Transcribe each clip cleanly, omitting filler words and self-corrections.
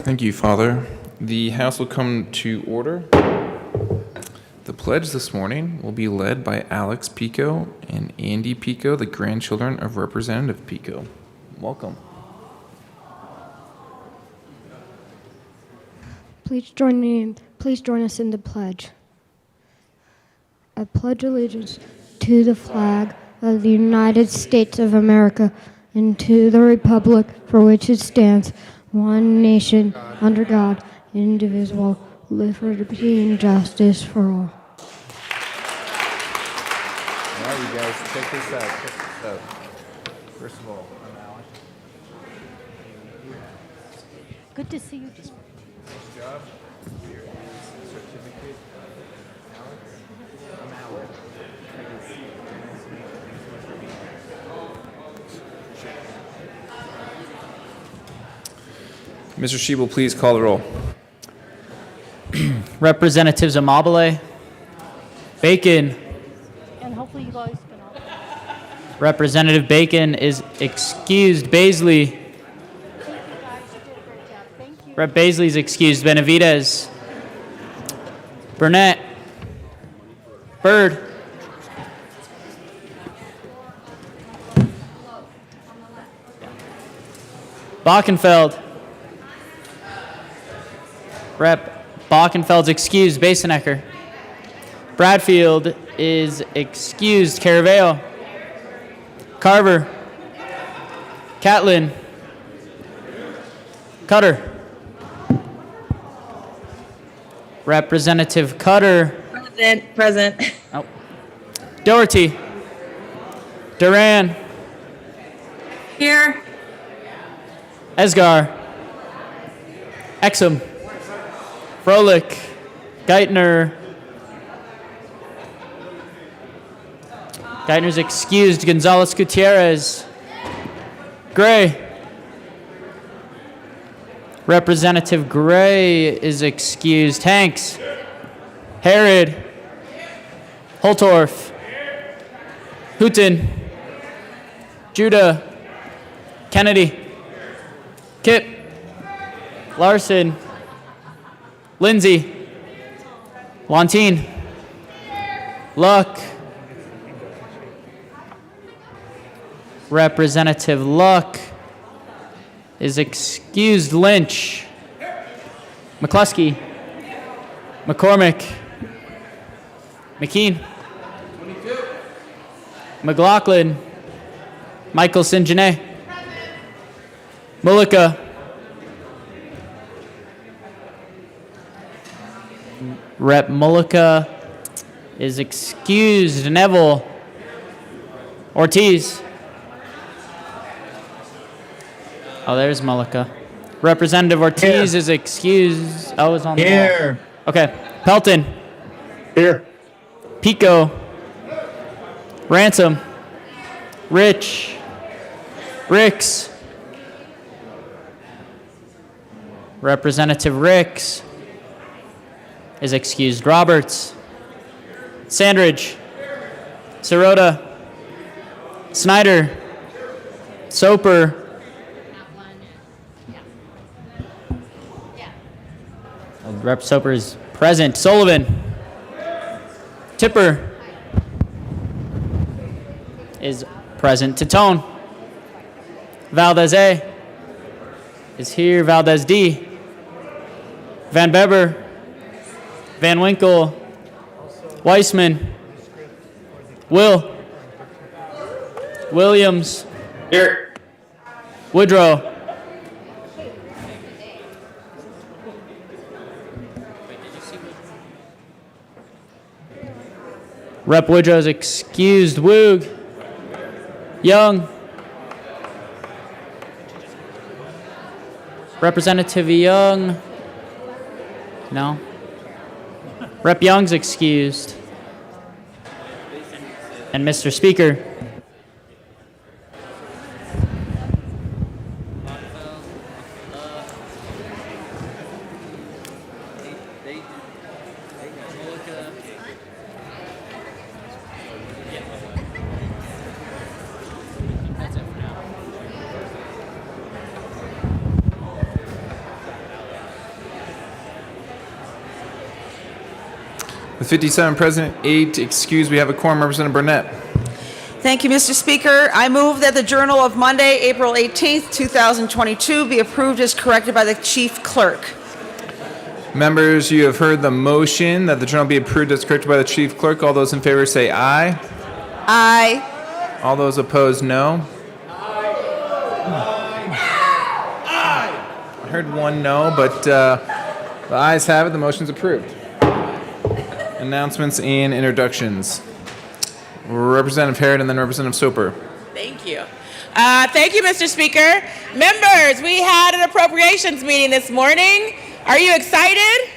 Thank you, Father. The House will come to order. The pledge this morning will be led by Alex Pico and Andy Pico, the grandchildren of Representative Pico. Welcome. Please join us in the pledge. I pledge allegiance to the flag of the United States of America and to the republic for which it stands, one nation, under God, indivisible, with liberty and justice for all. All right, you guys, check this out. First of all, I'm Alex. Good to see you. Nice job. Here is the certificate. Alex. I'm Alex. I can see you. Nice to meet you. Thanks so much for being here. Mr. Shebel, please call the roll. Representatives Amabile, Bacon. And hopefully you guys can all. Representative Bacon is excused. Baisley. Rep. Baisley is excused. Benavidez. Burnett. Byrd. Bockenfeld. Rep. Bockenfeld's excused. Basenecker. Bradfield is excused. Caraveo. Carver. Catlin. Cutter. Representative Cutter. Present. Oh. Doherty. Duran. Here. Esgar. Exum. Froelich. Geithner. Geithner's excused. Gonzalez Gutierrez. Gray. Representative Gray is excused. Hanks. Herod. Holtorf. Hooton. Judah. Kennedy. Kipp. Larson. Lindsay. Lantine. Luck. Representative Luck is excused. Lynch. McCluskey. McCormick. McKean. McLaughlin. Michael St-Genet. Mullica. Rep. Mullica is excused. Neville. Ortiz. Oh, there's Mullica. Representative Ortiz is excused. Oh, it's on the wall. Okay. Pelton. Here. Pico. Ransom. Rich. Ricks. Representative Ricks is excused. Roberts. Sandridge. Sirota. Snyder. Soper. Rep. Soper is present. Sullivan. Tipper is present. Titone. Valdez A is here. Valdez D. Van Beber. Van Winkle. Weissman. Will. Williams. Here. Woodrow. Rep. Woodrow is excused. Woog. Young. Representative Young. No. Rep. Young's excused. And Mr. Speaker. With 57 present, 8 excused, we have a quorum. Representative Burnett. Thank you, Mr. Speaker. I move that the Journal of Monday, April 18th, 2022 be approved as corrected by the Chief Clerk. Members, you have heard the motion that the journal be approved as corrected by the Chief Clerk. All those in favor say aye. Aye. All those opposed, no. I heard one no, but the ayes have it. The motion's approved. Announcements and introductions. Representative Harrod and then Representative Soper. Thank you. Thank you, Mr. Speaker. Members, we had an appropriations meeting this morning. Are you excited?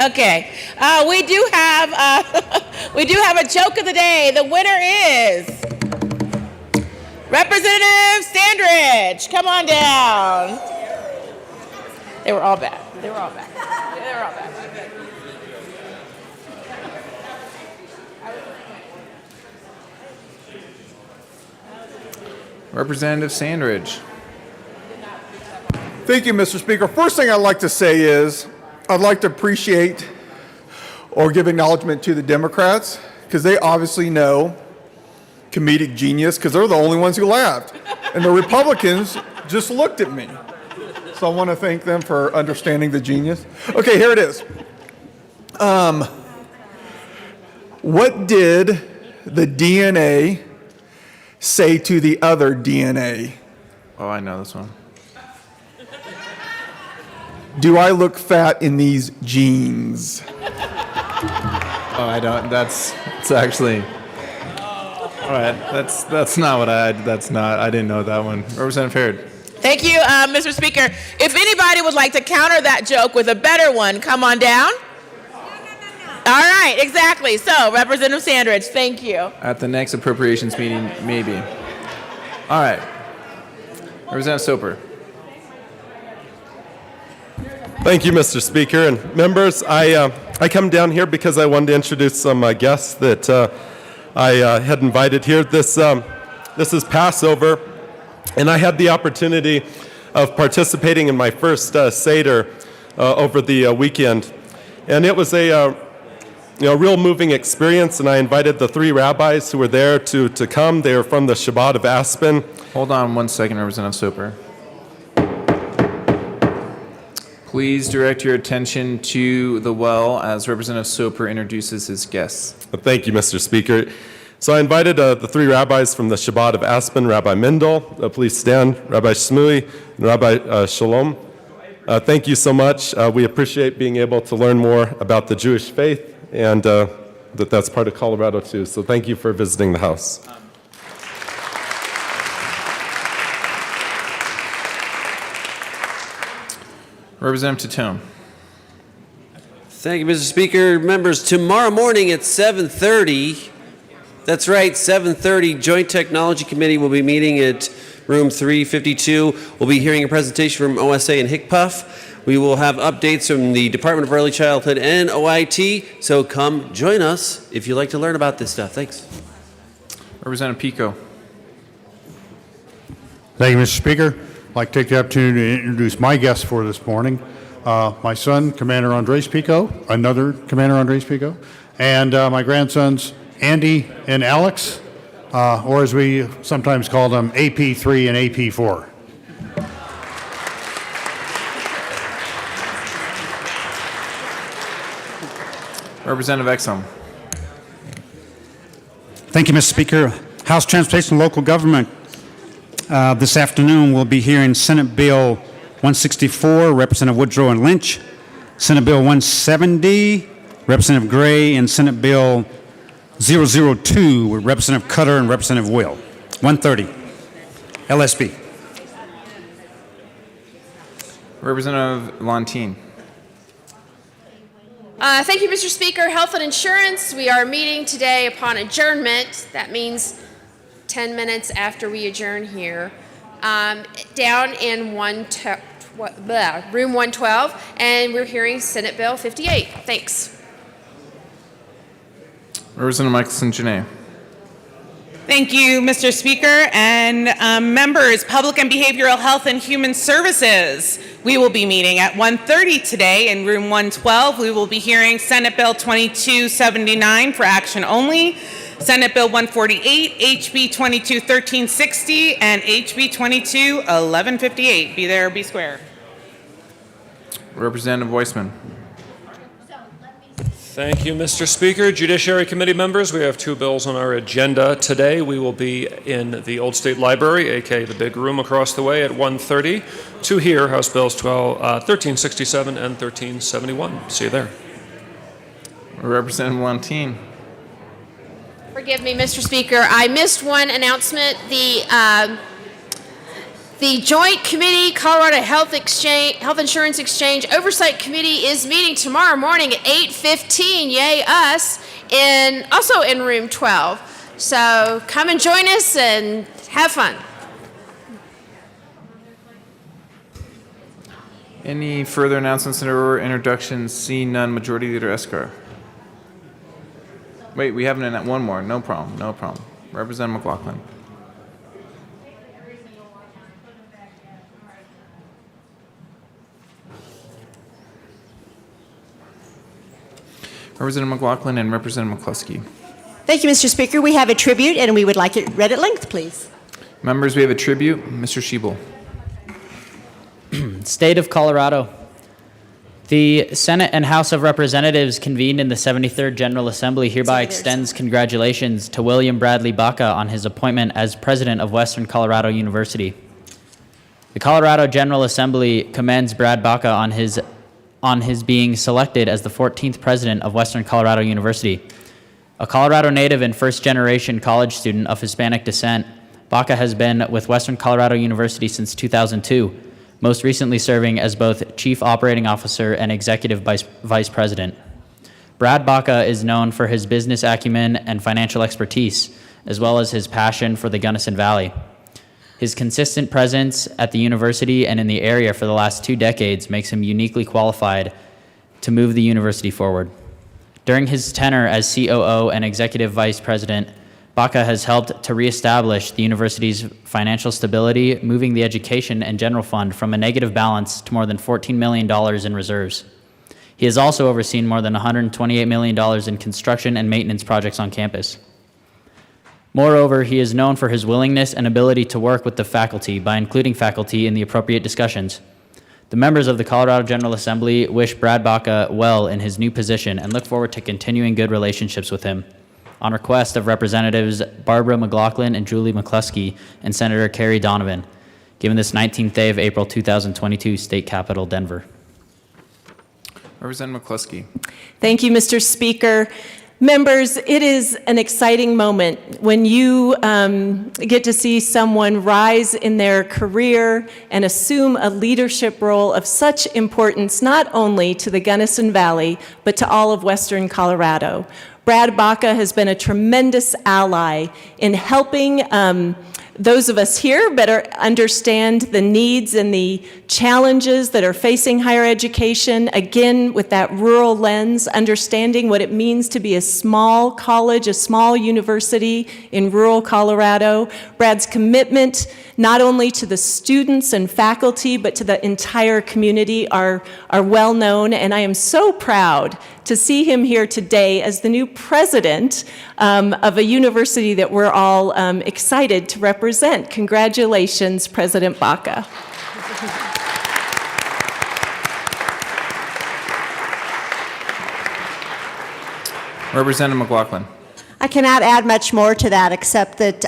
Okay. We do have a joke of the day. The winner is Representative Sandridge. Come on down. They were all bad. They were all bad. They were all bad. Representative Sandridge. Thank you, Mr. Speaker. First thing I'd like to say is I'd like to appreciate or give acknowledgement to the Democrats because they obviously know comedic genius because they're the only ones who laughed. And the Republicans just looked at me. So I want to thank them for understanding the genius. Okay, here it is. What did the DNA say to the other DNA? Oh, I know this one. Do I look fat in these jeans? Oh, I don't. It's actually. All right. That's not what I didn't know that one. Representative Harrod. Thank you, Mr. Speaker. If anybody would like to counter that joke with a better one, come on down. All right, exactly. So, Representative Sandridge, thank you. At the next appropriations meeting, maybe. All right. Representative Soper. Thank you, Mr. Speaker. And members, I come down here because I wanted to introduce some guests that I had invited here. This is Passover, and I had the opportunity of participating in my first Seder over the weekend. And it was a real moving experience, and I invited the 3 rabbis who were there to come. They were from the Shabbat of Aspen. Hold on 1 second, Representative Soper. Please direct your attention to the well as Representative Soper introduces his guests. Thank you, Mr. Speaker. So I invited the 3 rabbis from the Shabbat of Aspen, Rabbi Mendel, please stand, Rabbi Shmui, and Rabbi Shalom. Thank you so much. We appreciate being able to learn more about the Jewish faith and that's part of Colorado too. So thank you for visiting the house. Representative Tatone. Thank you, Mr. Speaker. Members, tomorrow morning at 7:30, that's right, 7:30, Joint Technology Committee will be meeting at room 352. We'll be hearing a presentation from OSA and HICPUF. We will have updates from the Department of Early Childhood and OIT, so come join us if you'd like to learn about this stuff. Thanks. Representative Pico. Thank you, Mr. Speaker. I'd like to take the opportunity to introduce my guests for this morning. My son, Commander Andres Pico, another Commander Andres Pico, and my grandsons, Andy and Alex, or as we sometimes call them, AP3 and AP4. Representative Exum. Thank you, Mr. Speaker. House Transportation and Local Government. This afternoon, we'll be hearing Senate Bill 164, Representative Woodrow and Lynch, Senate Bill 170, Representative Gray, and Senate Bill 002 with Representative Cutter and Representative Will. 130. LSB. Representative Lontine. Thank you, Mr. Speaker. Health and Insurance. We are meeting today upon adjournment. That means 10 minutes after we adjourn here. Down in room 112, and we're hearing Senate Bill 58. Thanks. Representative Michelson Janae. Thank you, Mr. Speaker. And members, Public and Behavioral Health and Human Services. We will be meeting at 1:30 today in room 112. We will be hearing Senate Bill 2279 for action only, Senate Bill 148, HB 221360, and HB 221158. Be there or be square. Representative Weissman. Thank you, Mr. Speaker. Judiciary Committee members, we have two bills on our agenda today. We will be in the Old State Library, aka the big room across the way, at 1:30 to hear House Bills 1367 and 1371. See you there. Representative Montine. Forgive me, Mr. Speaker. I missed one announcement. The Joint Committee Colorado Health Insurance Exchange Oversight Committee is meeting tomorrow morning at 8:15. Yay us! Also in room 12. So come and join us and have fun. Any further announcements or introductions? Seeing none. Majority Leader Escar. Wait, we have one more. No problem. No problem. Representative McLaughlin. Representative McLaughlin and Representative McCluskey. Thank you, Mr. Speaker. We have a tribute, and we would like it read at length, please. Members, we have a tribute. Mr. Schiebel. State of Colorado. The Senate and House of Representatives convened in the 73rd General Assembly hereby extends congratulations to William Bradley Baca on his appointment as president of Western Colorado University. The Colorado General Assembly commends Brad Baca on his being selected as the 14th president of Western Colorado University. A Colorado native and first-generation college student of Hispanic descent, Baca has been with Western Colorado University since 2002, most recently serving as both Chief Operating Officer and Executive Vice President. Brad Baca is known for his business acumen and financial expertise, as well as his passion for the Gunnison Valley. His consistent presence at the university and in the area for the last 2 decades makes him uniquely qualified to move the university forward. During his tenure as COO and Executive Vice President, Baca has helped to reestablish the university's financial stability, moving the education and general fund from a negative balance to more than $14 million in reserves. He has also overseen more than $128 million in construction and maintenance projects on campus. Moreover, he is known for his willingness and ability to work with the faculty by including faculty in the appropriate discussions. The members of the Colorado General Assembly wish Brad Baca well in his new position and look forward to continuing good relationships with him. On request of Representatives Barbara McLaughlin and Julie McCluskey and Senator Kerry Donovan, given this 19th day of April 2022, State Capitol, Denver. Representative McCluskey. Thank you, Mr. Speaker. Members, it is an exciting moment when you get to see someone rise in their career and assume a leadership role of such importance not only to the Gunnison Valley, but to all of Western Colorado. Brad Baca has been a tremendous ally in helping those of us here better understand the needs and the challenges that are facing higher education, again, with that rural lens, understanding what it means to be a small college, a small university in rural Colorado. Brad's commitment not only to the students and faculty, but to the entire community are well known, and I am so proud to see him here today as the new president of a university that we're all excited to represent. Congratulations, President Baca. Representative McLaughlin. I cannot add much more to that except that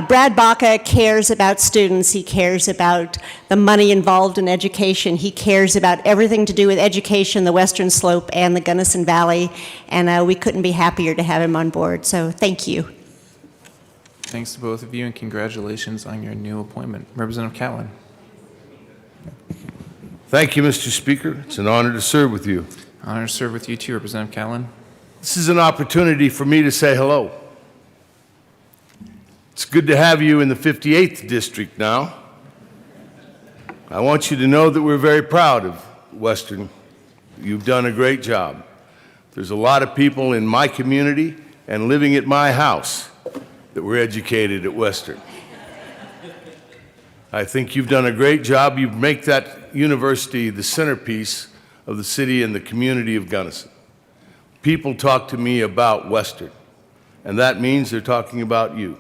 Brad Baca cares about students. He cares about the money involved in education. He cares about everything to do with education, the Western Slope, and the Gunnison Valley. And we couldn't be happier to have him on board. So thank you. Thanks to both of you and congratulations on your new appointment. Representative Catlin. Thank you, Mr. Speaker. It's an honor to serve with you. Honor to serve with you too, Representative Catlin. This is an opportunity for me to say hello. It's good to have you in the 58th District now. I want you to know that we're very proud of Western. You've done a great job. There's a lot of people in my community and living at my house that were educated at Western. I think you've done a great job. You make that university the centerpiece of the city and the community of Gunnison. People talk to me about Western, and that means they're talking about you.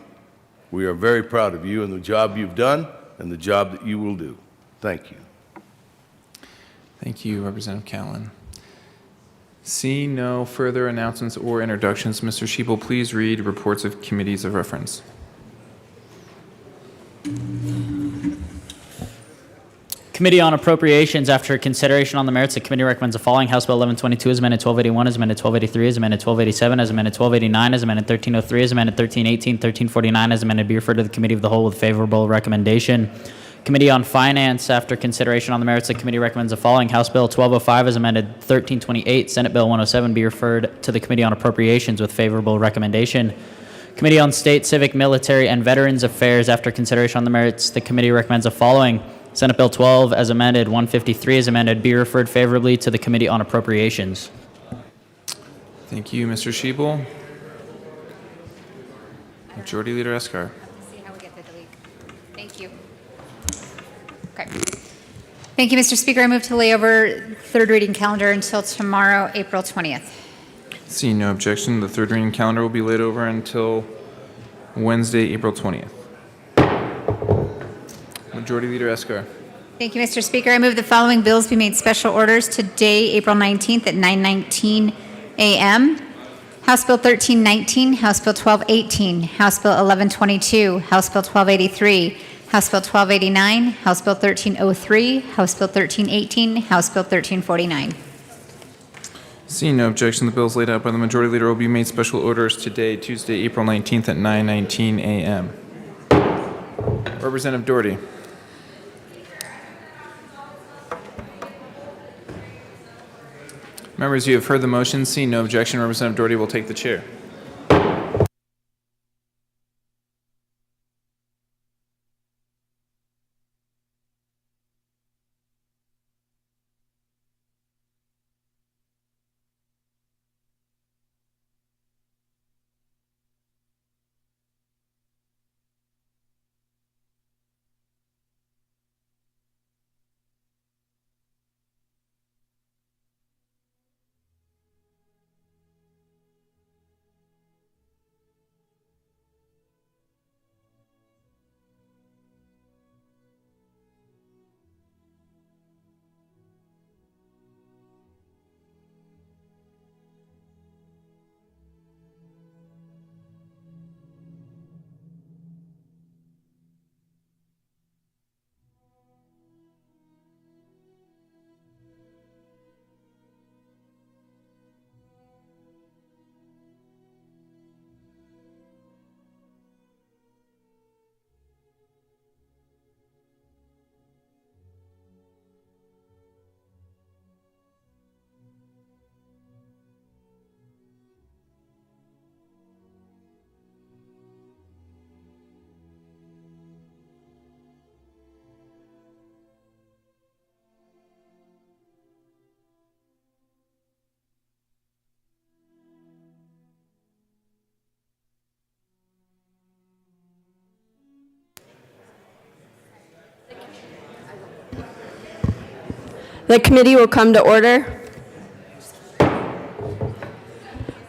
We are very proud of you and the job you've done and the job that you will do. Thank you. Thank you, Representative Callan. Seeing no further announcements or introductions, Mr. Sheeple, please read reports of committees of reference. Committee on Appropriations, after consideration on the merits, the committee recommends the following: House Bill 1122 as amended 1281, as amended 1283, as amended 1287, as amended 1289, as amended 1303, as amended 1318, 1349, as amended, be referred to the Committee of the Whole with favorable recommendation. Committee on Finance, after consideration on the merits, the committee recommends the following: House Bill 1205 as amended 1328, Senate Bill 107 be referred to the Committee on Appropriations with favorable recommendation. Committee on State, Civic, Military, and Veterans Affairs, after consideration on the merits, the committee recommends the following: Senate Bill 12 as amended, 153 as amended, be referred favorably to the Committee on Appropriations. Thank you, Mr. Sheeple. Majority Leader Escar. See how we get through the week. Thank you. Okay. Thank you, Mr. Speaker. I move to lay over third reading calendar until tomorrow, April 20th. Seeing no objection, the third reading calendar will be laid over until Wednesday, April 20th. Majority Leader Escar. Thank you, Mr. Speaker. I move the following bills be made special orders today, April 19th at 9:19 a.m. House Bill 1319, House Bill 1218, House Bill 1122, House Bill 1283, House Bill 1289, House Bill 1303, House Bill 1318, House Bill 1349. Seeing no objection, the bills laid out by the Majority Leader will be made special orders today, Tuesday, April 19th at 9:19 a.m. Representative Doherty. Members, you have heard the motion. Seeing no objection, Representative Doherty will take the chair. The committee will come to order.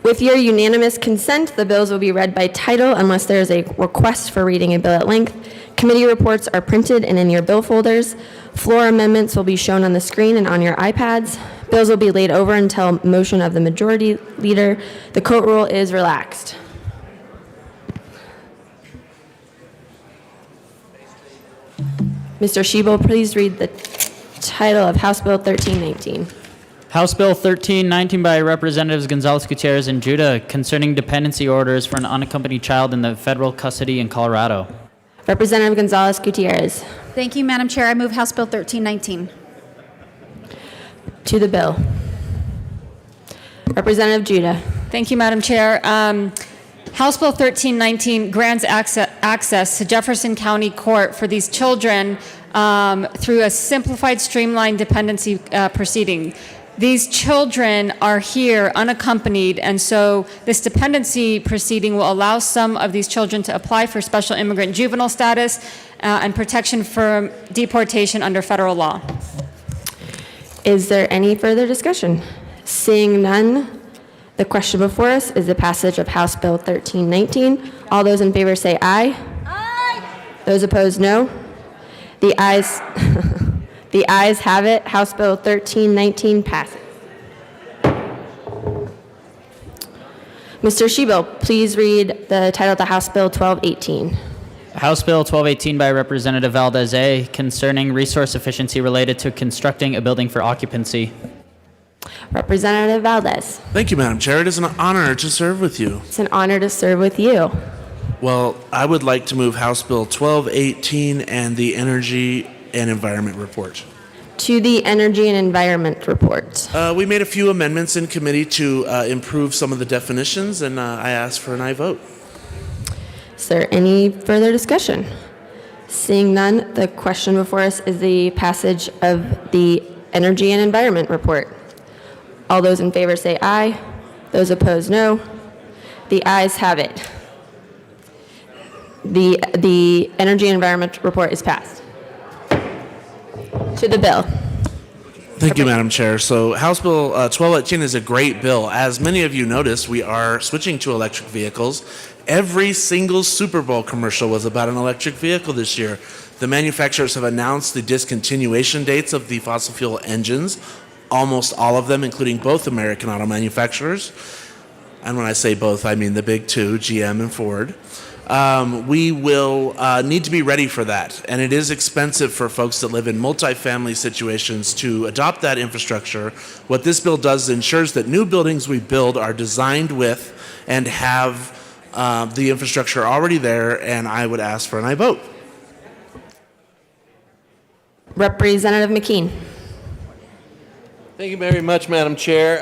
With your unanimous consent, the bills will be read by title unless there is a request for reading a bill at length. Committee reports are printed and in your bill folders. Floor amendments will be shown on the screen and on your iPads. Bills will be laid over until motion of the Majority Leader. The court rule is relaxed. Mr. Sheeple, please read the title of House Bill 1319. House Bill 1319 by Representatives Gonzalez Gutierrez and Judah concerning dependency orders for an unaccompanied child in the federal custody in Colorado. Representative Gonzalez Gutierrez. Thank you, Madam Chair. I move House Bill 1319. To the bill. Representative Judah. Thank you, Madam Chair. House Bill 1319 grants access to Jefferson County Court for these children through a simplified, streamlined dependency proceeding. these children are here unaccompanied, and so this dependency proceeding will allow some of these children to apply for special immigrant juvenile status and protection from deportation under federal law. Is there any further discussion? Seeing none, the question before us is the passage of House Bill 1319. All those in favor say aye. Aye. Those opposed, no. The ayes, the ayes have it. House Bill 1319 passes. Mr. Shebel, please read the title to House Bill 1218. House Bill 1218 by Representative Valdez A. concerning resource efficiency related to constructing a building for occupancy. Representative Valdez. Thank you, Madam Chair. It is an honor to serve with you. It's an honor to serve with you. Well, I would like to move House Bill 1218 and the Energy and Environment Report. To the Energy and Environment Report. We made a few amendments in committee to improve some of the definitions, and I ask for an aye vote. Is there any further discussion? Seeing none, the question before us is the passage of the Energy and Environment Report. All those in favor say aye. Those opposed, no. The ayes have it. The Energy and Environment Report is passed. To the bill. Thank you, Madam Chair. So House Bill 1218 is a great bill. As many of you noticed, we are switching to electric vehicles. Every single Super Bowl commercial was about an electric vehicle this year. The manufacturers have announced the discontinuation dates of the fossil fuel engines, almost all of them, including both American auto manufacturers. And when I say both, I mean the big two, GM and Ford. We will need to be ready for that. And it is expensive for folks that live in multifamily situations to adopt that infrastructure. What this bill does is ensures that new buildings we build are designed with and have the infrastructure already there, and I would ask for an aye vote. Representative McKean. Thank you very much, Madam Chair.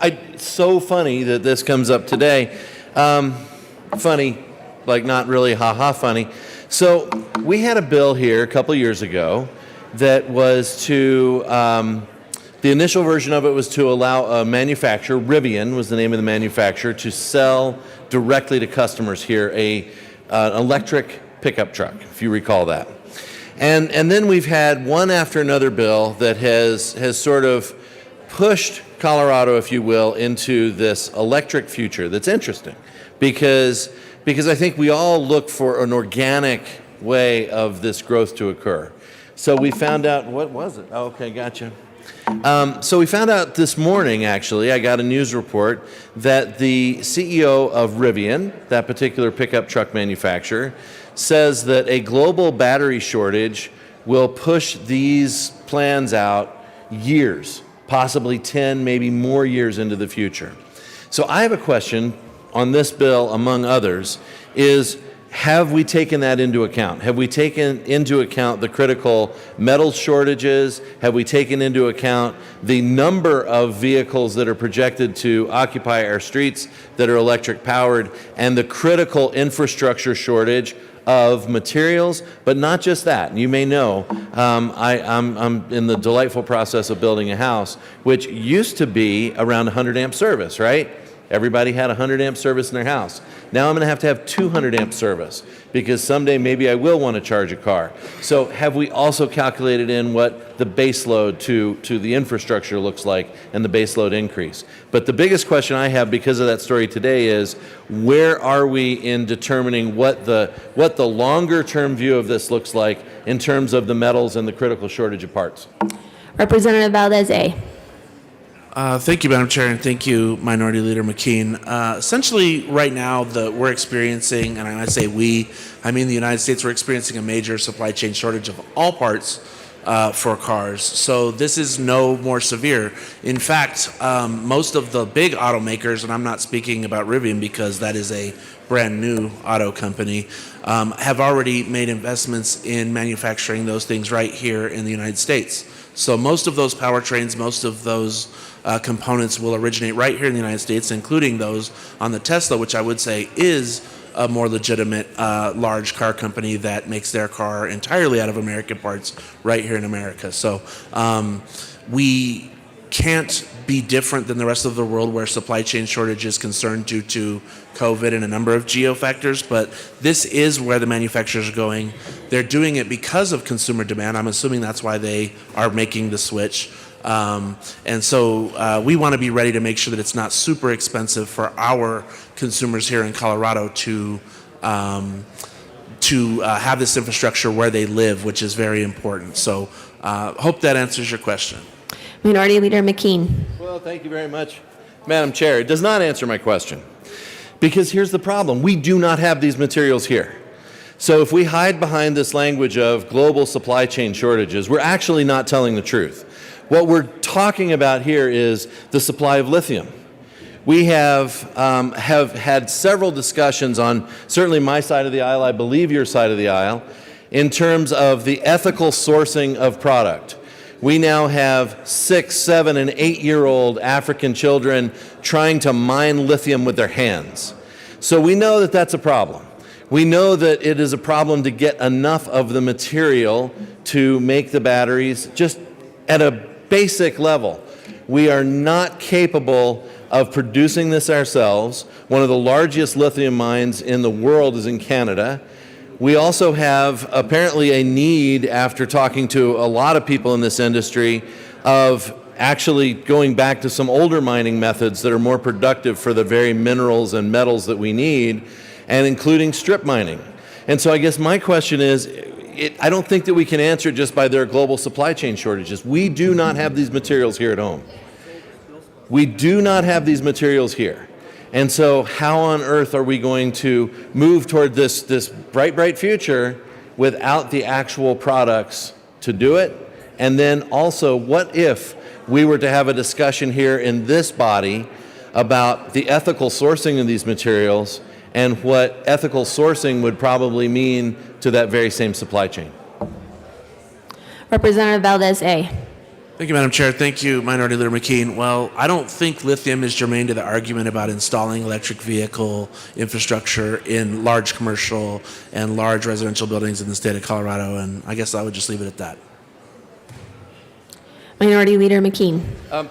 It's so funny that this comes up today. Funny, like not really ha-ha funny. So we had a bill here a couple years ago that was to, the initial version of it was to allow a manufacturer, Rivian was the name of the manufacturer, to sell directly to customers here an electric pickup truck, if you recall that. And then we've had one after another bill that has sort of pushed Colorado, if you will, into this electric future that's interesting because I think we all look for an organic way of this growth to occur. So we found out, what was it? Oh, okay, gotcha. So we found out this morning, actually, I got a news report that the CEO of Rivian, that particular pickup truck manufacturer, says that a global battery shortage will push these plans out years, possibly 10, maybe more years into the future. So I have a question on this bill, among others, is have we taken that into account? Have we taken into account the critical metal shortages? Have we taken into account the number of vehicles that are projected to occupy our streets that are electric powered and the critical infrastructure shortage of materials? But not just that. You may know, I'm in the delightful process of building a house, which used to be around 100 amp service, right? Everybody had 100 amp service in their house. Now I'm going to have 200 amp service because someday maybe I will want to charge a car. So have we also calculated in what the base load to the infrastructure looks like and the base load increase? But the biggest question I have because of that story today is where are we in determining what the longer term view of this looks like in terms of the metals and the critical shortage of parts? Representative Valdez A. Thank you, Madam Chair, and thank you, Minority Leader McKean. Essentially, right now, we're experiencing, and I say we, I mean the United States, we're experiencing a major supply chain shortage of all parts for cars. So this is no more severe. In fact, most of the big automakers, and I'm not speaking about Rivian because that is a brand new auto company, have already made investments in manufacturing those things right here in the United States. So most of those powertrains, most of those components will originate right here in the United States, including those on the Tesla, which I would say is a more legitimate large car company that makes their car entirely out of American parts right here in America. So we can't be different than the rest of the world where supply chain shortage is concerned due to COVID and a number of geo factors, but this is where the manufacturers are going. They're doing it because of consumer demand. I'm assuming that's why they are making the switch. And so we want to be ready to make sure that it's not super expensive for our consumers here in Colorado to have this infrastructure where they live, which is very important. So hope that answers your question. Minority Leader McKean. Well, thank you very much, Madam Chair. It does not answer my question, because here's the problem. We do not have these materials here. So if we hide behind this language of global supply chain shortages, we're actually not telling the truth. What we're talking about here is the supply of lithium. We have had several discussions on certainly my side of the aisle, I believe your side of the aisle, in terms of the ethical sourcing of product. We now have 6, 7, and 8-year-old African children trying to mine lithium with their hands. So we know that that's a problem. We know that it is a problem to get enough of the material to make the batteries just at a basic level. We are not capable of producing this ourselves. One of the largest lithium mines in the world is in Canada. We also have apparently a need, after talking to a lot of people in this industry, of actually going back to some older mining methods that are more productive for the very minerals and metals that we need, and including strip mining. And so I guess my question is, I don't think that we can answer it just by their global supply chain shortages. We do not have these materials here at home. We do not have these materials here. And so how on earth are we going to move toward this bright, bright future without the actual products to do it? And then also, what if we were to have a discussion here in this body about the ethical sourcing of these materials and what ethical sourcing would probably mean to that very same supply chain? Representative Valdez A. Thank you, Madam Chair. Thank you, Minority Leader McKean. Well, I don't think lithium is germane to the argument about installing electric vehicle infrastructure in large commercial and large residential buildings in the state of Colorado, and I guess I would just leave it at that. Minority Leader McKean.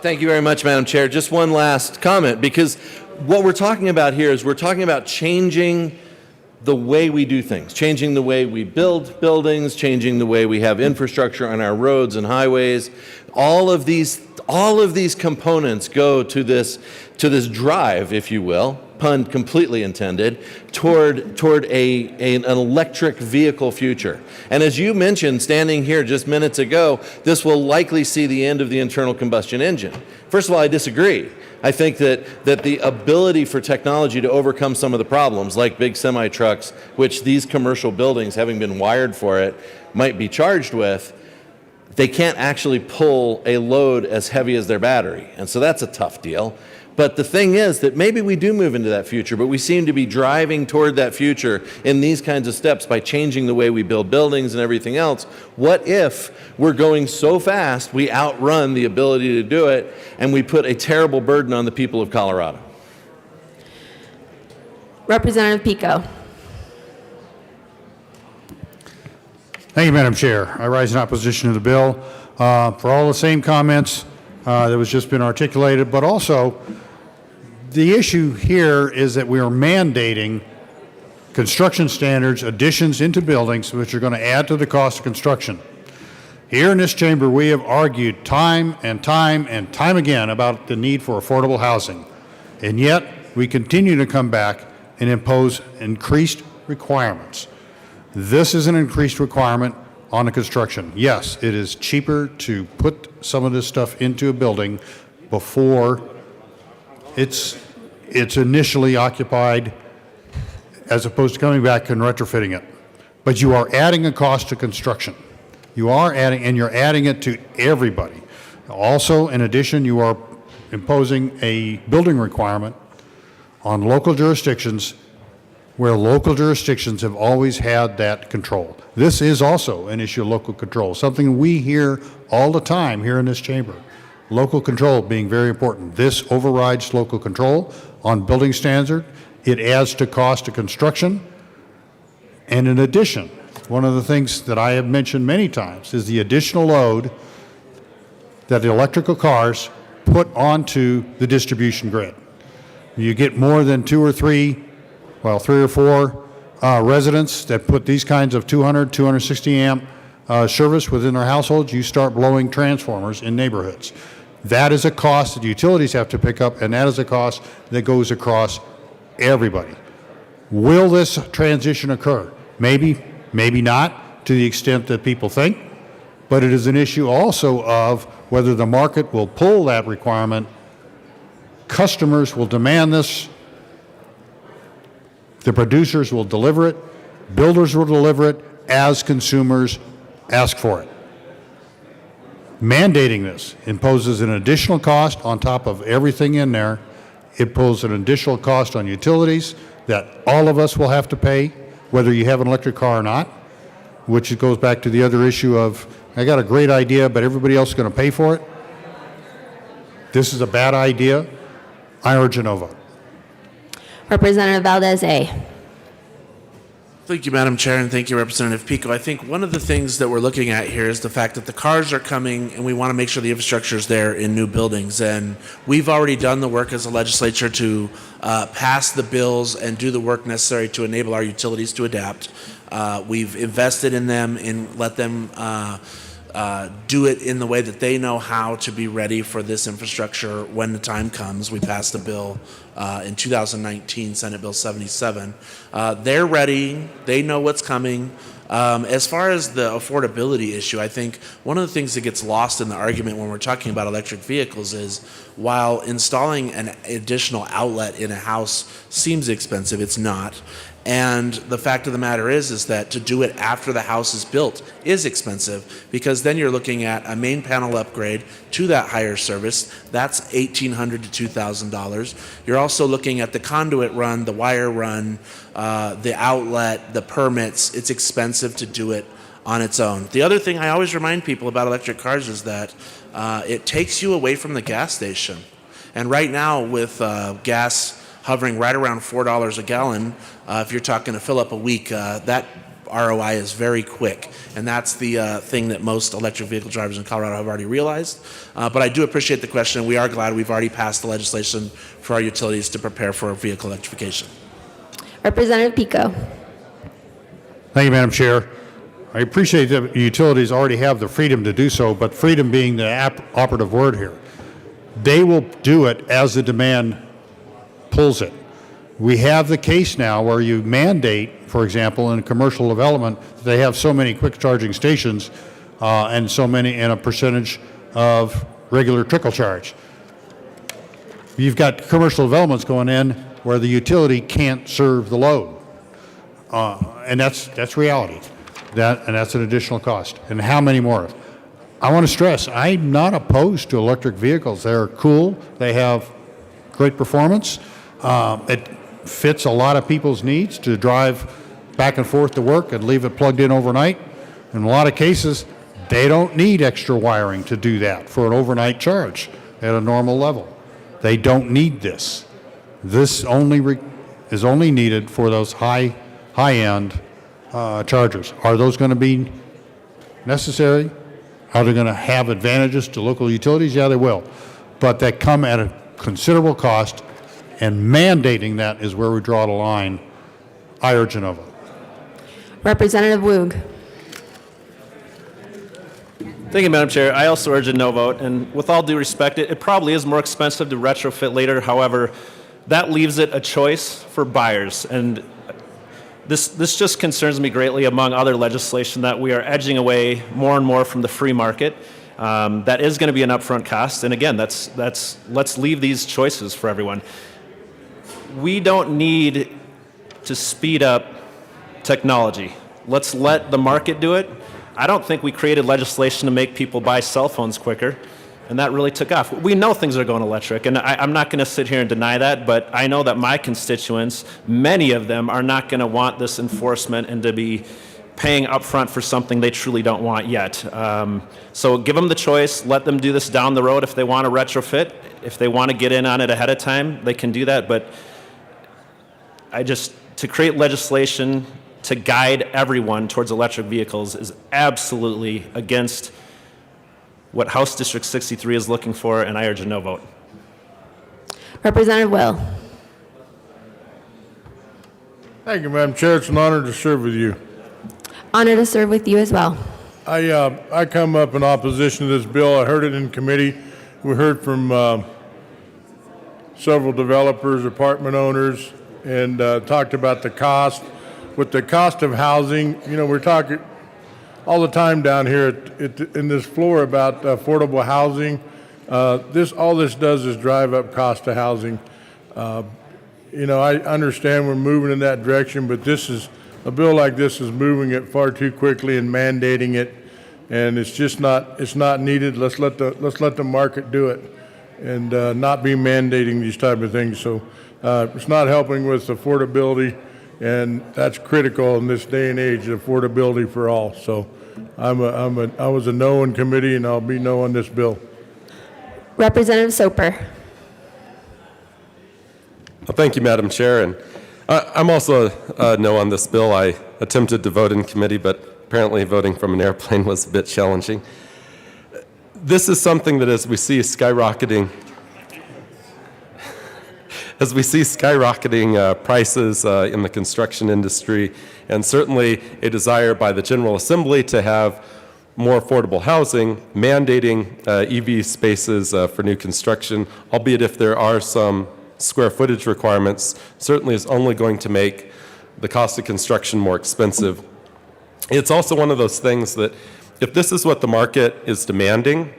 Thank you very much, Madam Chair. Just one last comment, because what we're talking about here is we're talking about changing the way we do things, changing the way we build buildings, changing the way we have infrastructure on our roads and highways. All of these components go to this drive, if you will, pun completely intended, toward an electric vehicle future. And as you mentioned, standing here just minutes ago, this will likely see the end of the internal combustion engine. First of all, I disagree. I think that the ability for technology to overcome some of the problems, like big semi-trucks, which these commercial buildings, having been wired for it, might be charged with, they can't actually pull a load as heavy as their battery. And so that's a tough deal. But the thing is that maybe we do move into that future, but we seem to be driving toward that future in these kinds of steps by changing the way we build buildings and everything else. What if we're going so fast we outrun the ability to do it and we put a terrible burden on the people of Colorado? Representative Pico. Thank you, Madam Chair. I rise in opposition to the bill for all the same comments that was just been articulated, but also the issue here is that we are mandating construction standards, additions into buildings, which are going to add to the cost of construction. Here in this chamber, we have argued time and time and time again about the need for affordable housing, and yet we continue to come back and impose increased requirements. This is an increased requirement on the construction. Yes, it is cheaper to put some of this stuff into a building before it's initially occupied, as opposed to coming back and retrofitting it. But you are adding a cost to construction. You are adding, and you're adding it to everybody. Also, in addition, you are imposing a building requirement on local jurisdictions where local jurisdictions have always had that control. This is also an issue of local control, something we hear all the time here in this chamber. Local control being very important. This overrides local control on building standard. It adds to cost of construction. And in addition, one of the things that I have mentioned many times is the additional load that the electrical cars put onto the distribution grid. You get more than 3 or 4 residents that put these kinds of 200, 260 amp service within their households, you start blowing transformers in neighborhoods. That is a cost that utilities have to pick up, and that is a cost that goes across everybody. Will this transition occur? Maybe, maybe not, to the extent that people think, but it is an issue also of whether the market will pull that requirement. Customers will demand this. The producers will deliver it. Builders will deliver it as consumers ask for it. Mandating this imposes an additional cost on top of everything in there. It poses an additional cost on utilities that all of us will have to pay, whether you have an electric car or not, which goes back to the other issue of, I got a great idea, but everybody else is going to pay for it. This is a bad idea. I urge a no vote. Representative Valdez A. Thank you, Madam Chair, and thank you, Representative Pico. I think one of the things that we're looking at here is the fact that the cars are coming, and we want to make sure the infrastructure is there in new buildings. And we've already done the work as a legislature to pass the bills and do the work necessary to enable our utilities to adapt. We've invested in them and let them do it in the way that they know how to be ready for this infrastructure when the time comes. We passed a bill in 2019, Senate Bill 77. They're ready. They know what's coming. As far as the affordability issue, I think one of the things that gets lost in the argument when we're talking about electric vehicles is while installing an additional outlet in a house seems expensive, it's not. And the fact of the matter is that to do it after the house is built is expensive, because then you're looking at a main panel upgrade to that higher service. That's $1,800 to $2,000. You're also looking at the conduit run, the wire run, the outlet, the permits. It's expensive to do it on its own. The other thing I always remind people about electric cars is that it takes you away from the gas station. And right now with gas hovering right around $4 a gallon, if you're talking to fill up a week, that ROI is very quick. And that's the thing that most electric vehicle drivers in Colorado have already realized. But I do appreciate the question. We are glad we've already passed the legislation for our utilities to prepare for vehicle electrification. Representative Pico. Thank you, Madam Chair. I appreciate that utilities already have the freedom to do so, but freedom being the operative word here. They will do it as the demand pulls it. We have the case now where you mandate, for example, in commercial development, that they have so many quick charging stations and so many in a percentage of regular trickle charge. You've got commercial developments going in where the utility can't serve the load. And that's reality. And that's an additional cost. And how many more? I want to stress, I'm not opposed to electric vehicles. They're cool. They have great performance. It fits a lot of people's needs to drive back and forth to work and leave it plugged in overnight. In a lot of cases, they don't need extra wiring to do that for an overnight charge at a normal level. They don't need this. This is only needed for those high-end chargers. Are those going to be necessary? Are they going to have advantages to local utilities? Yeah, they will. But they come at a considerable cost, and mandating that is where we draw the line. I urge a no vote. Representative Woog. Thank you, Madam Chair. I also urge a no vote. And with all due respect, it probably is more expensive to retrofit later. However, that leaves it a choice for buyers. And this just concerns me greatly, among other legislation, that we are edging away more and more from the free market. That is going to be an upfront cost. And again, let's leave these choices for everyone. We don't need to speed up technology. Let's let the market do it. I don't think we created legislation to make people buy cell phones quicker, and that really took off. We know things are going electric, and I'm not going to sit here and deny that, but I know that my constituents, many of them, are not going to want this enforcement and to be paying upfront for something they truly don't want yet. So give them the choice. Let them do this down the road if they want to retrofit. If they want to get in on it ahead of time, they can do that. But to create legislation to guide everyone towards electric vehicles is absolutely against what House District 63 is looking for, and I urge a no vote. Representative Will. Thank you, Madam Chair. It's an honor to serve with you. Honor to serve with you as well. I come up in opposition to this bill. I heard it in committee. We heard from several developers, apartment owners, and talked about the cost. With the cost of housing, we're talking all the time down here in this floor about affordable housing. All this does is drive up cost of housing. I understand we're moving in that direction, but a bill like this is moving it far too quickly and mandating it, and it's not needed. Let's let the market do it, and not be mandating these type of things. So it's not helping with affordability, and that's critical in this day and age, affordability for all. So I was a no in committee, and I'll be no on this bill. Representative Soper. Well, thank you, Madam Chair. And I'm also a no on this bill. I attempted to vote in committee, but apparently voting from an airplane was a bit challenging. This is something that as we see skyrocketing prices in the construction industry, and certainly a desire by the General Assembly to have more affordable housing, mandating EV spaces for new construction, albeit if there are some square footage requirements, certainly is only going to make the cost of construction more expensive. It's also one of those things that if this is what the market is demanding,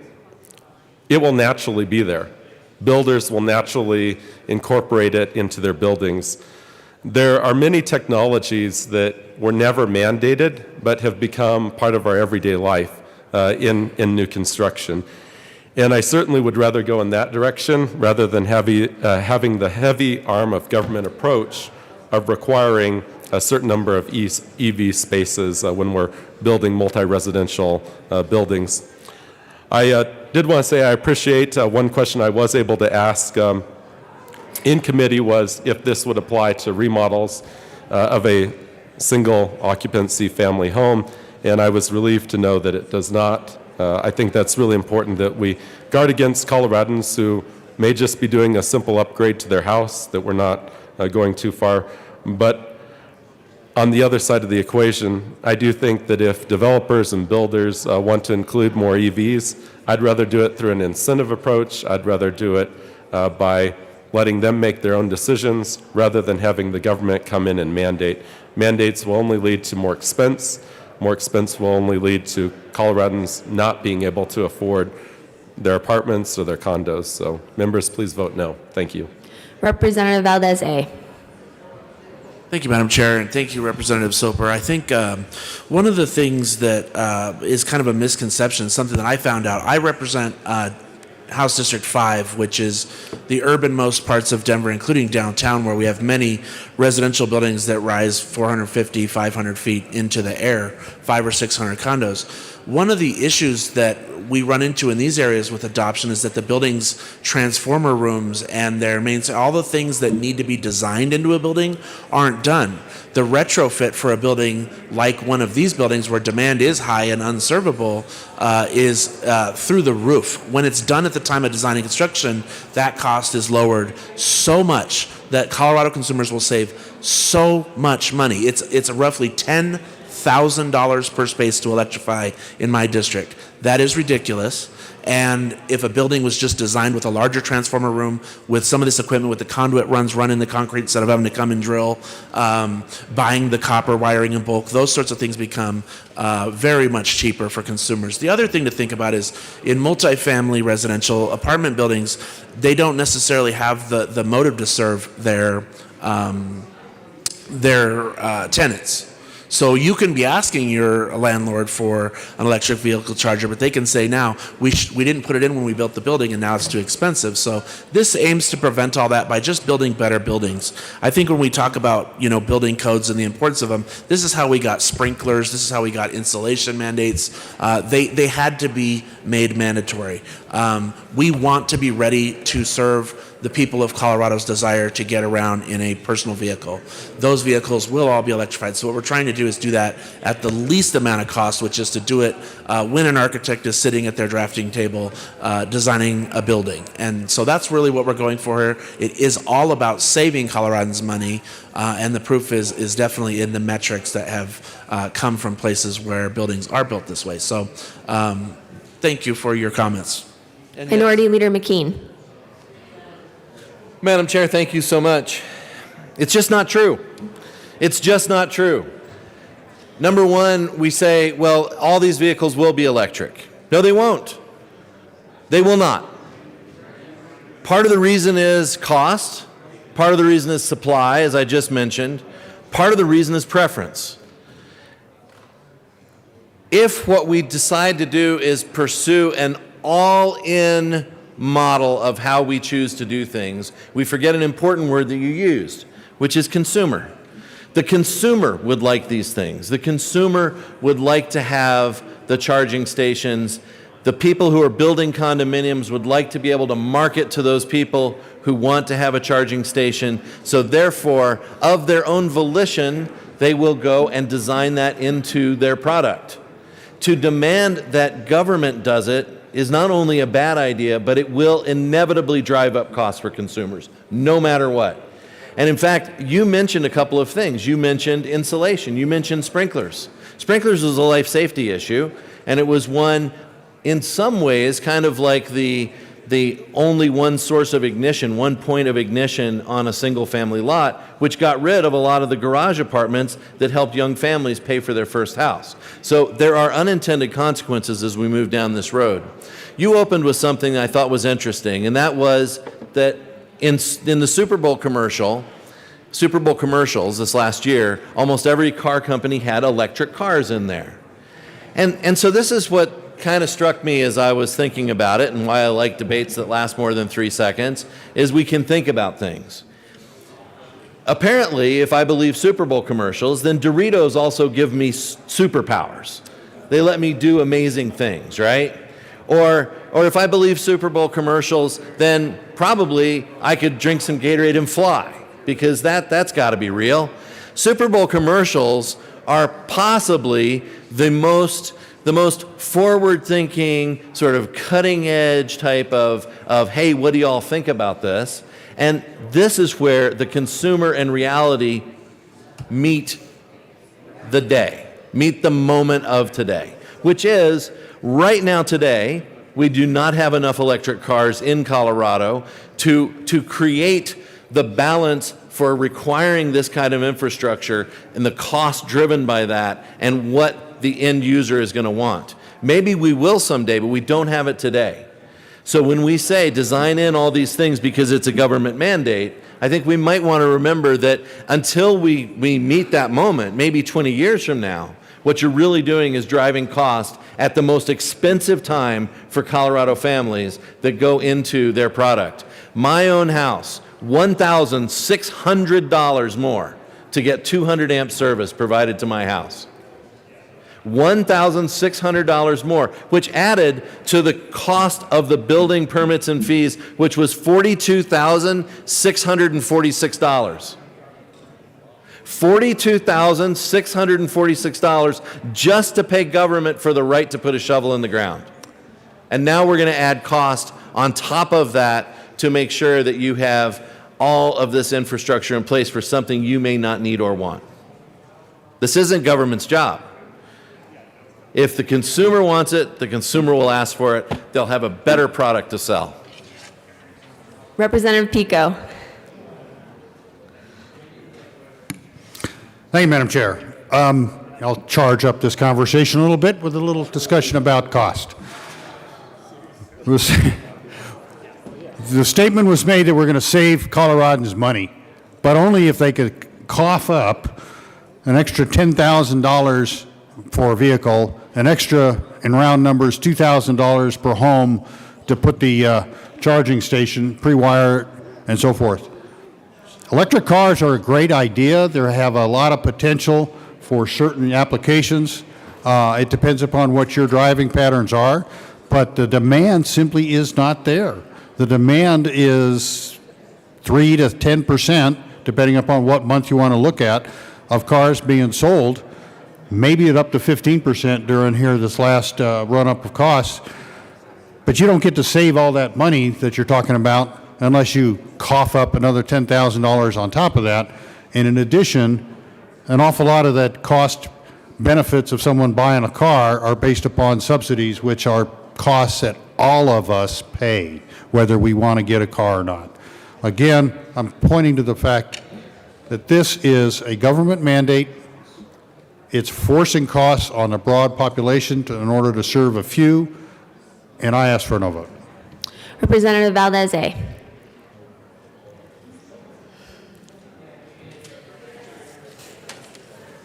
it will naturally be there. Builders will naturally incorporate it into their buildings. There are many technologies that were never mandated but have become part of our everyday life in new construction. And I certainly would rather go in that direction rather than having the heavy arm of government approach of requiring a certain number of EV spaces when we're building multi-residential buildings. I did want to say I appreciate one question I was able to ask in committee was if this would apply to remodels of a single occupancy family home, and I was relieved to know that it does not. I think that's really important that we guard against Coloradans who may just be doing a simple upgrade to their house, that we're not going too far. But on the other side of the equation, I do think that if developers and builders want to include more EVs, I'd rather do it through an incentive approach. I'd rather do it by letting them make their own decisions rather than having the government come in and mandate. Mandates will only lead to more expense. More expense will only lead to Coloradans not being able to afford their apartments or their condos. So members, please vote no. Thank you. Representative Valdez A. Thank you, Madam Chair, and thank you, Representative Soper. I think one of the things that is kind of a misconception, something that I found out, I represent House District 5, which is the urbanmost parts of Denver, including downtown, where we have many residential buildings that rise 450, 500 feet into the air, 500 or 600 condos. One of the issues that we run into in these areas with adoption is that the building's transformer rooms and their main, all the things that need to be designed into a building aren't done. The retrofit for a building like one of these buildings where demand is high and unservable is through the roof. When it's done at the time of design and construction, that cost is lowered so much that Colorado consumers will save so much money. It's roughly $10,000 per space to electrify in my district. That is ridiculous. And if a building was just designed with a larger transformer room, with some of this equipment, with the conduit runs run in the concrete instead of having to come and drill, buying the copper wiring in bulk, those sorts of things become very much cheaper for consumers. The other thing to think about is in multifamily residential apartment buildings, they don't necessarily have the motive to serve their tenants. So you can be asking your landlord for an electric vehicle charger, but they can say now, we didn't put it in when we built the building and now it's too expensive. So this aims to prevent all that by just building better buildings. I think when we talk about, building codes and the importance of them, this is how we got sprinklers, this is how we got insulation mandates. They had to be made mandatory. We want to be ready to serve the people of Colorado's desire to get around in a personal vehicle. Those vehicles will all be electrified. So what we're trying to do is do that at the least amount of cost, which is to do it when an architect is sitting at their drafting table designing a building. And so that's really what we're going for here. It is all about saving Coloradans money, and the proof is definitely in the metrics that have come from places where buildings are built this way. So thank you for your comments. Minority Leader McKean. Madam Chair, thank you so much. It's just not true. It's just not true. Number one, we say, well, all these vehicles will be electric. No, they won't. They will not. Part of the reason is cost. Part of the reason is supply, as I just mentioned. Part of the reason is preference. If what we decide to do is pursue an all-in model of how we choose to do things, we forget an important word that you used, which is consumer. The consumer would like these things. The consumer would like to have the charging stations. The people who are building condominiums would like to be able to market to those people who want to have a charging station. So therefore, of their own volition, they will go and design that into their product. To demand that government does it is not only a bad idea, but it will inevitably drive up costs for consumers, no matter what. And in fact, you mentioned a couple of things. You mentioned insulation. You mentioned sprinklers. Sprinklers is a life safety issue, and it was one, in some ways, kind of like the only one source of ignition, one point of ignition on a single-family lot, which got rid of a lot of the garage apartments that helped young families pay for their first house. So there are unintended consequences as we move down this road. You opened with something I thought was interesting, and that was that in the Super Bowl commercials this last year, almost every car company had electric cars in there. And so this is what kind of struck me as I was thinking about it, and why I like debates that last more than 3 seconds, is we can think about things. Apparently, if I believe Super Bowl commercials, then Doritos also give me superpowers. They let me do amazing things, right? Or if I believe Super Bowl commercials, then probably I could drink some Gatorade and fly, because that's got to be real. Super Bowl commercials are possibly the most forward-thinking, sort of cutting-edge type of, hey, what do y'all think about this? And this is where the consumer and reality meet the day, meet the moment of today, which is right now today, we do not have enough electric cars in Colorado to create the balance for requiring this kind of infrastructure and the cost driven by that and what the end user is going to want. Maybe we will someday, but we don't have it today. So when we say design in all these things because it's a government mandate, I think we might want to remember that until we meet that moment, maybe 20 years from now, what you're really doing is driving cost at the most expensive time for Colorado families that go into their product. My own house, $1,600 more to get 200 amp service provided to my house. $1,600 more, which added to the cost of the building permits and fees, which was $42,646. $42,646 just to pay government for the right to put a shovel in the ground. And now we're going to add cost on top of that to make sure that you have all of this infrastructure in place for something you may not need or want. This isn't government's job. If the consumer wants it, the consumer will ask for it. They'll have a better product to sell. Representative Pico. Thank you, Madam Chair. I'll charge up this conversation a little bit with a little discussion about cost. The statement was made that we're going to save Coloradans money, but only if they could cough up an extra $10,000 for a vehicle, an extra, in round numbers, $2,000 per home to put the charging station, pre-wire it, and so forth. Electric cars are a great idea. They have a lot of potential for certain applications. It depends upon what your driving patterns are. but the demand simply is not there. The demand is 3 to 10%, depending upon what month you want to look at, of cars being sold. Maybe it up to 15% during here this last run-up of costs. But you don't get to save all that money that you're talking about unless you cough up another $10,000 on top of that. And in addition, an awful lot of that cost benefits of someone buying a car are based upon subsidies, which are costs that all of us pay, whether we want to get a car or not. Again, I'm pointing to the fact that this is a government mandate. It's forcing costs on a broad population in order to serve a few, and I ask for a no vote. Representative Valdez-A.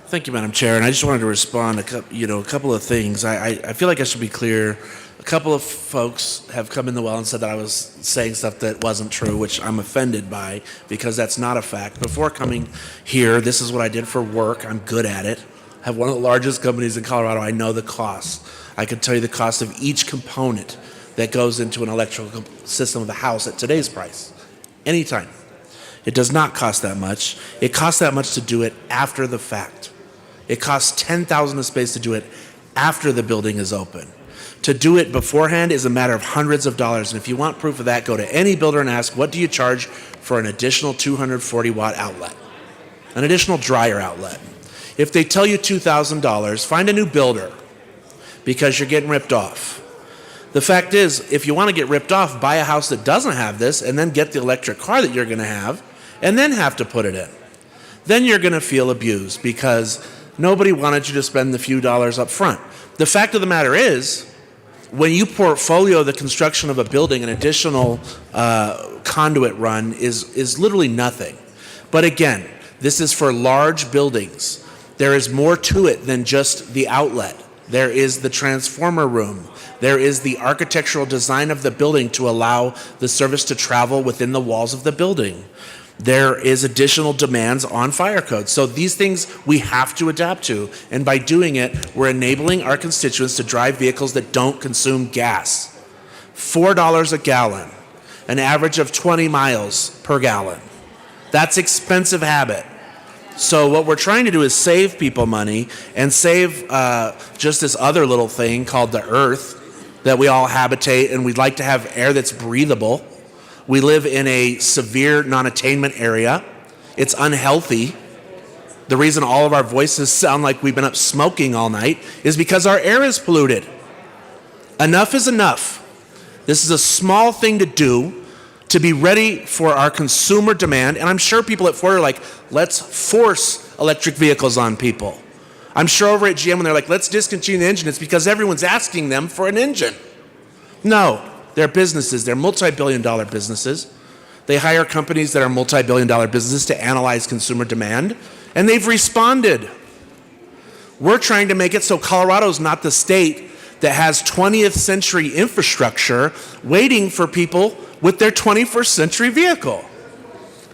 Thank you, Madam Chair. And I just wanted to respond to a couple of things. I feel like I should be clear. A couple of folks have come in the well and said that I was saying stuff that wasn't true, which I'm offended by because that's not a fact. Before coming here, this is what I did for work. I'm good at it. I have one of the largest companies in Colorado. I know the costs. I can tell you the cost of each component that goes into an electrical system of the house at today's price. Anytime. It does not cost that much. It costs that much to do it after the fact. It costs $10,000 a space to do it after the building is open. To do it beforehand is a matter of hundreds of dollars. And if you want proof of that, go to any builder and ask, what do you charge for an additional 240 watt outlet? An additional dryer outlet. If they tell you $2,000, find a new builder because you're getting ripped off. The fact is, if you want to get ripped off, buy a house that doesn't have this and then get the electric car that you're going to have and then have to put it in. Then you're going to feel abused because nobody wanted you to spend the few dollars up front. The fact of the matter is, when you portfolio the construction of a building, an additional conduit run is literally nothing. But again, this is for large buildings. There is more to it than just the outlet. There is the transformer room. There is the architectural design of the building to allow the service to travel within the walls of the building. There is additional demands on fire codes. So these things we have to adapt to. And by doing it, we're enabling our constituents to drive vehicles that don't consume gas. $4 a gallon, an average of 20 miles per gallon. That's expensive habit. So what we're trying to do is save people money and save just this other little thing called the earth that we all habitate, and we'd like to have air that's breathable. We live in a severe non-attainment area. It's unhealthy. The reason all of our voices sound like we've been up smoking all night is because our air is polluted. Enough is enough. This is a small thing to do to be ready for our consumer demand. And I'm sure people at Ford are like, let's force electric vehicles on people. I'm sure over at GM when they're like, let's discontinue the engine, it's because everyone's asking them for an engine. No. They're businesses. They're multi-billion-dollar businesses. They hire companies that are multi-billion-dollar businesses to analyze consumer demand, and they've responded. We're trying to make it so Colorado's not the state that has 20th century infrastructure waiting for people with their 21st century vehicle.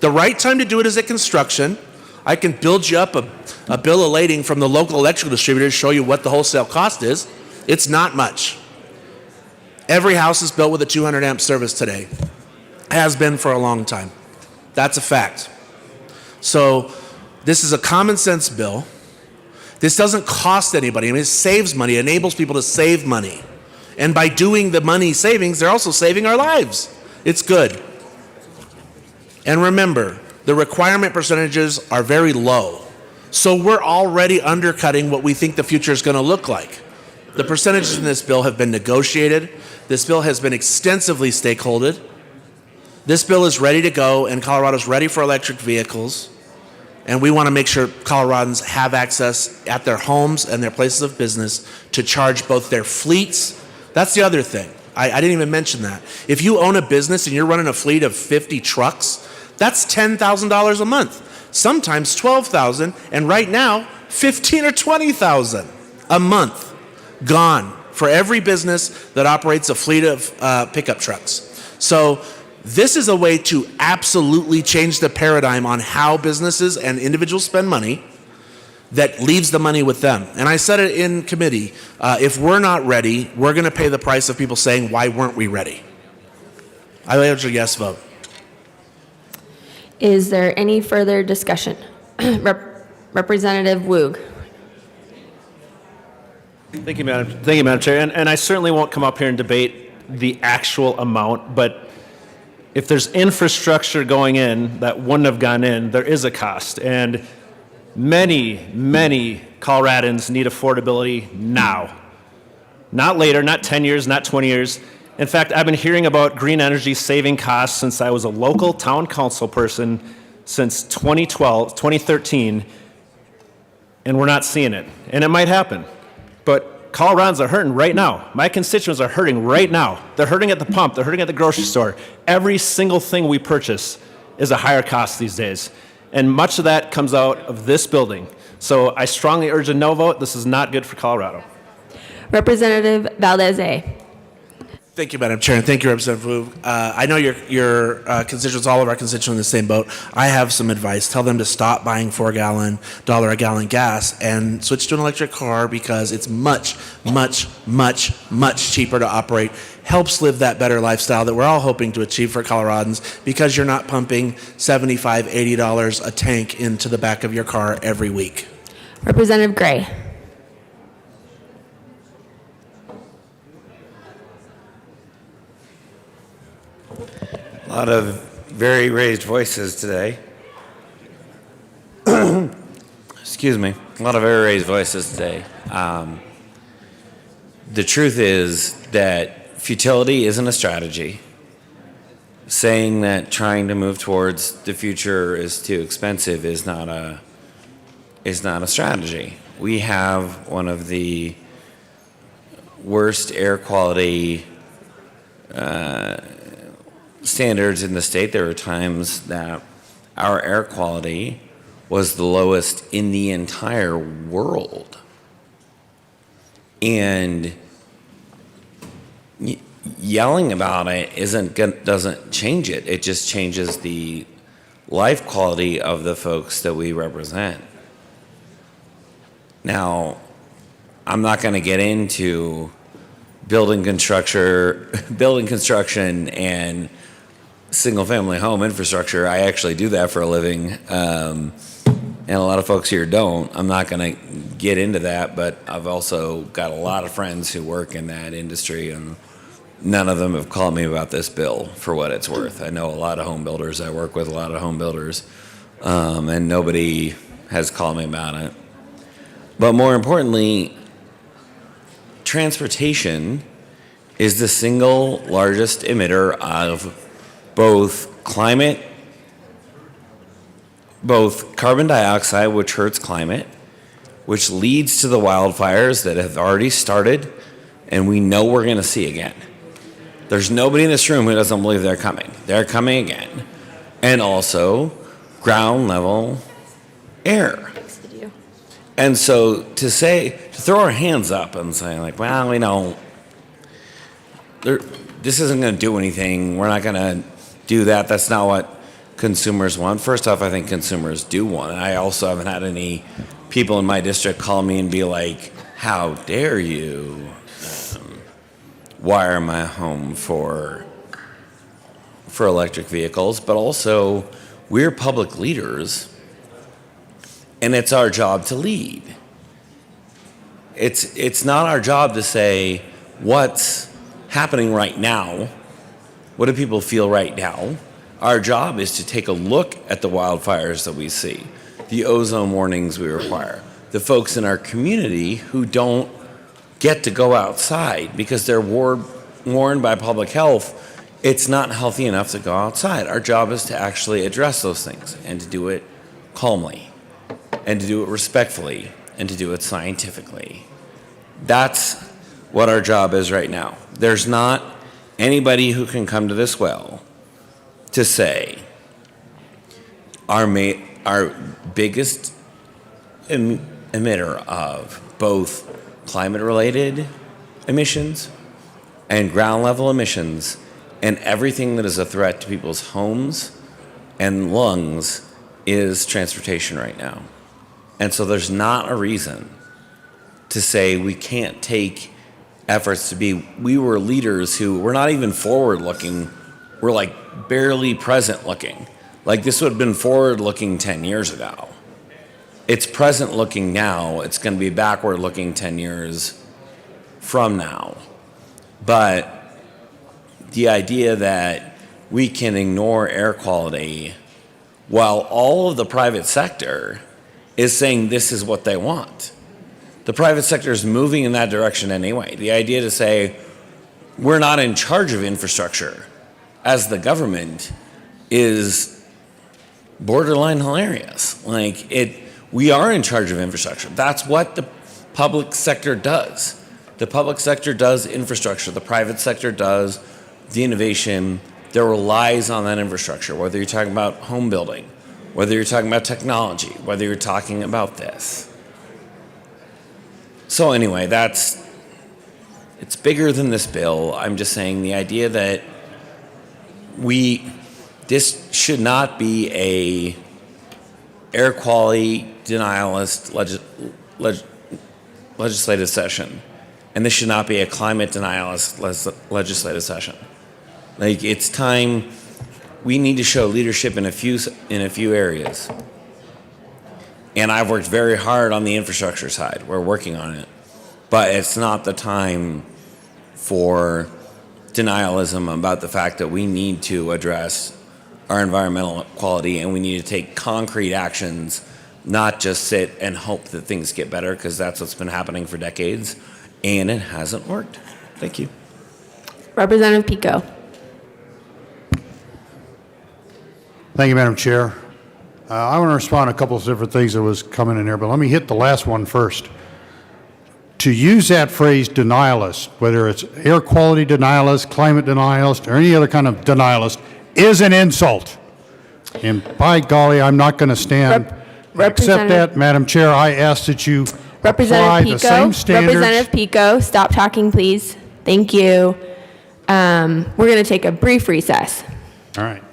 The right time to do it is at construction. I can build you up a bill of lading from the local electrical distributor to show you what the wholesale cost is. It's not much. Every house is built with a 200 amp service today. Has been for a long time. That's a fact. So this is a common sense bill. This doesn't cost anybody. I mean, it saves money. It enables people to save money. And by doing the money savings, they're also saving our lives. It's good. And remember, the requirement percentages are very low. So we're already undercutting what we think the future is going to look like. The percentages in this bill have been negotiated. This bill has been extensively stakeholdered. This bill is ready to go, and Colorado's ready for electric vehicles. And we want to make sure Coloradans have access at their homes and their places of business to charge both their fleets. That's the other thing. I didn't even mention that. If you own a business and you're running a fleet of 50 trucks, that's $10,000 a month, sometimes $12,000, and right now, $15,000 or $20,000 a month gone for every business that operates a fleet of pickup trucks. So this is a way to absolutely change the paradigm on how businesses and individuals spend money. that leaves the money with them. And I said it in committee, if we're not ready, we're going to pay the price of people saying, why weren't we ready? I urge a yes vote. Is there any further discussion? Representative Woog. Thank you, Madam Chair. And I certainly won't come up here and debate the actual amount, but if there's infrastructure going in that wouldn't have gone in, there is a cost. And many, many Coloradans need affordability now. Not later, not 10 years, not 20 years. In fact, I've been hearing about green energy saving costs since I was a local town council person since 2013, and we're not seeing it. And it might happen. But Coloradans are hurting right now. My constituents are hurting right now. They're hurting at the pump. They're hurting at the grocery store. Every single thing we purchase is a higher cost these days. And much of that comes out of this building. So I strongly urge a no vote. This is not good for Colorado. Representative Valdez. Thank you, Madam Chair, and thank you, Representative Wu. I know your constituents, all of our constituents, in the same boat. I have some advice. Tell them to stop buying $4 a gallon gas and switch to an electric car because it's much, much, much, much cheaper to operate. Helps live that better lifestyle that we're all hoping to achieve for Coloradans because you're not pumping $75, $80 a tank into the back of your car every week. Representative Gray. A lot of very raised voices today. Excuse me. A lot of very raised voices today. The truth is that futility isn't a strategy. Saying that trying to move towards the future is too expensive is not a strategy. We have one of the worst air quality standards in the state. There were times that our air quality was the lowest in the entire world. And yelling about it doesn't change it. It just changes the life quality of the folks that we represent. Now, I'm not going to get into building construction and single-family home infrastructure. I actually do that for a living, and a lot of folks here don't. I'm not going to get into that, but I've also got a lot of friends who work in that industry, and none of them have called me about this bill for what it's worth. I know a lot of home builders. I work with a lot of home builders, and nobody has called me about it. But more importantly, transportation is the single largest emitter of both carbon dioxide, which hurts climate, which leads to the wildfires that have already started and we know we're going to see again. There's nobody in this room who doesn't believe they're coming. They're coming again. And also ground level air. And so to throw our hands up and say like, well, this isn't going to do anything. We're not going to do that. That's not what consumers want. First off, I think consumers do want it. I also haven't had any people in my district call me and be like, how dare you wire my home for electric vehicles. But also, we're public leaders, and it's our job to lead. It's not our job to say what's happening right now. What do people feel right now? Our job is to take a look at the wildfires that we see, the ozone warnings we require, the folks in our community who don't get to go outside because they're warned by public health it's not healthy enough to go outside. Our job is to actually address those things and to do it calmly and to do it respectfully and to do it scientifically. That's what our job is right now. There's not anybody who can come to this well to say our biggest emitter of both climate-related emissions and ground-level emissions and everything that is a threat to people's homes and lungs is transportation right now. And so there's not a reason to say we can't take efforts to be, we were leaders who were not even forward looking, we're like barely present looking. Like this would have been forward looking 10 years ago. It's present looking now. It's going to be backward looking 10 years from now. But the idea that we can ignore air quality while all of the private sector is saying this is what they want. The private sector is moving in that direction anyway. The idea to say we're not in charge of infrastructure as the government is borderline hilarious. Like we are in charge of infrastructure. That's what the public sector does. The public sector does infrastructure. The private sector does the innovation that relies on that infrastructure, whether you're talking about home building, whether you're talking about technology, whether you're talking about this. So anyway, it's bigger than this bill. I'm just saying the idea that this should not be a air quality denialist legislative session, and this should not be a climate denialist legislative session. Like it's time. We need to show leadership in a few areas. And I've worked very hard on the infrastructure side. We're working on it. But it's not the time for denialism about the fact that we need to address our environmental quality and we need to take concrete actions, not just sit and hope that things get better, because that's what's been happening for decades and it hasn't worked. Thank you. Representative Pico. Thank you, Madam Chair. I want to respond to a couple of different things that was coming in here, but let me hit the last one first. To use that phrase denialist, whether it's air quality denialist, climate denialist, or any other kind of denialist, is an insult. And by golly, I'm not going to stand accept that, Madam Chair. I ask that you apply the same standards. Representative Pico, stop talking, please. Thank you. We're going to take a brief recess. All right.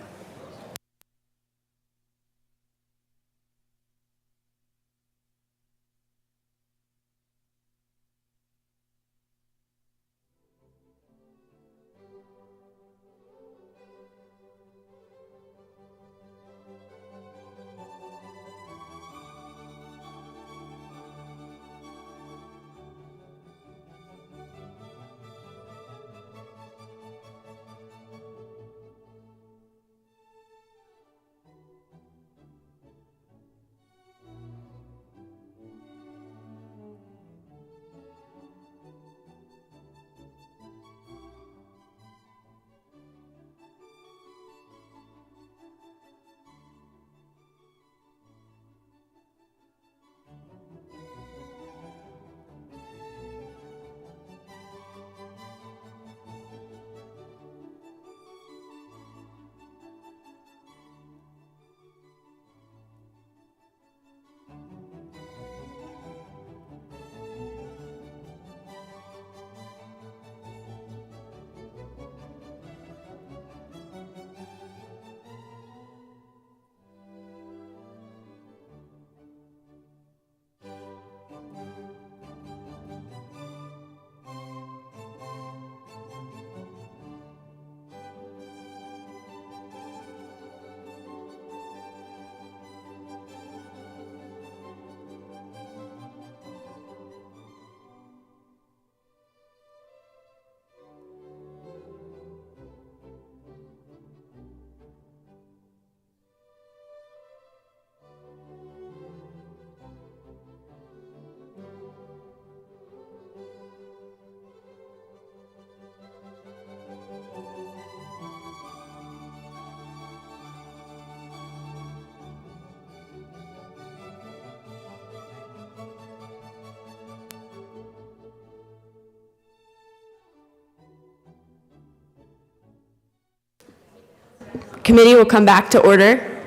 Committee will come back to order.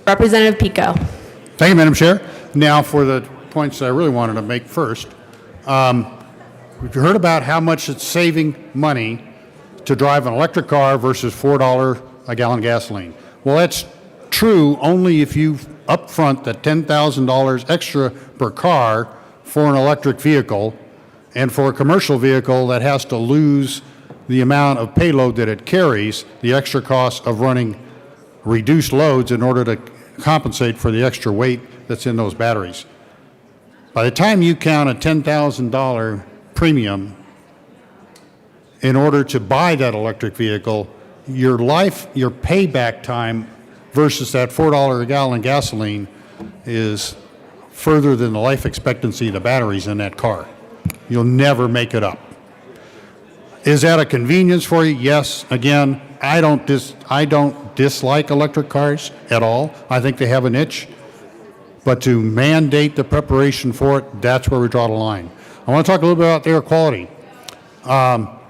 Representative Pico. Thank you, Madam Chair. Now for the points I really wanted to make first. We've heard about how much it's saving money to drive an electric car versus $4 a gallon gasoline. Well, that's true only if you upfront the $10,000 extra per car for an electric vehicle, and for a commercial vehicle that has to lose the amount of payload that it carries, the extra cost of running reduced loads in order to compensate for the extra weight that's in those batteries. By the time you count a $10,000 premium in order to buy that electric vehicle, your payback time versus that $4 a gallon gasoline is further than the life expectancy of the batteries in that car. You'll never make it up. Is that a convenience for you? Yes. Again, I don't dislike electric cars at all. I think they have a niche. But to mandate the preparation for it, that's where we draw the line. I want to talk a little bit about air quality.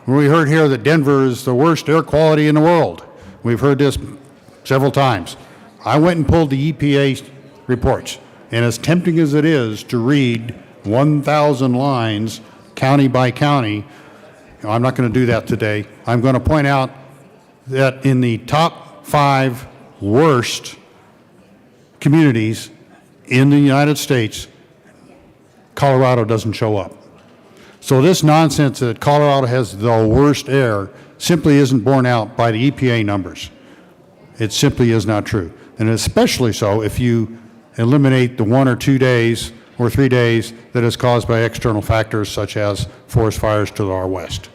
We heard here that Denver is the worst air quality in the world. We've heard this several times. I went and pulled the EPA reports, and as tempting as it is to read 1,000 lines county by county, I'm not going to do that today. I'm going to point out that in the top 5 worst communities in the United States, Colorado doesn't show up. So this nonsense that Colorado has the worst air simply isn't borne out by the EPA numbers. It simply is not true. And especially so if you eliminate the 1 or 2 days or 3 days that is caused by external factors such as forest fires to our west.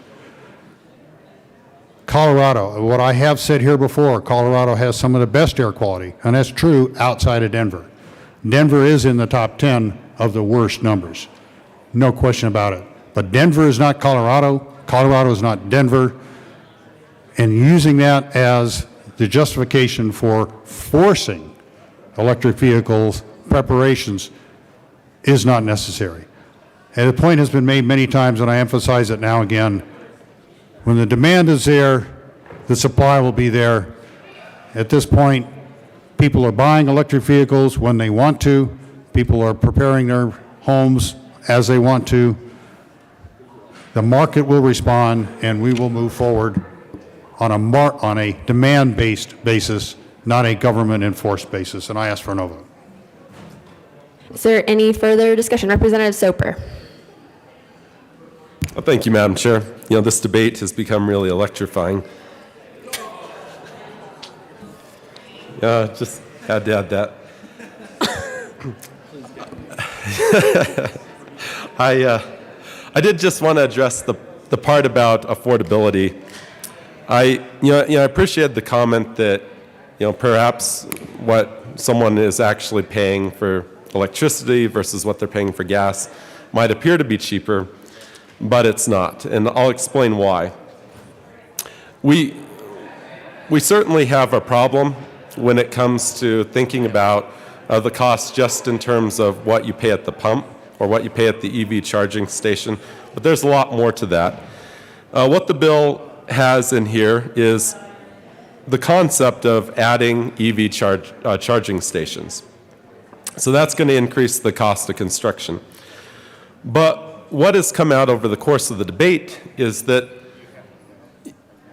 Colorado, what I have said here before, Colorado has some of the best air quality, and that's true outside of Denver. Denver is in the top 10 of the worst numbers. No question about it. But Denver is not Colorado. Colorado is not Denver. And using that as the justification for forcing electric vehicles preparations is not necessary. And the point has been made many times, and I emphasize it now again. When the demand is there, the supply will be there. At this point, people are buying electric vehicles when they want to. People are preparing their homes as they want to. The market will respond, and we will move forward on a demand-based basis, not a government-enforced basis. And I ask for no vote. Is there any further discussion? Representative Soper. Well, thank you, Madam Chair. You know, this debate has become really electrifying. Just had to add that. I did just want to address the part about affordability. I appreciate the comment that, perhaps what someone is actually paying for electricity versus what they're paying for gas might appear to be cheaper, but it's not, and I'll explain why. We certainly have a problem when it comes to thinking about the cost just in terms of what you pay at the pump or what you pay at the EV charging station, but there's a lot more to that. What the bill has in here is the concept of adding EV charging stations. So that's going to increase the cost of construction. But what has come out over the course of the debate is that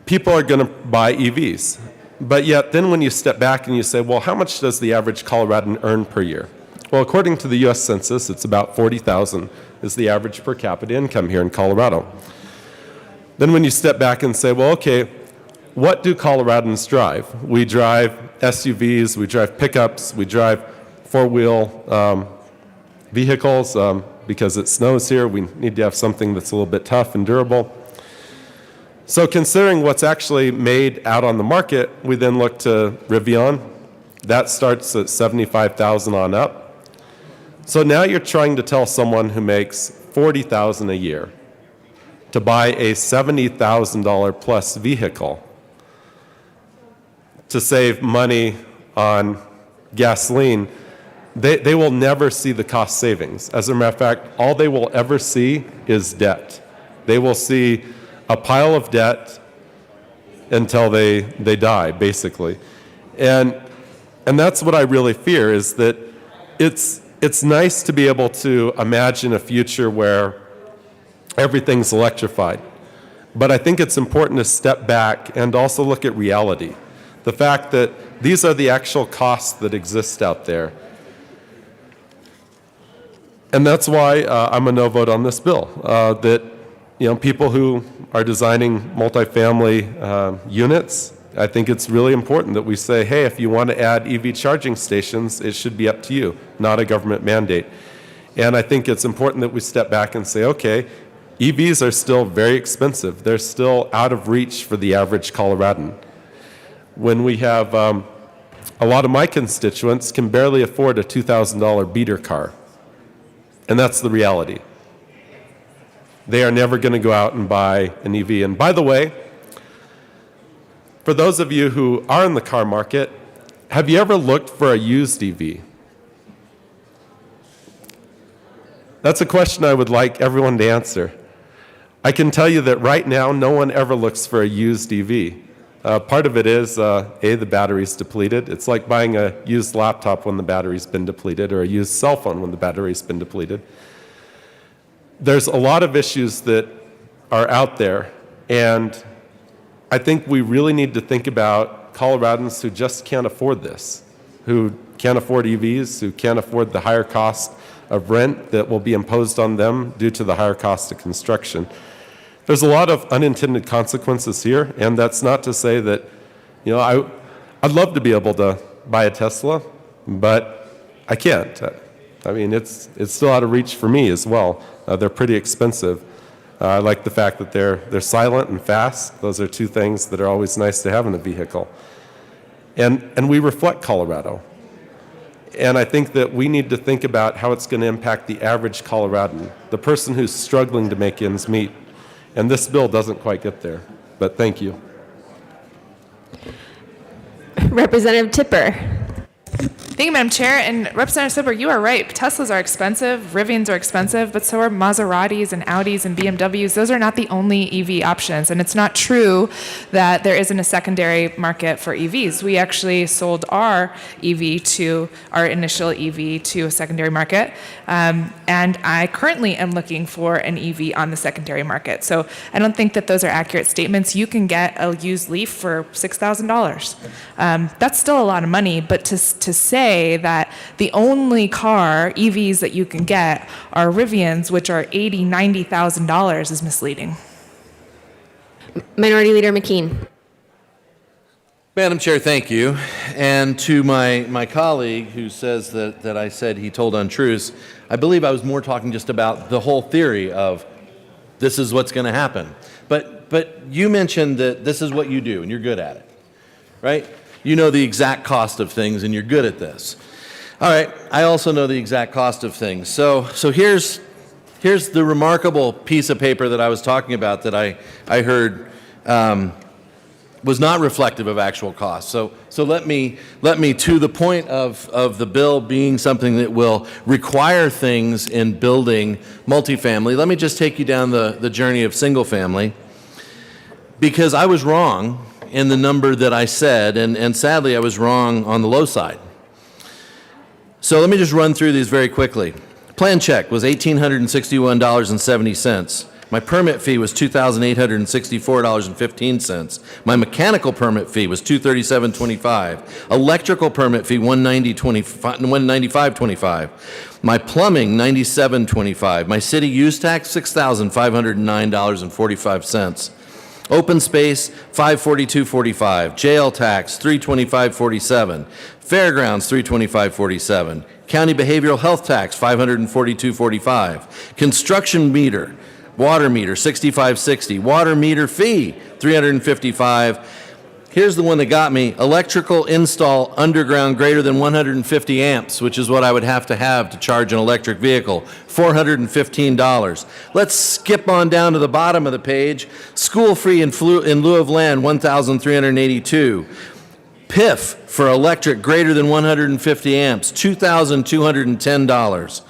people are going to buy EVs. But yet then when you step back and you say, well, how much does the average Coloradan earn per year? Well, according to the U.S. Census, it's about $40,000 is the average per capita income here in Colorado. Then when you step back and say, well, okay, what do Coloradans drive? We drive SUVs, we drive pickups, we drive four-wheel vehicles because it snows here. We need to have something that's a little bit tough and durable. So considering what's actually made out on the market, we then look to Rivian. That starts at $75,000 on up. So now you're trying to tell someone who makes $40,000 a year to buy a $70,000 plus vehicle to save money on gasoline. They will never see the cost savings. As a matter of fact, all they will ever see is debt. They will see a pile of debt until they die, basically. And that's what I really fear, is that it's nice to be able to imagine a future where everything's electrified. But I think it's important to step back and also look at reality. The fact that these are the actual costs that exist out there. And that's why I'm a no vote on this bill. That people who are designing multifamily units, I think it's really important that we say, hey, if you want to add EV charging stations, it should be up to you, not a government mandate. And I think it's important that we step back and say, okay, EVs are still very expensive. They're still out of reach for the average Coloradan. When we have a lot of my constituents can barely afford a $2,000 beater car. And that's the reality. They are never going to go out and buy an EV. And by the way, for those of you who are in the car market, have you ever looked for a used EV? That's a question I would like everyone to answer. I can tell you that right now, no one ever looks for a used EV. Part of it is, the battery's depleted. It's like buying a used laptop when the battery's been depleted, or a used cell phone when the battery's been depleted. There's a lot of issues that are out there, and I think we really need to think about Coloradans who just can't afford this, who can't afford EVs, who can't afford the higher cost of rent that will be imposed on them due to the higher cost of construction. There's a lot of unintended consequences here, and that's not to say that, I'd love to be able to buy a Tesla, but I can't. I mean, it's still out of reach for me as well. They're pretty expensive. I like the fact that they're silent and fast. Those are two things that are always nice to have in a vehicle. And we reflect Colorado. And I think that we need to think about how it's going to impact the average Coloradan, the person who's struggling to make ends meet. And this bill doesn't quite get there, but thank you. Representative Tipper. Thank you, Madam Chair. And Representative Silber, you are right. Teslas are expensive, Rivians are expensive, but so are Maseratis and Audis and BMWs. Those are not the only EV options. And it's not true that there isn't a secondary market for EVs. We actually sold our initial EV to a secondary market. And I currently am looking for an EV on the secondary market. So I don't think that those are accurate statements. You can get a used Leaf for $6,000. That's still a lot of money, but to say that the only EVs that you can get are Rivians, which are $80,000, $90,000 is misleading. Minority Leader McKean. Madam Chair, thank you. And to my colleague who says that I said he told untruths, I believe I was more talking just about the whole theory of this is what's going to happen. But you mentioned that this is what you do and you're good at it, right? You know the exact cost of things and you're good at this. All right, I also know the exact cost of things. So here's the remarkable piece of paper that I was talking about that I heard was not reflective of actual costs. So let me to the point of the bill being something that will require things in building multifamily, let me just take you down the journey of single family, because I was wrong in the number that I said, and sadly I was wrong on the low side. So let me just run through these very quickly. Plan check was $1,861.70. My permit fee was $2,864.15. My mechanical permit fee was $237.25. Electrical permit fee $195.25. My plumbing $97.25. My city use tax $6,509.45. Open space, $542.45. Jail tax, $325.47. Fairgrounds, $325.47. County behavioral health tax, $542.45. Construction meter, water meter, $65.60. Water meter fee, $355. Here's the one that got me. Electrical install underground greater than 150 amps, which is what I would have to charge an electric vehicle, $415. Let's skip on down to the bottom of the page. School free in lieu of land, $1,382. PIF for electric greater than 150 amps, $2,210.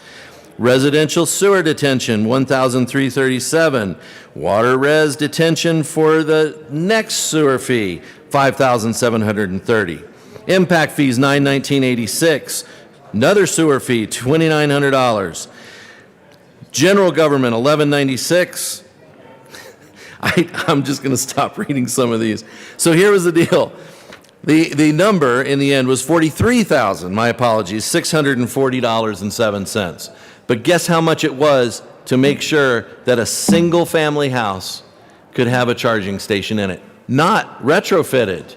Residential sewer detention, $1,337. Water res detention for the next sewer fee, $5,730. Impact fees, $919.86. Another sewer fee, $2,900. General government, $1196. I'm just going to stop reading some of these. So here was the deal. The number in the end was $43,000, my apologies, $640.07. But guess how much it was to make sure that a single family house could have a charging station in it? Not retrofitted.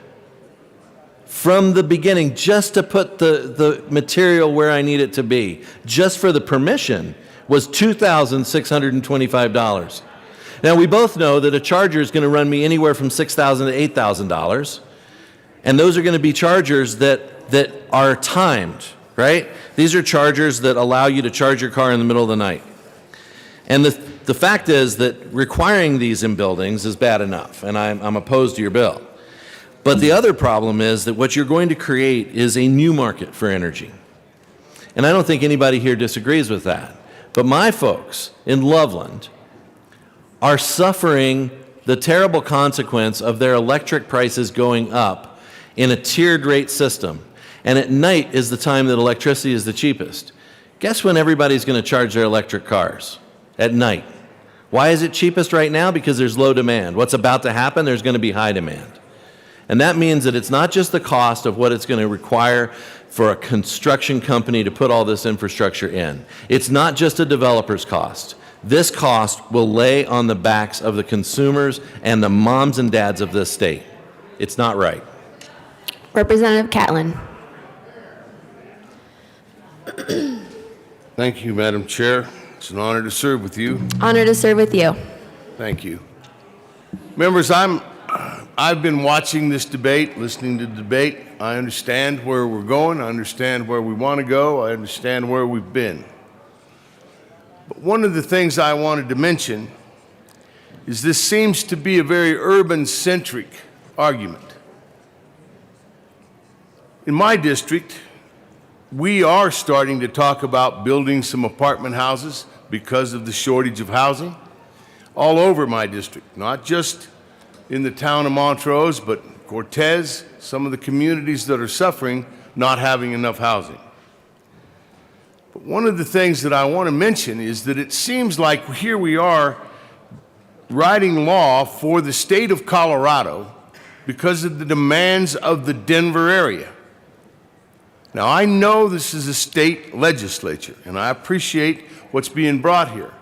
From the beginning, just to put the material where I need it to be, just for the permission, was $2,625. Now, we both know that a charger is going to run me anywhere from $6,000 to $8,000. And those are going to be chargers that are timed, right? These are chargers that allow you to charge your car in the middle of the night. And the fact is that requiring these in buildings is bad enough, and I'm opposed to your bill. But the other problem is that what you're going to create is a new market for energy. And I don't think anybody here disagrees with that. But my folks in Loveland are suffering the terrible consequence of their electric prices going up in a tiered rate system. And at night is the time that electricity is the cheapest. Guess when everybody's going to charge their electric cars? At night. Why is it cheapest right now? Because there's low demand. What's about to happen? There's going to be high demand. And that means that it's not just the cost of what it's going to require for a construction company to put all this infrastructure in. It's not just a developer's cost. This cost will lay on the backs of the consumers and the moms and dads of this state. It's not right. Representative Catlin. Thank you, Madam Chair. It's an honor to serve with you. Honor to serve with you. Thank you. Members, I've been watching this debate, listening to the debate. I understand where we're going. I understand where we want to go. I understand where we've been. But one of the things I wanted to mention is this seems to be a very urban-centric argument. In my district, we are starting to talk about building some apartment houses because of the shortage of housing all over my district, not just in the town of Montrose, but Cortez, some of the communities that are suffering not having enough housing. But one of the things that I want to mention is that it seems like here we are writing law for the state of Colorado because of the demands of the Denver area. Now, I know this is a state legislature, and I appreciate what's being brought here.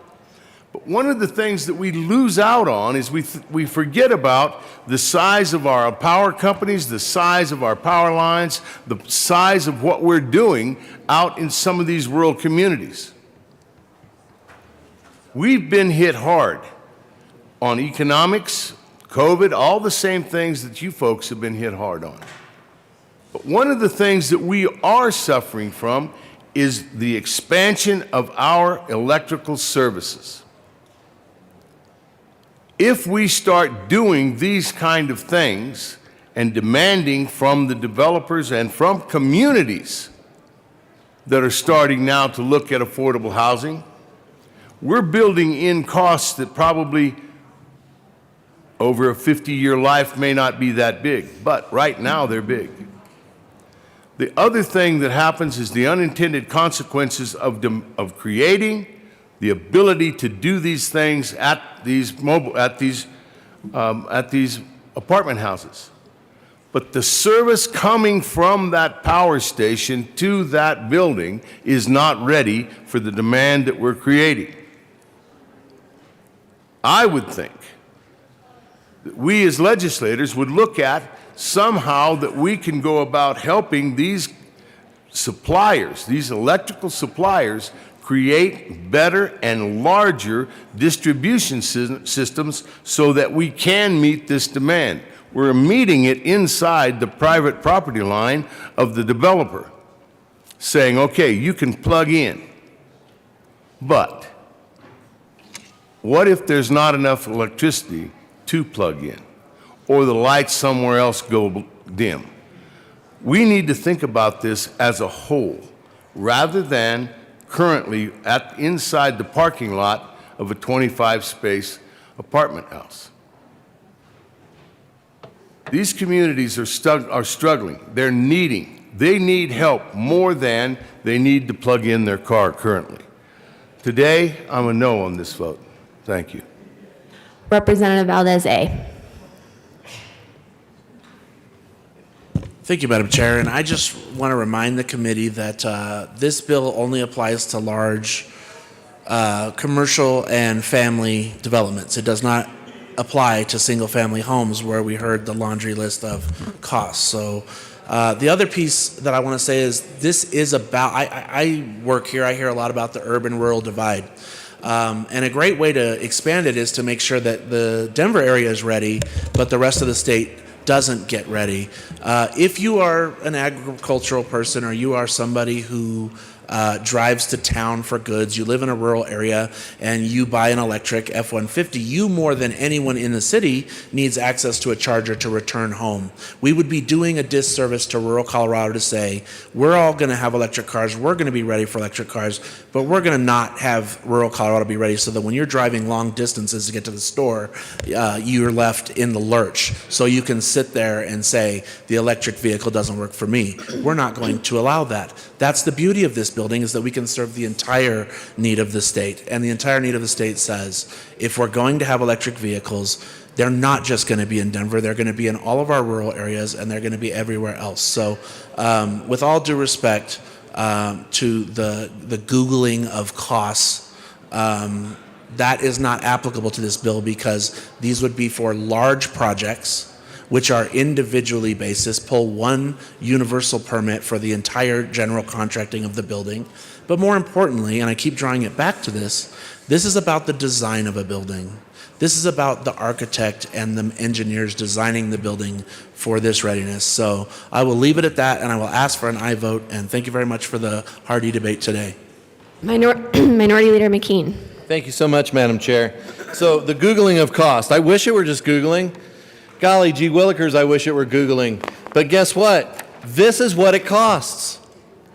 But one of the things that we lose out on is we forget about the size of our power companies, the size of our power lines, the size of what we're doing out in some of these rural communities. We've been hit hard on economics, COVID, all the same things that you folks have been hit hard on. But one of the things that we are suffering from is the expansion of our electrical services. If we start doing these kind of things and demanding from the developers and from communities that are starting now to look at affordable housing, we're building in costs that probably over a 50-year life may not be that big, but right now they're big. The other thing that happens is the unintended consequences of creating the ability to do these things at these apartment houses. But the service coming from that power station to that building is not ready for the demand that we're creating. I would think that we as legislators would look at somehow that we can go about helping these suppliers, these electrical suppliers, create better and larger distribution systems so that we can meet this demand. We're meeting it inside the private property line of the developer, saying, okay, you can plug in. But what if there's not enough electricity to plug in, or the lights somewhere else go dim? We need to think about this as a whole, rather than currently inside the parking lot of a 25-space apartment house. These communities are struggling. They need help more than they need to plug in their car currently. Today, I'm a no on this vote. Thank you. Representative Valdez A. Thank you, Madam Chair. And I just want to remind the committee that this bill only applies to large commercial and family developments. It does not apply to single-family homes where we heard the laundry list of costs. So the other piece that I want to say is this is about, I work here, I hear a lot about the urban-rural divide. And a great way to expand it is to make sure that the Denver area is ready, but the rest of the state doesn't get ready. If you are an agricultural person or you are somebody who drives to town for goods, you live in a rural area, and you buy an electric F-150, you more than anyone in the city needs access to a charger to return home. We would be doing a disservice to rural Colorado to say, we're all going to have electric cars, we're going to be ready for electric cars, but we're going to not have rural Colorado be ready so that when you're driving long distances to get to the store, you're left in the lurch. So you can sit there and say, the electric vehicle doesn't work for me. We're not going to allow that. That's the beauty of this building, is that we can serve the entire need of the state. And the entire need of the state says, if we're going to have electric vehicles, they're not just going to be in Denver, they're going to be in all of our rural areas, and they're going to be everywhere else. So with all due respect to the Googling of costs, that is not applicable to this bill, because these would be for large projects which are individually basis, pull one universal permit for the entire general contracting of the building. But more importantly, and I keep drawing it back to this is about the design of a building. This is about the architect and the engineers designing the building for this readiness. So I will leave it at that, and I will ask for an aye vote, and thank you very much for the hearty debate today. Minority Leader McKean. Thank you so much, Madam Chair. So the Googling of cost, I wish it were just Googling. Golly gee willikers, I wish it were Googling. But guess what? This is what it costs.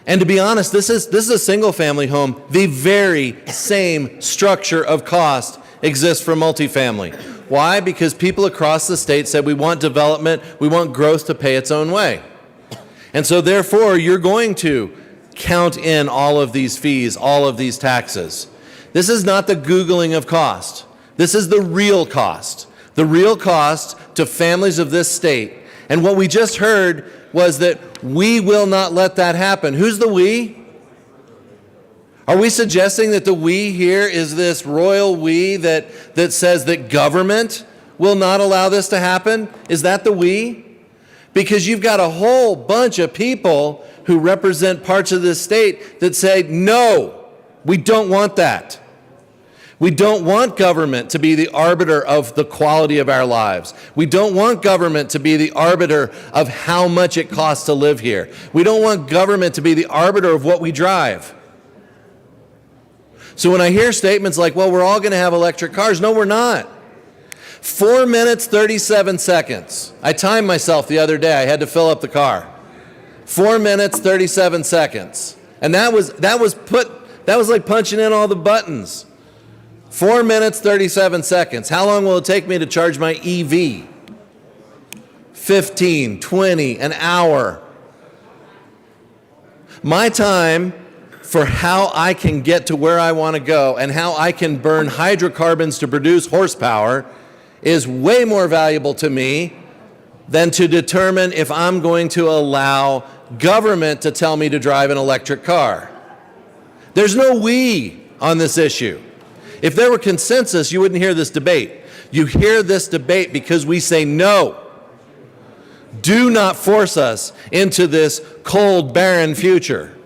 And to be honest, this is a single-family home. The very same structure of cost exists for multifamily. Why? Because people across the state said we want development, we want growth to pay its own way. And so therefore, you're going to count in all of these fees, all of these taxes. This is not the Googling of cost. This is the real cost. The real cost to families of this state. And what we just heard was that we will not let that happen. Who's the we? Are we suggesting that the we here is this royal we that says that government will not allow this to happen? Is that the we? Because you've got a whole bunch of people who represent parts of this state that say, no, we don't want that. We don't want government to be the arbiter of the quality of our lives. We don't want government to be the arbiter of how much it costs to live here. We don't want government to be the arbiter of what we drive. So when I hear statements like, well, we're all going to have electric cars, no, we're not. 4 minutes, 37 seconds. I timed myself the other day. I had to fill up the car. 4 minutes, 37 seconds. And that was like punching in all the buttons. 4 minutes, 37 seconds. How long will it take me to charge my EV? 15, 20, an hour. My time for how I can get to where I want to go and how I can burn hydrocarbons to produce horsepower is way more valuable to me than to determine if I'm going to allow government to tell me to drive an electric car. There's no we on this issue. If there were consensus, you wouldn't hear this debate. You hear this debate because we say no. Do not force us into this cold, barren future.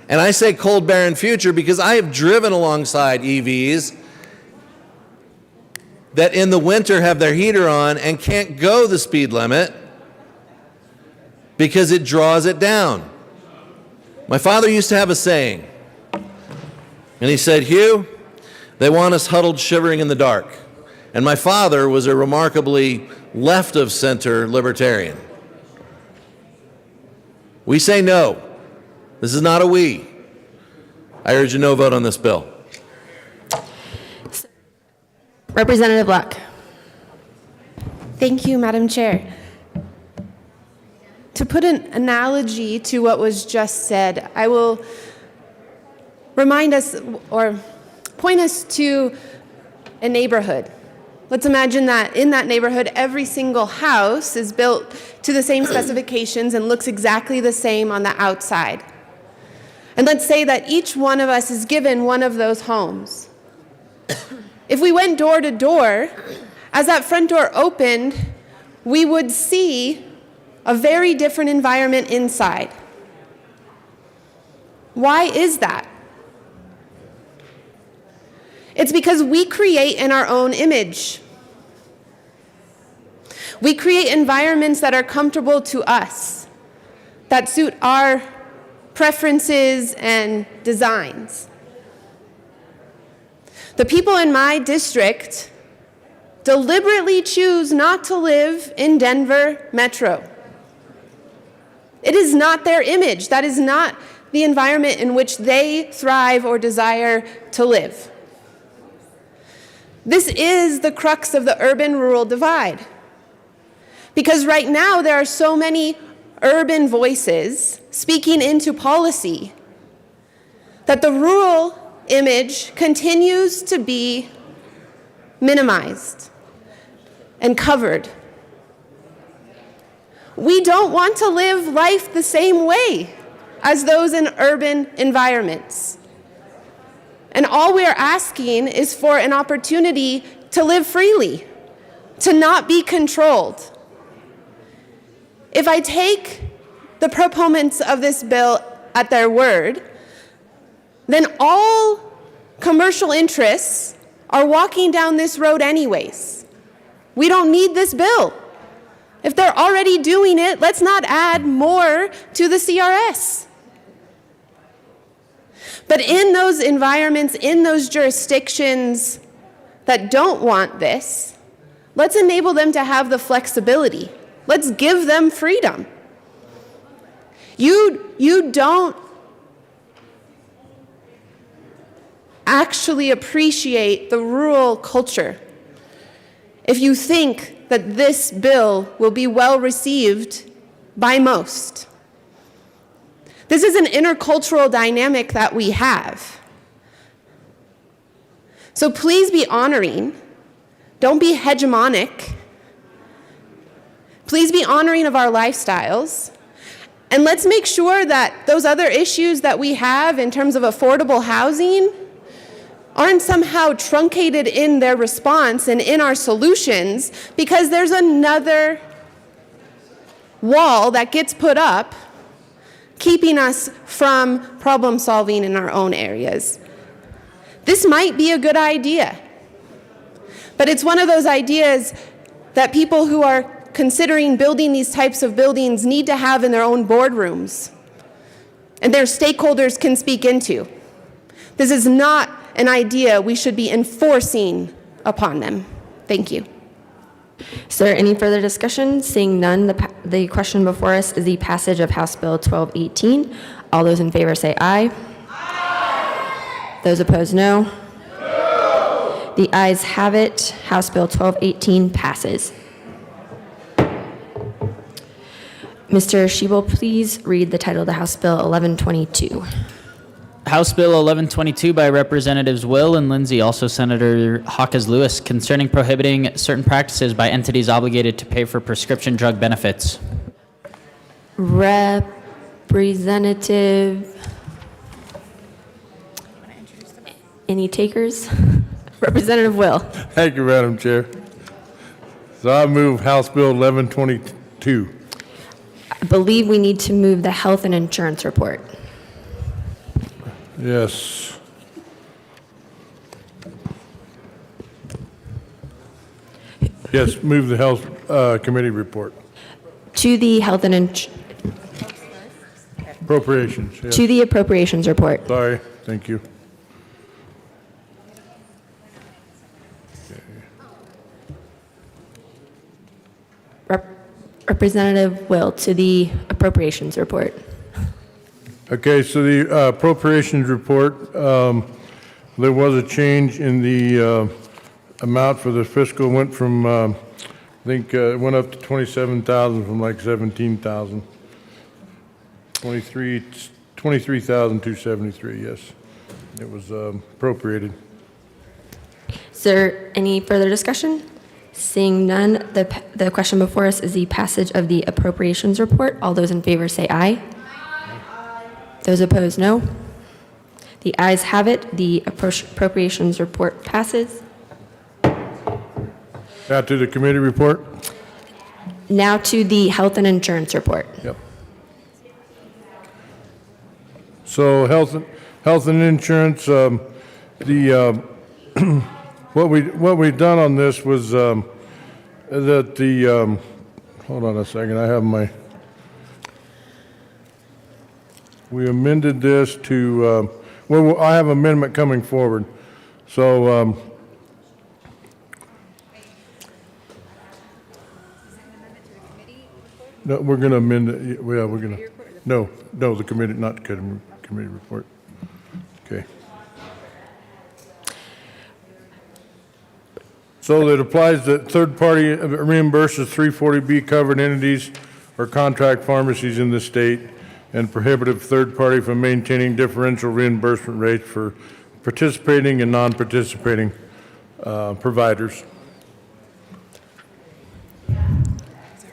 And I say cold, barren future because I have driven alongside EVs that in the winter have their heater on and can't go the speed limit because it draws it down. My father used to have a saying, and he said, Hugh, they want us huddled, shivering in the dark. And my father was a remarkably left-of-center libertarian. We say no. This is not a we. I urge a no vote on this bill. Representative Luck. Thank you, Madam Chair. To put an analogy to what was just said, I will remind us or point us to a neighborhood. Let's imagine that in that neighborhood, every single house is built to the same specifications and looks exactly the same on the outside. And let's say that each one of us is given one of those homes. If we went door to door, as that front door opened, we would see a very different environment inside. Why is that? It's because we create in our own image. We create environments that are comfortable to us, that suit our preferences and designs. The people in my district deliberately choose not to live in Denver Metro. It is not their image. That is not the environment in which they thrive or desire to live. This is the crux of the urban-rural divide. Because right now there are so many urban voices speaking into policy that the rural image continues to be minimized and covered. We don't want to live life the same way as those in urban environments. And all we are asking is for an opportunity to live freely, to not be controlled. If I take the proponents of this bill at their word, then all commercial interests are walking down this road anyways. We don't need this bill. If they're already doing it, let's not add more to the CRS. But in those environments, in those jurisdictions that don't want this, let's enable them to have the flexibility. Let's give them freedom. You don't actually appreciate the rural culture if you think that this bill will be well received by most. This is an intercultural dynamic that we have. So please be honoring. Don't be hegemonic. Please be honoring of our lifestyles. And let's make sure that those other issues that we have in terms of affordable housing aren't somehow truncated in their response and in our solutions, because there's another wall that gets put up keeping us from problem solving in our own areas. This might be a good idea, but it's one of those ideas that people who are considering building these types of buildings need to have in their own boardrooms and their stakeholders can speak into. This is not an idea we should be enforcing upon them. Thank you. Is there any further discussion? Seeing none, the question before us is the passage of House Bill 1218. All those in favor say aye. Aye. Those opposed, no. No. The ayes have it. House Bill 1218 passes. Mr. Schiebel, please read the title of the House Bill 1122. House Bill 1122 by Representatives Will and Lindsay, also Senator Hawkes Lewis, concerning prohibiting certain practices by entities obligated to pay for prescription drug benefits. Representative. Any takers? Representative Will. Thank you, Madam Chair. So I move House Bill 1122. I believe we need to move the health and insurance report. Yes. Yes, move the Health Committee report. To the health and Appropriations. Yes. to the appropriations report. Sorry, thank you. Representative Will, to the appropriations report. Okay, so the appropriations report, there was a change in the amount for the fiscal. Went from, I think, it went up to 27,000 from like 17,000. 23,273, yes. It was appropriated. Is there any further discussion? Seeing none, the question before us is the passage of the appropriations report. All those in favor say aye. Those opposed, no. The ayes have it. The appropriations report passes. Now to the committee report. Now to the health and insurance report. Yep. So health and insurance, what we've done on this was that hold on a second, I have we amended this to, well, I have amendment coming forward. So, no, we're going to amend it. Yeah, we're going to, no, the committee, not the committee report. Okay. So it applies that third party reimburses 340B covered entities or contract pharmacies in the state and prohibitive third party from maintaining differential reimbursement rates for participating and non-participating providers.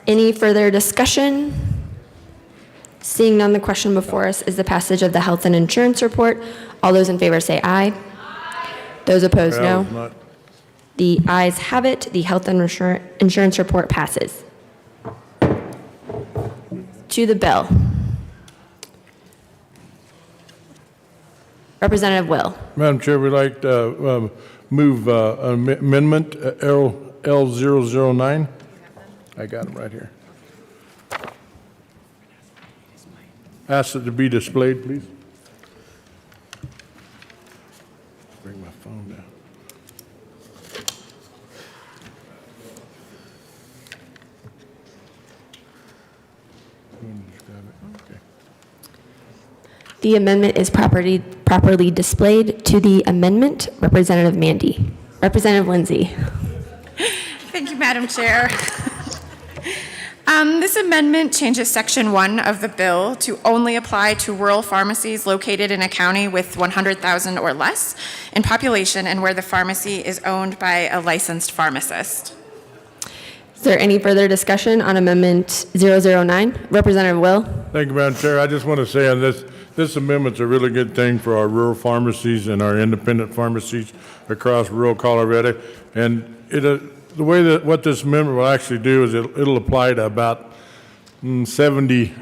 Any further discussion? Seeing none, the question before us is the passage of the health and insurance report. All those in favor say aye. Those opposed, no. The ayes have it. The health and insurance report passes. To the bill. Representative Will. Madam Chair, we'd like to move amendment L009. I got them right here. Ask it to be displayed, please. Bring my phone down. Okay. The amendment is properly displayed. To the amendment, Representative Mandy. Representative Lindsay. Thank you, Madam Chair. This amendment changes Section 1 of the bill to only apply to rural pharmacies located in a county with 100,000 or less in population and where the pharmacy is owned by a licensed pharmacist. Is there any further discussion on Amendment 009? Representative Will. Thank you, Madam Chair. I just want to say on this amendment's a really good thing for our rural pharmacies and our independent pharmacies across rural Colorado. And the way that what this amendment will actually do is it'll apply to about 70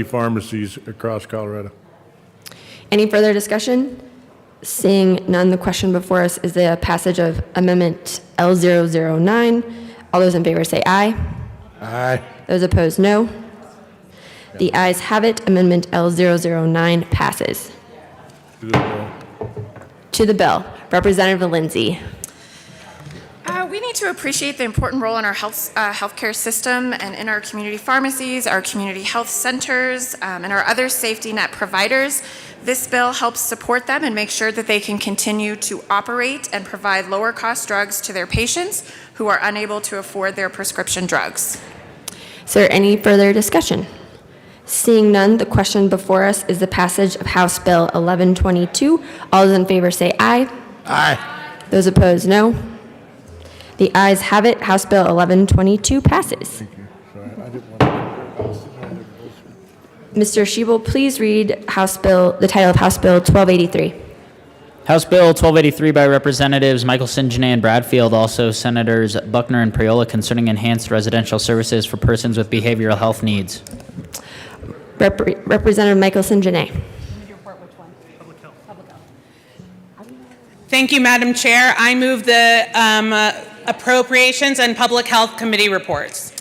pharmacies across Colorado. Any further discussion? Seeing none, the question before us is the passage of Amendment L009. All those in favor say aye. Aye. Those opposed, no. The ayes have it. Amendment L009 passes. To the bill. Representative Lindsay. We need to appreciate the important role in our healthcare system and in our community pharmacies, our community health centers, and our other safety net providers. This bill helps support them and make sure that they can continue to operate and provide lower cost drugs to their patients who are unable to afford their prescription drugs. Is there any further discussion? Seeing none, the question before us is the passage of House Bill 1122. All those in favor say aye. Aye. Those opposed, no. The ayes have it. House Bill 1122 passes. Mr. Schiebel, please read the title of House Bill 1283. House Bill 1283 by Representatives Michelson, Janae, and Bradfield, also Senators Buckner and Priola, concerning enhanced residential services for persons with behavioral health needs. Representative Michelson, Janae. Thank you, Madam Chair. I move the Appropriations and Public Health Committee reports.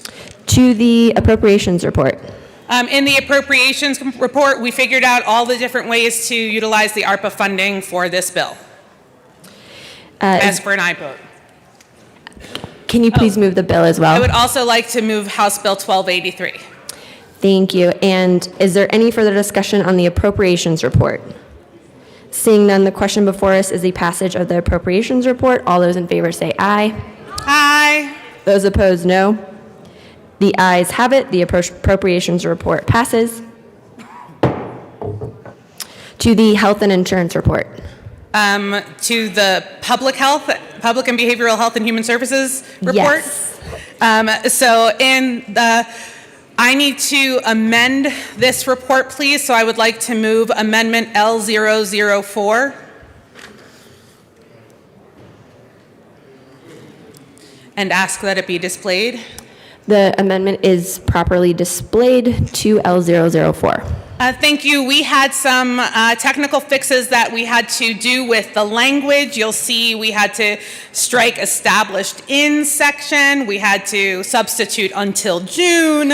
To the Appropriations report. In the Appropriations report, we figured out all the different ways to utilize the ARPA funding for this bill. As for an aye vote. Can you please move the bill as well? I would also like to move House Bill 1283. Thank you. And is there any further discussion on the Appropriations report? Seeing none, the question before us is the passage of the Appropriations report. All those in favor say aye. Aye. Those opposed, no. The ayes have it. The Appropriations report passes. To the Health and Insurance report. to the public and behavioral health and human services report? Yes. I need to amend this report, please. So I would like to move amendment L004. And ask that it be displayed. The amendment is properly displayed to L004. Thank you. We had some technical fixes that we had to do with the language. You'll see we had to strike established in section. We had to substitute until June.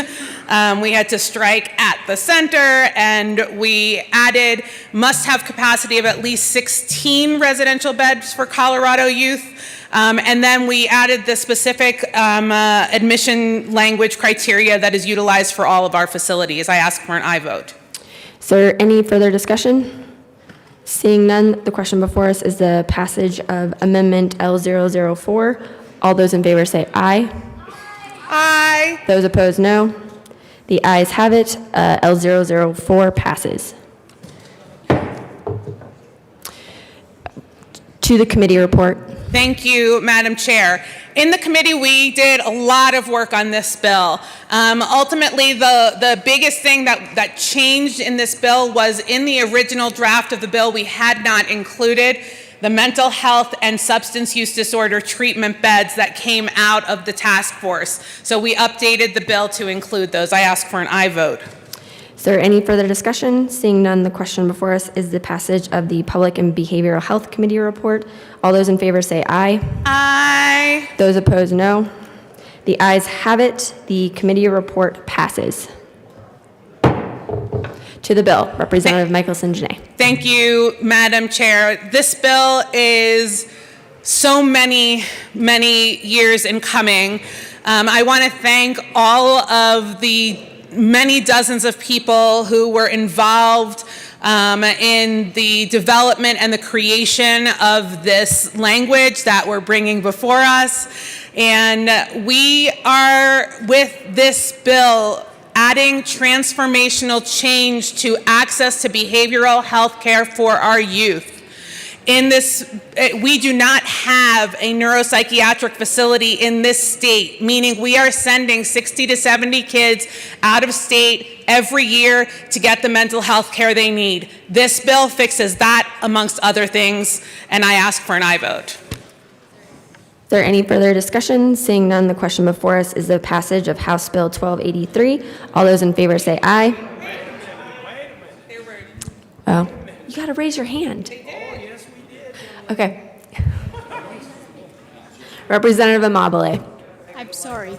We had to strike at the center, and we added must have capacity of at least 16 residential beds for Colorado youth. And then we added the specific admission language criteria that is utilized for all of our facilities. I ask for an aye vote. Is there any further discussion? Seeing none, the question before us is the passage of Amendment L004. All those in favor say aye. Aye. Those opposed, no. The ayes have it. L004 passes. To the committee report. Thank you, Madam Chair. In the committee, we did a lot of work on this bill. Ultimately, the biggest thing that changed in this bill was in the original draft of the bill, we had not included the mental health and substance use disorder treatment beds that came out of the task force. So we updated the bill to include those. I ask for an aye vote. Is there any further discussion? Seeing none, the question before us is the passage of the Public and Behavioral Health Committee report. All those in favor say aye. Aye. Those opposed, no. The ayes have it. The committee report passes. To the bill, Representative Michelson Janae. Thank you, Madam Chair. This bill is so many years in coming. I want to thank all of the many dozens of people who were involved in the development and the creation of this language that we're bringing before us. And we are, with this bill, adding transformational change to access to behavioral health care for our youth. In this, we do not have a neuropsychiatric facility in this state, meaning we are sending 60 to 70 kids out of state every year to get the mental health care they need. This bill fixes that, amongst other things, and I ask for an aye vote. Is there any further discussion? Seeing none, the question before us is the passage of House Bill 1283. All those in favor say aye. Oh, you got to raise your hand. Okay. Representative Amabile. I'm sorry.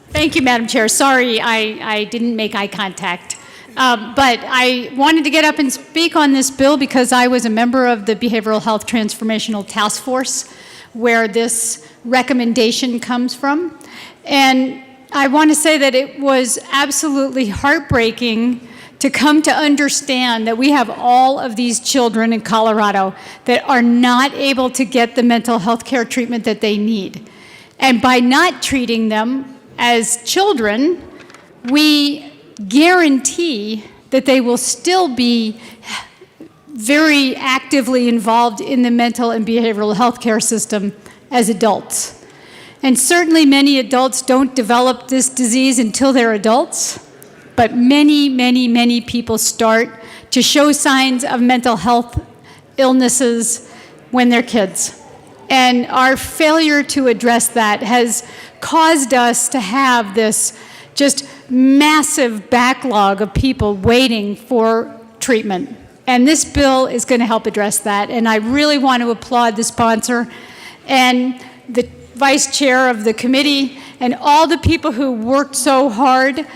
Thank you, Madam Chair. Sorry, I didn't make eye contact. But I wanted to get up and speak on this bill because I was a member of the Behavioral Health Transformational Task Force, where this recommendation comes from. And I want to say that it was absolutely heartbreaking to come to understand that we have all of these children in Colorado that are not able to get the mental health care treatment that they need. And by not treating them as children, we guarantee that they will still be very actively involved in the mental and behavioral health care system as adults. And certainly many adults don't develop this disease until they're adults. But many people start to show signs of mental health illnesses when they're kids. And our failure to address that has caused us to have this just massive backlog of people waiting for treatment. And this bill is going to help address that. And I really want to applaud the sponsor and the vice chair of the committee and all the people who worked so hard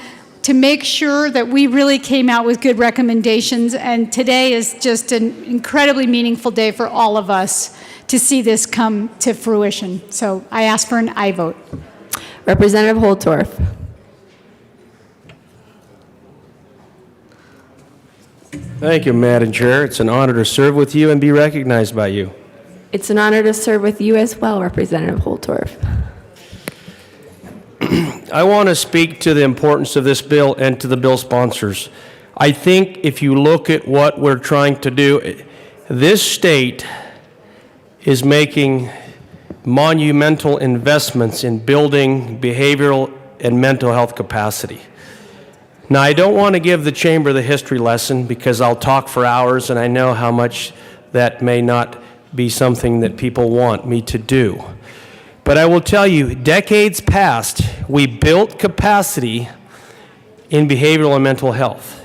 to make sure that we really came out with good recommendations. And today is just an incredibly meaningful day for all of us to see this come to fruition. So I ask for an aye vote. Representative Holtorf. Thank you, Madam Chair. It's an honor to serve with you and be recognized by you. It's an honor to serve with you as well, Representative Holtorf. I want to speak to the importance of this bill and to the bill sponsors. I think if you look at what we're trying to do, this state is making monumental investments in building behavioral and mental health capacity. Now, I don't want to give the chamber the history lesson because I'll talk for hours, and I know how much that may not be something that people want me to do. But I will tell you, decades past, we built capacity in behavioral and mental health.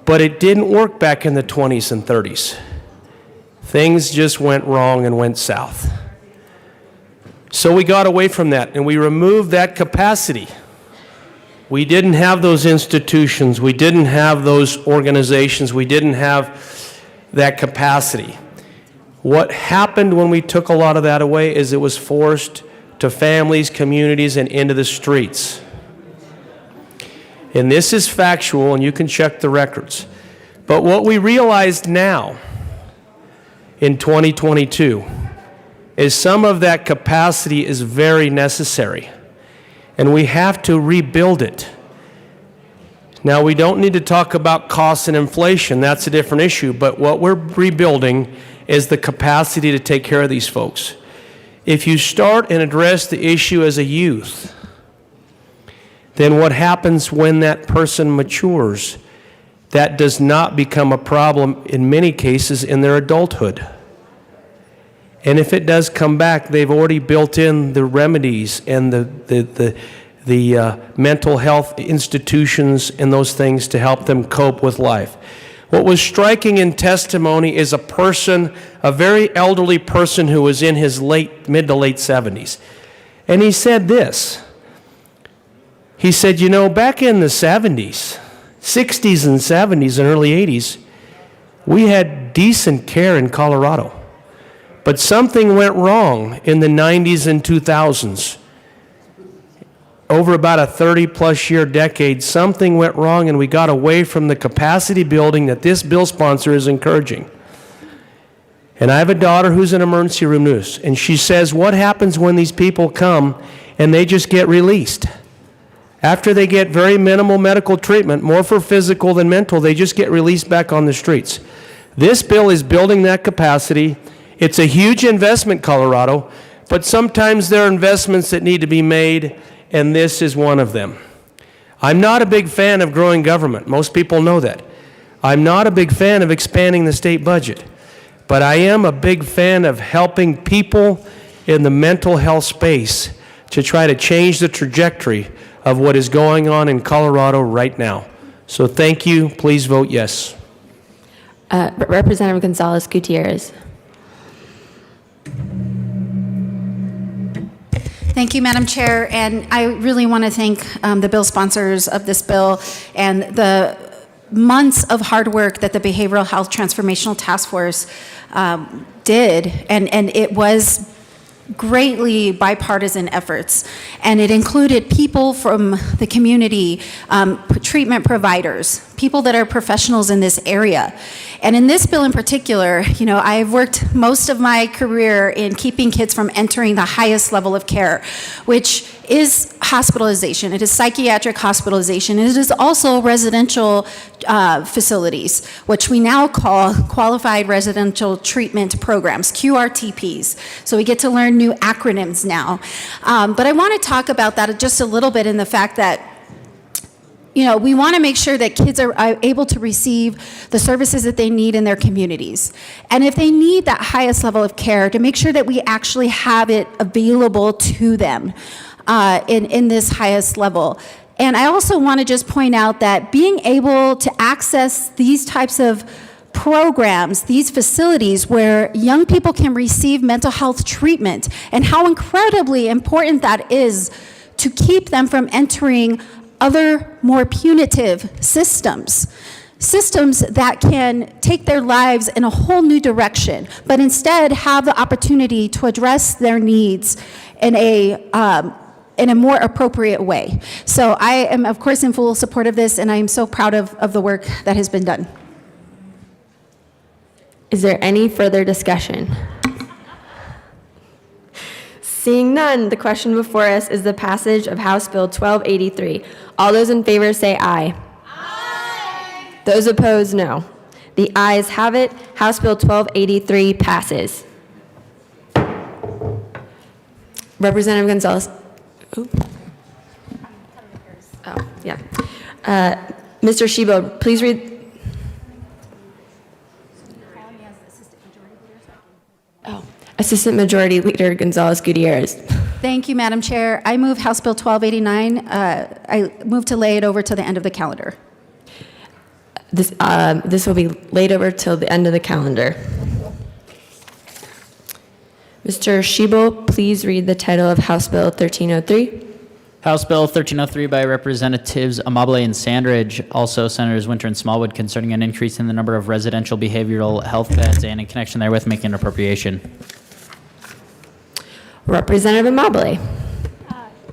But it didn't work back in the 20s and 30s. Things just went wrong and went south. So we got away from that and we removed that capacity. We didn't have those institutions. We didn't have those organizations. We didn't have that capacity. What happened when we took a lot of that away is it was forced to families, communities, and into the streets. And this is factual, and you can check the records. But what we realized now in 2022 is some of that capacity is very necessary, and we have to rebuild it. Now, we don't need to talk about costs and inflation. That's a different issue. But what we're rebuilding is the capacity to take care of these folks. If you start and address the issue as a youth, then what happens when that person matures? That does not become a problem in many cases in their adulthood. And if it does come back, they've already built in the remedies and the mental health institutions and those things to help them cope with life. What was striking in testimony is a very elderly person who was in his mid to late 70s. And he said this. He said, you know, back in the 70s, 60s and 70s and early 80s, we had decent care in Colorado. But something went wrong in the 90s and 2000s. Over about a 30-plus year decade, something went wrong and we got away from the capacity building that this bill sponsor is encouraging. And I have a daughter who's an emergency room nurse, and she says, what happens when these people come and they just get released? After they get very minimal medical treatment, more for physical than mental, they just get released back on the streets. This bill is building that capacity. It's a huge investment, Colorado, but sometimes there are investments that need to be made, and this is one of them. I'm not a big fan of growing government. Most people know that. I'm not a big fan of expanding the state budget, but I am a big fan of helping people in the mental health space to try to change the trajectory of what is going on in Colorado right now. So thank you. Please vote yes. Representative Gonzalez Gutierrez. Thank you, Madam Chair, and I really want to thank the bill sponsors of this bill and the months of hard work that the Behavioral Health Transformational Task Force did, and it was greatly bipartisan efforts, and it included people from the community, treatment providers, people that are professionals in this area. And in this bill in particular, you know, I've worked most of my career in keeping kids from entering the highest level of care, which is hospitalization. It is psychiatric hospitalization. It is also residential facilities, which we now call Qualified Residential Treatment Programs, QRTPs. So we get to learn new acronyms now. But I want to talk about that just a little bit in the fact that, you know, we want to make sure that kids are able to receive the services that they need in their communities. And if they need that highest level of care, to make sure that we actually have it available to them in this highest level. And I also want to just point out that being able to access these types of programs, these facilities where young people can receive mental health treatment, and how incredibly important that is to keep them from entering other more punitive systems that can take their lives in a whole new direction, but instead have the opportunity to address their needs in a more appropriate way. So I am, of course, in full support of this, and I am so proud of the work that has been done. Is there any further discussion? Seeing none, the question before us is the passage of House Bill 1283. All those in favor say aye. Aye. Those opposed, no. The ayes have it. House Bill 1283 passes. Representative Gonzalez. Oh, yeah. Mr. Shebo, please read. Assistant Majority Leader Gonzalez Gutierrez. Thank you, Madam Chair. I move House Bill 1289. I move to lay it over to the end of the calendar. This will be laid over till the end of the calendar. Mr. Shebo, please read the title of House Bill 1303. House Bill 1303 by Representatives Amabile and Sandridge, also Senators Winter and Smallwood, concerning an increase in the number of residential behavioral health beds and in connection therewith making an appropriation. Representative Amabile.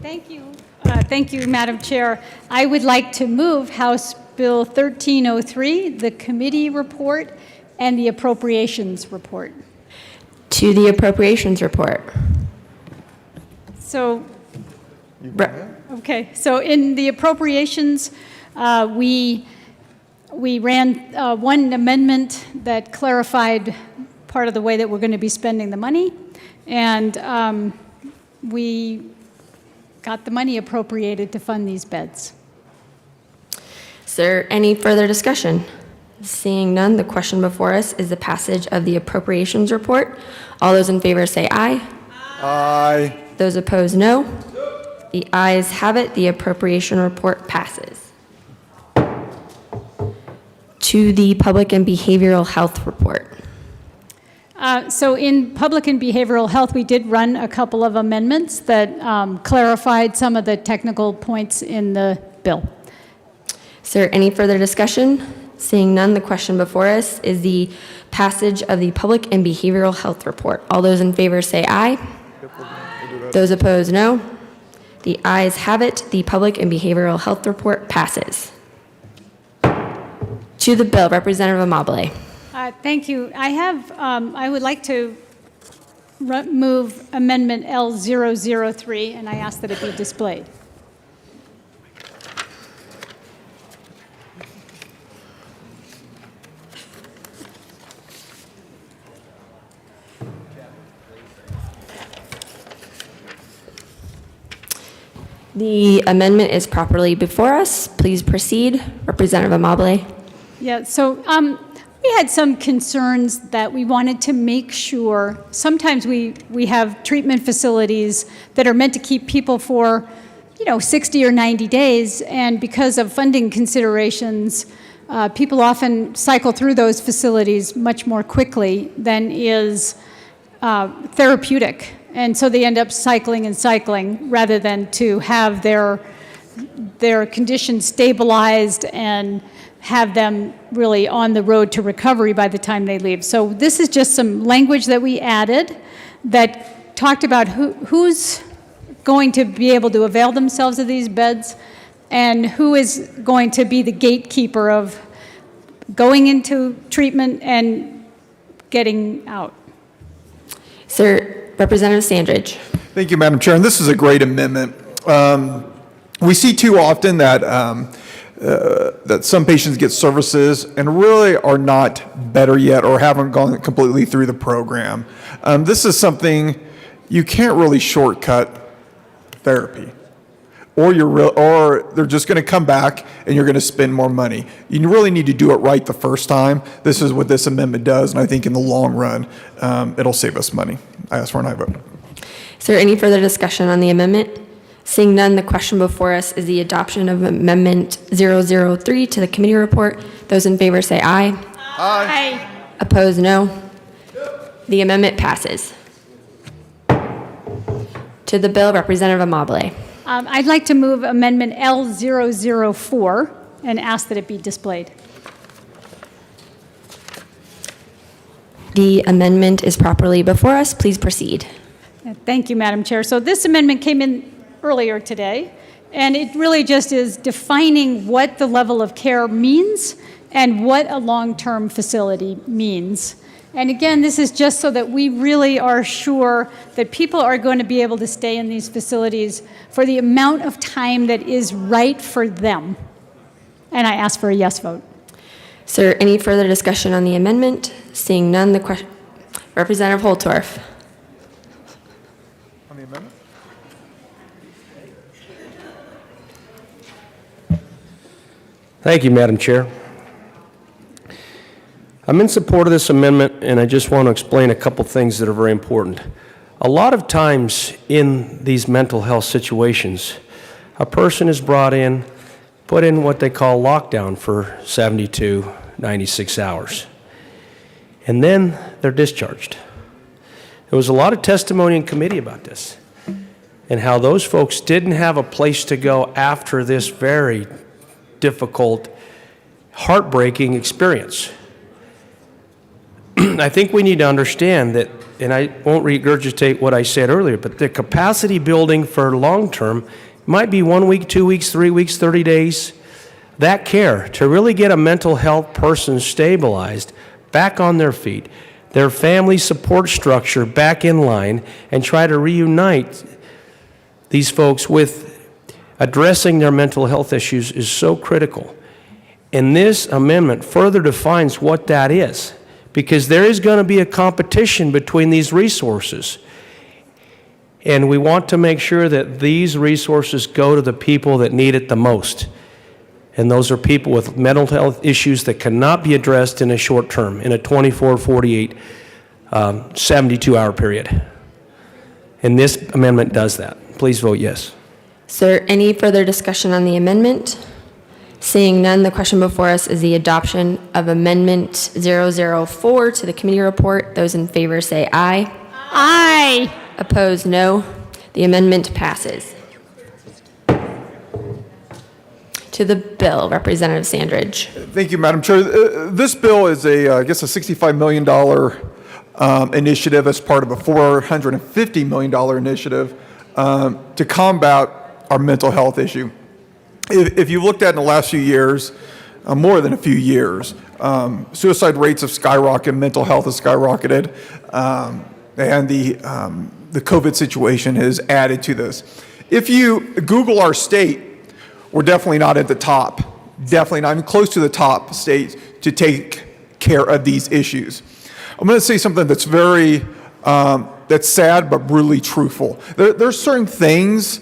Thank you. Thank you, Madam Chair. I would like to move House Bill 1303, the committee report, and the appropriations report. To the appropriations report. So, okay. So in the appropriations, we ran one amendment that clarified part of the way that we're going to be spending the money, and we got the money appropriated to fund these beds. Is there any further discussion? Seeing none, the question before us is the passage of the appropriations report. All those in favor say aye. Aye. Those opposed, no. The ayes have it. The appropriation report passes. To the public and behavioral health report. So in public and behavioral health, we did run a couple of amendments that clarified some of the technical points in the bill. Is there any further discussion? Seeing none, the question before us is the passage of the public and behavioral health report. All those in favor say aye. Those opposed, no. The ayes have it. The public and behavioral health report passes. To the bill, Representative Amabile. Thank you. I would like to move Amendment L003, and I ask that it be displayed. The amendment is properly before us. Please proceed. Representative Amabile. Yeah, so we had some concerns that we wanted to make sure, sometimes we have treatment facilities that are meant to keep people for, 60 or 90 days, and because of funding considerations, people often cycle through those facilities much more quickly than is therapeutic. And so they end up cycling and cycling rather than to have their condition stabilized and have them really on the road to recovery by the time they leave. So this is just some language that we added that talked about who's going to be able to avail themselves of these beds and who is going to be the gatekeeper of going into treatment and getting out. Sir, Representative Sandridge. Thank you, Madam Chair. And this is a great amendment. We see too often that that some patients get services and really are not better yet or haven't gone completely through the program. This is something you can't really shortcut therapy, or they're just going to come back and you're going to spend more money. You really need to do it right the first time. This is what this amendment does, and I think in the long run, it'll save us money. I ask for an aye vote. Is there any further discussion on the amendment? Seeing none, the question before us is the adoption of Amendment 003 to the committee report. Those in favor say aye. Aye. Opposed, no. The amendment passes. To the bill, Representative Amabile. I'd like to move Amendment L004 and ask that it be displayed. The amendment is properly before us. Please proceed. Thank you, Madam Chair. So this amendment came in earlier today, and it really just is defining what the level of care means and what a long-term facility means. And again, this is just so that we really are sure that people are going to be able to stay in these facilities for the amount of time that is right for them. And I ask for a yes vote. Is there any further discussion on the amendment? Seeing none, the question, Representative Holtorf. On the amendment? Thank you, Madam Chair. I'm in support of this amendment, and I just want to explain a couple things that are very important. A lot of times in these mental health situations, a person is brought in, put in what they call lockdown for 72, 96 hours, and then they're discharged. There was a lot of testimony in committee about this and how those folks didn't have a place to go after this very difficult, heartbreaking experience. I think we need to understand that, and I won't regurgitate what I said earlier, but the capacity building for long-term might be 1 week, 2 weeks, 3 weeks, 30 days. That care to really get a mental health person stabilized, back on their feet, their family support structure back in line, and try to reunite these folks with addressing their mental health issues is so critical. And this amendment further defines what that is, because there is going to be a competition between these resources. And we want to make sure that these resources go to the people that need it the most. And those are people with mental health issues that cannot be addressed in a short term, in a 24, 48, 72-hour period. And this amendment does that. Please vote yes. Is there any further discussion on the amendment? Seeing none, the question before us is the adoption of Amendment 004 to the committee report. Those in favor say aye. Aye. Opposed, no. The amendment passes. To the bill, Representative Sandridge. Thank you, Madam Chair. This bill is I guess a $65 million initiative as part of a $450 million initiative to combat our mental health issue. If you looked at in the last few years, more than a few years, suicide rates have skyrocketed, mental health has skyrocketed, and the COVID situation has added to this. If you Google our state, we're definitely not at the top, definitely not even close to the top state to take care of these issues. I'm going to say something that's very, that's sad but brutally truthful. There's certain things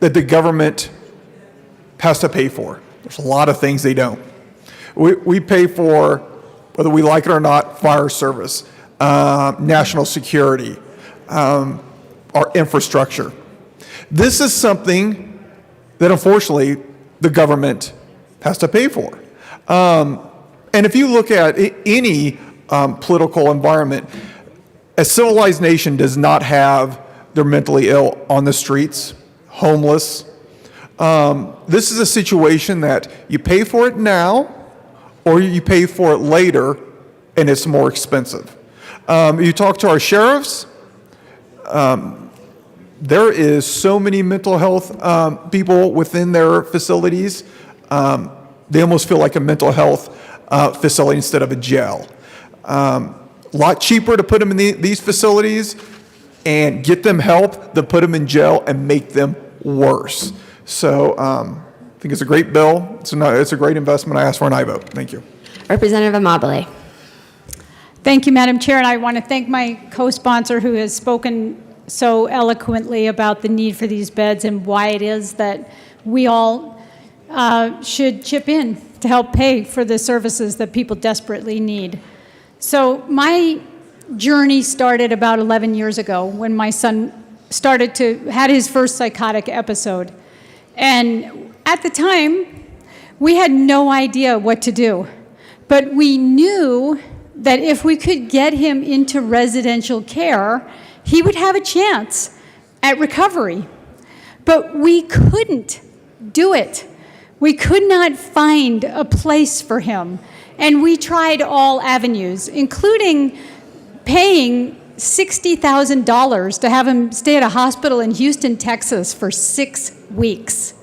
that the government has to pay for. There's a lot of things they don't. We pay for, whether we like it or not, fire service, national security, our infrastructure. This is something that unfortunately the government has to pay for. And if you look at any political environment, a civilized nation does not have their mentally ill on the streets, homeless. This is a situation that you pay for it now or you pay for it later and it's more expensive. You talk to our sheriffs, there is so many mental health people within their facilities. They almost feel like a mental health facility instead of a jail. A lot cheaper to put them in these facilities and get them help than put them in jail and make them worse. So I think it's a great bill. It's a great investment. I ask for an aye vote. Thank you. Representative Amabile. Thank you, Madam Chair, and I want to thank my co-sponsor who has spoken so eloquently about the need for these beds and why it is that we all should chip in to help pay for the services that people desperately need. So my journey started about 11 years ago when my son had his first psychotic episode. And at the time, we had no idea what to do. But we knew that if we could get him into residential care, he would have a chance at recovery. But we couldn't do it. We could not find a place for him. And we tried all avenues, including paying $60,000 to have him stay at a hospital in Houston, Texas for 6 weeks.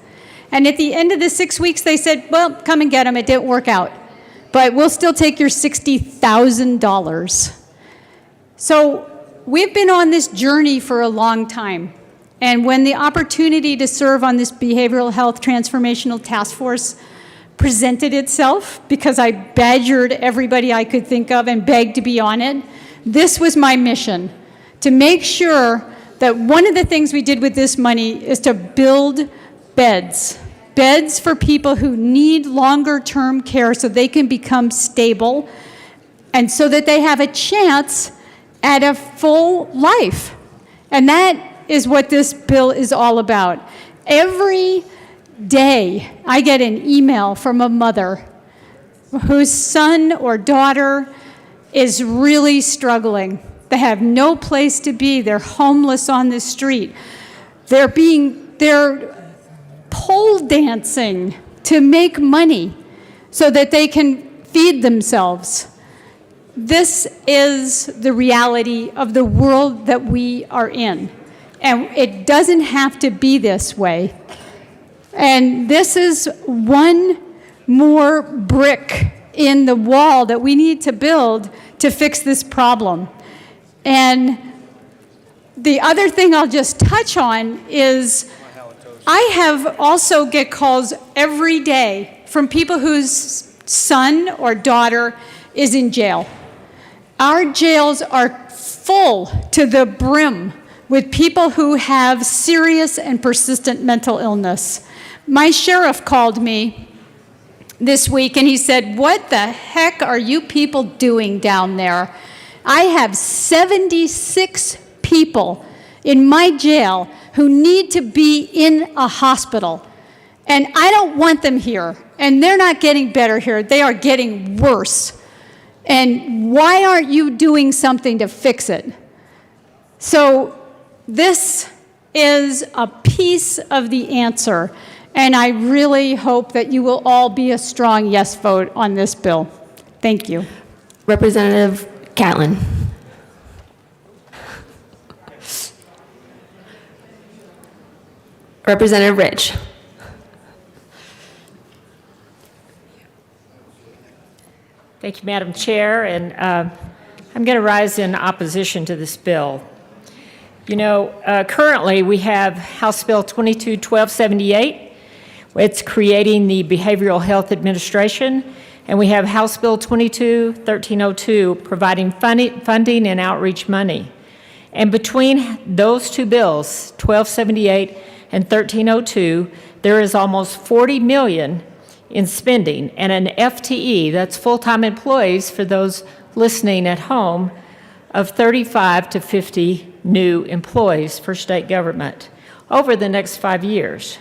And at the end of the 6 weeks, they said, well, come and get him. It didn't work out. But we'll still take your $60,000. So we've been on this journey for a long time. And when the opportunity to serve on this behavioral health transformational task force presented itself because I badgered everybody I could think of and begged to be on it. This was my mission, to make sure that one of the things we did with this money is to build beds for people who need longer-term care so they can become stable and so that they have a chance at a full life. And that is what this bill is all about. Every day I get an email from a mother whose son or daughter is really struggling. They have no place to be. They're homeless on the street. They're pole dancing to make money so that they can feed themselves. This is the reality of the world that we are in. And it doesn't have to be this way. And this is one more brick in the wall that we need to build to fix this problem. And the other thing I'll just touch on is I have also get calls every day from people whose son or daughter is in jail. Our jails are full to the brim with people who have serious and persistent mental illness. My sheriff called me this week and he said, "What the heck are you people doing down there? I have 76 people in my jail who need to be in a hospital, and I don't want them here, and they're not getting better here. They are getting worse. And why aren't you doing something to fix it?" So this is a piece of the answer, and I really hope that you will all be a strong yes vote on this bill. Thank you. Representative Catlin. Representative Rich. Thank you, Madam Chair, and I'm going to rise in opposition to this bill. You know, currently we have House Bill 22-1278. It's creating the Behavioral Health Administration, and we have House Bill 22-1302 providing funding and outreach money. And between those two bills, 1278 and 1302, there is almost $40 million in spending, and an FTE, that's full-time employees for those listening at home, of 35 to 50 new employees for state government over the next 5 years.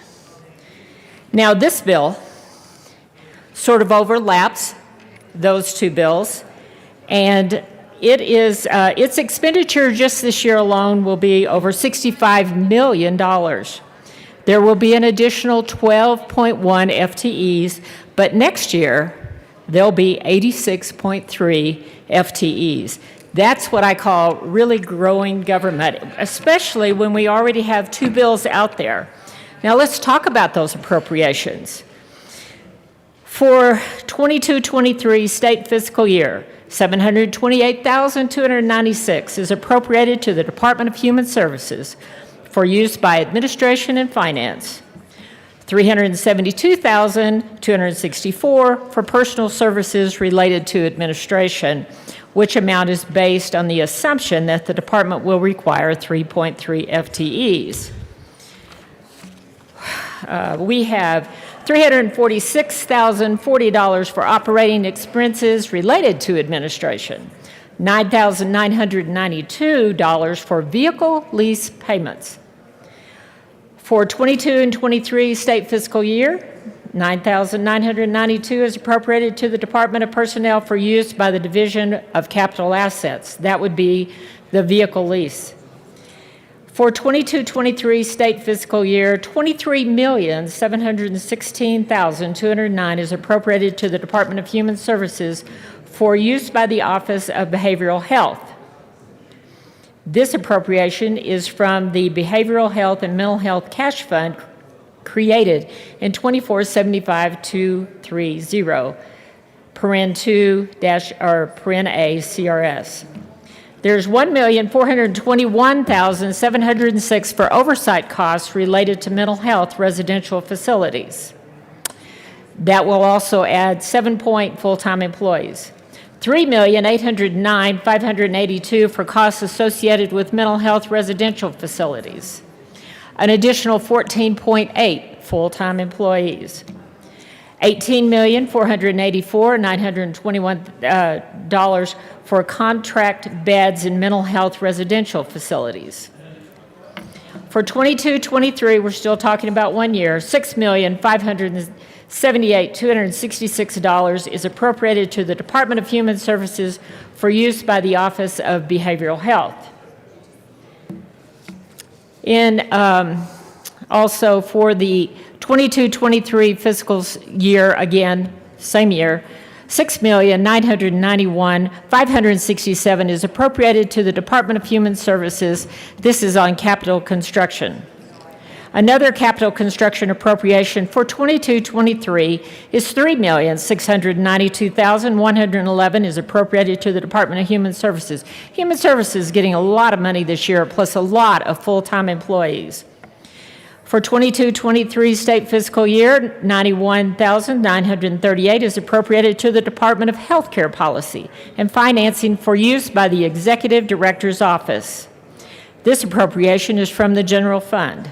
Now, this bill sort of overlaps those two bills, and it is its expenditure just this year alone will be over $65 million. There will be an additional 12.1 FTEs, but next year there'll be 86.3 FTEs. That's what I call really growing government, especially when we already have two bills out there. Now let's talk about those appropriations. For 22-23 state fiscal year, $728,296 is appropriated to the Department of Human Services for use by administration and finance, $372,264 for personal services related to administration, which amount is based on the assumption that the department will require 3.3 FTEs. We have $346,040 for operating expenses related to administration, $9,992 for vehicle lease payments. For 22 and 23 state fiscal year, $9,992 is appropriated to the Department of Personnel for use by the Division of Capital Assets. That would be the vehicle lease. For 22-23 state fiscal year, $23,716,209 is appropriated to the Department of Human Services for use by the Office of Behavioral Health. This appropriation is from the Behavioral Health and Mental Health Cash Fund created in 2475-230, paren 2- paren A CRS. There's $1,421,706 for oversight costs related to mental health residential facilities. That will also add 7 full-time employees. $3,809,582 for costs associated with mental health residential facilities. An additional 14.8 full-time employees. $18,484,921 for contract beds in mental health residential facilities. For 22-23, we're still talking about 1 year, $6,578,266 is appropriated to the Department of Human Services for use by the Office of Behavioral Health. Also for the 22-23 fiscal year, again, same year, $6,991,567 is appropriated to the Department of Human Services. This is on capital construction. Another capital construction appropriation for 22-23 is $3,692,111 is appropriated to the Department of Human Services. Human Services is getting a lot of money this year, plus a lot of full-time employees. For 22-23 state fiscal year, $91,938 is appropriated to the Department of Healthcare Policy and Financing for use by the Executive Director's Office. This appropriation is from the general fund.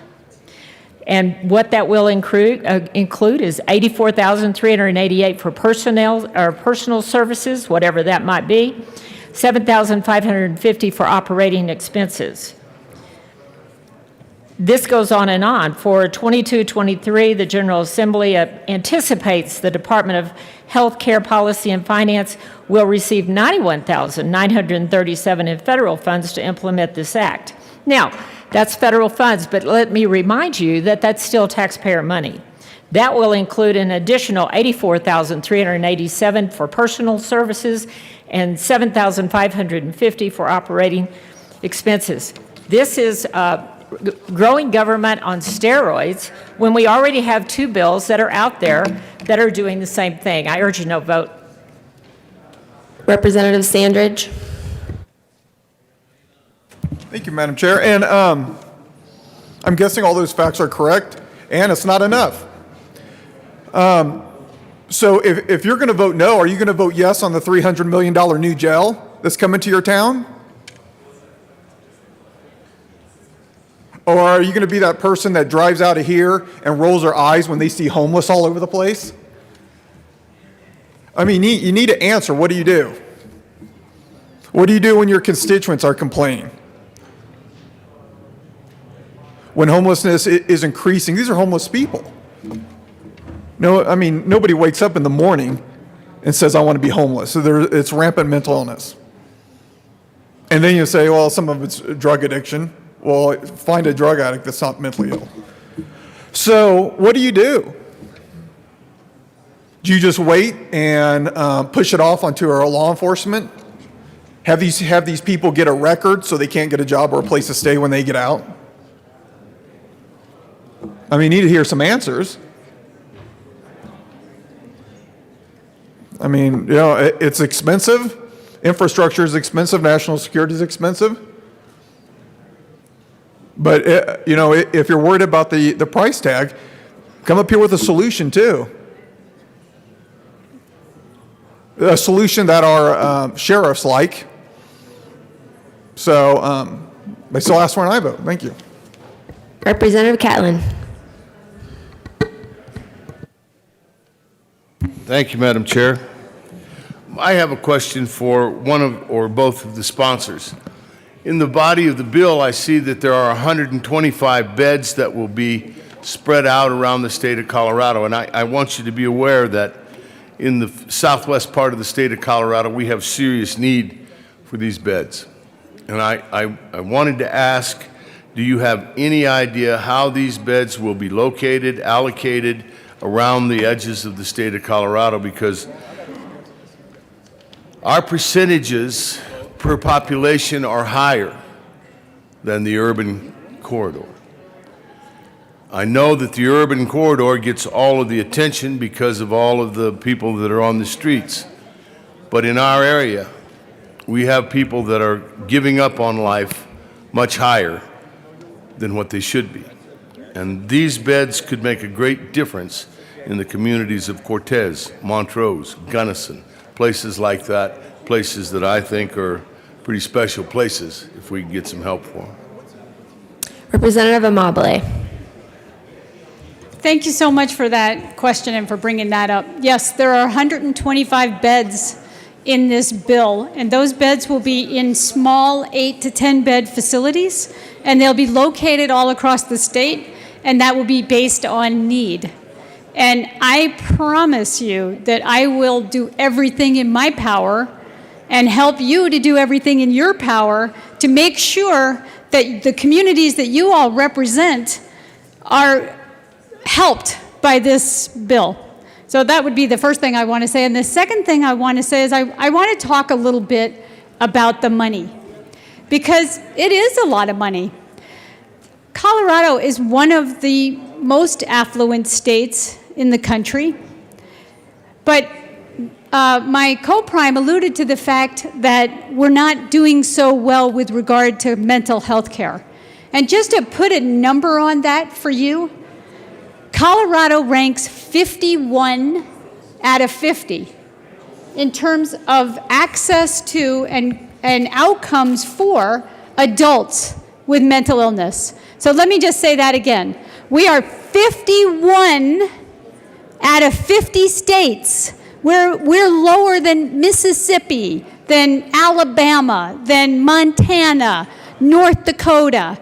And what that will include is $84,388 for personnel or personal services, whatever that might be, $7,550 for operating expenses. This goes on and on. For 22-23, the General Assembly anticipates the Department of Health Care Policy and Finance will receive $91,937 in federal funds to implement this act. Now, that's federal funds, but let me remind you that that's still taxpayer money. That will include an additional $84,387 for personal services and $7,550 for operating expenses. This is growing government on steroids when we already have two bills that are out there that are doing the same thing. I urge a no vote. Representative Sandridge. Thank you, Madam Chair. And I'm guessing all those facts are correct, and it's not enough. So if you're going to vote no, are you going to vote yes on the $300 million new jail that's coming to your town? Or are you going to be that person that drives out of here and rolls their eyes when they see homeless all over the place? I mean, you need to answer. What do you do? What do you do when your constituents are complaining? When homelessness is increasing, these are homeless people. No, I mean, nobody wakes up in the morning and says, I want to be homeless. So it's rampant mental illness. And then you say, well, some of it's drug addiction. Well, find a drug addict that's not mentally ill. So what do? Do you just wait and push it off onto our law enforcement? Have these people get a record so they can't get a job or a place to stay when they get out? I mean, you need to hear some answers. I mean, you know, it's expensive. Infrastructure is expensive. National security is expensive. But, you know, if you're worried about the price tag, come up here with a solution, too. A solution that our sheriffs like. So they still ask for an aye vote. Thank you. Representative Catlin. Thank you, Madam Chair. I have a question for one of or both of the sponsors. In the body of the bill, I see that there are 125 beds that will be spread out around the state of Colorado. And I want you to be aware that in the southwest part of the state of Colorado, we have serious need for these beds. And I wanted to ask, do you have any idea how these beds will be located, allocated around the edges of the state of Colorado? Because our percentages per population are higher than the urban corridor. I know that the urban corridor gets all of the attention because of all of the people that are on the streets. But in our area, we have people that are giving up on life much higher than what they should be. And these beds could make a great difference in the communities of Cortez, Montrose, Gunnison, places like that, places that I think are pretty special places if we can get some help for them. Representative Amabile. Thank you so much for that question and for bringing that up. Yes, there are 125 beds in this bill, and those beds will be in small 8 to 10 bed facilities, and they'll be located all across the state, and that will be based on need. And I promise you that I will do everything in my power and help you to do everything in your power to make sure that the communities that you all represent are helped by this bill. So that would be the first thing I want to say. And the second thing I want to say is I want to talk a little bit about the money, because it is a lot of money. Colorado is one of the most affluent states in the country, but my co-prime alluded to the fact that we're not doing so well with regard to mental health care. And just to put a number on that for you, Colorado ranks 51 out of 50 in terms of access to and outcomes for adults with mental illness. So let me just say that again. We are 51 out of 50 states. We're lower than Mississippi, than Alabama, than Montana, North Dakota,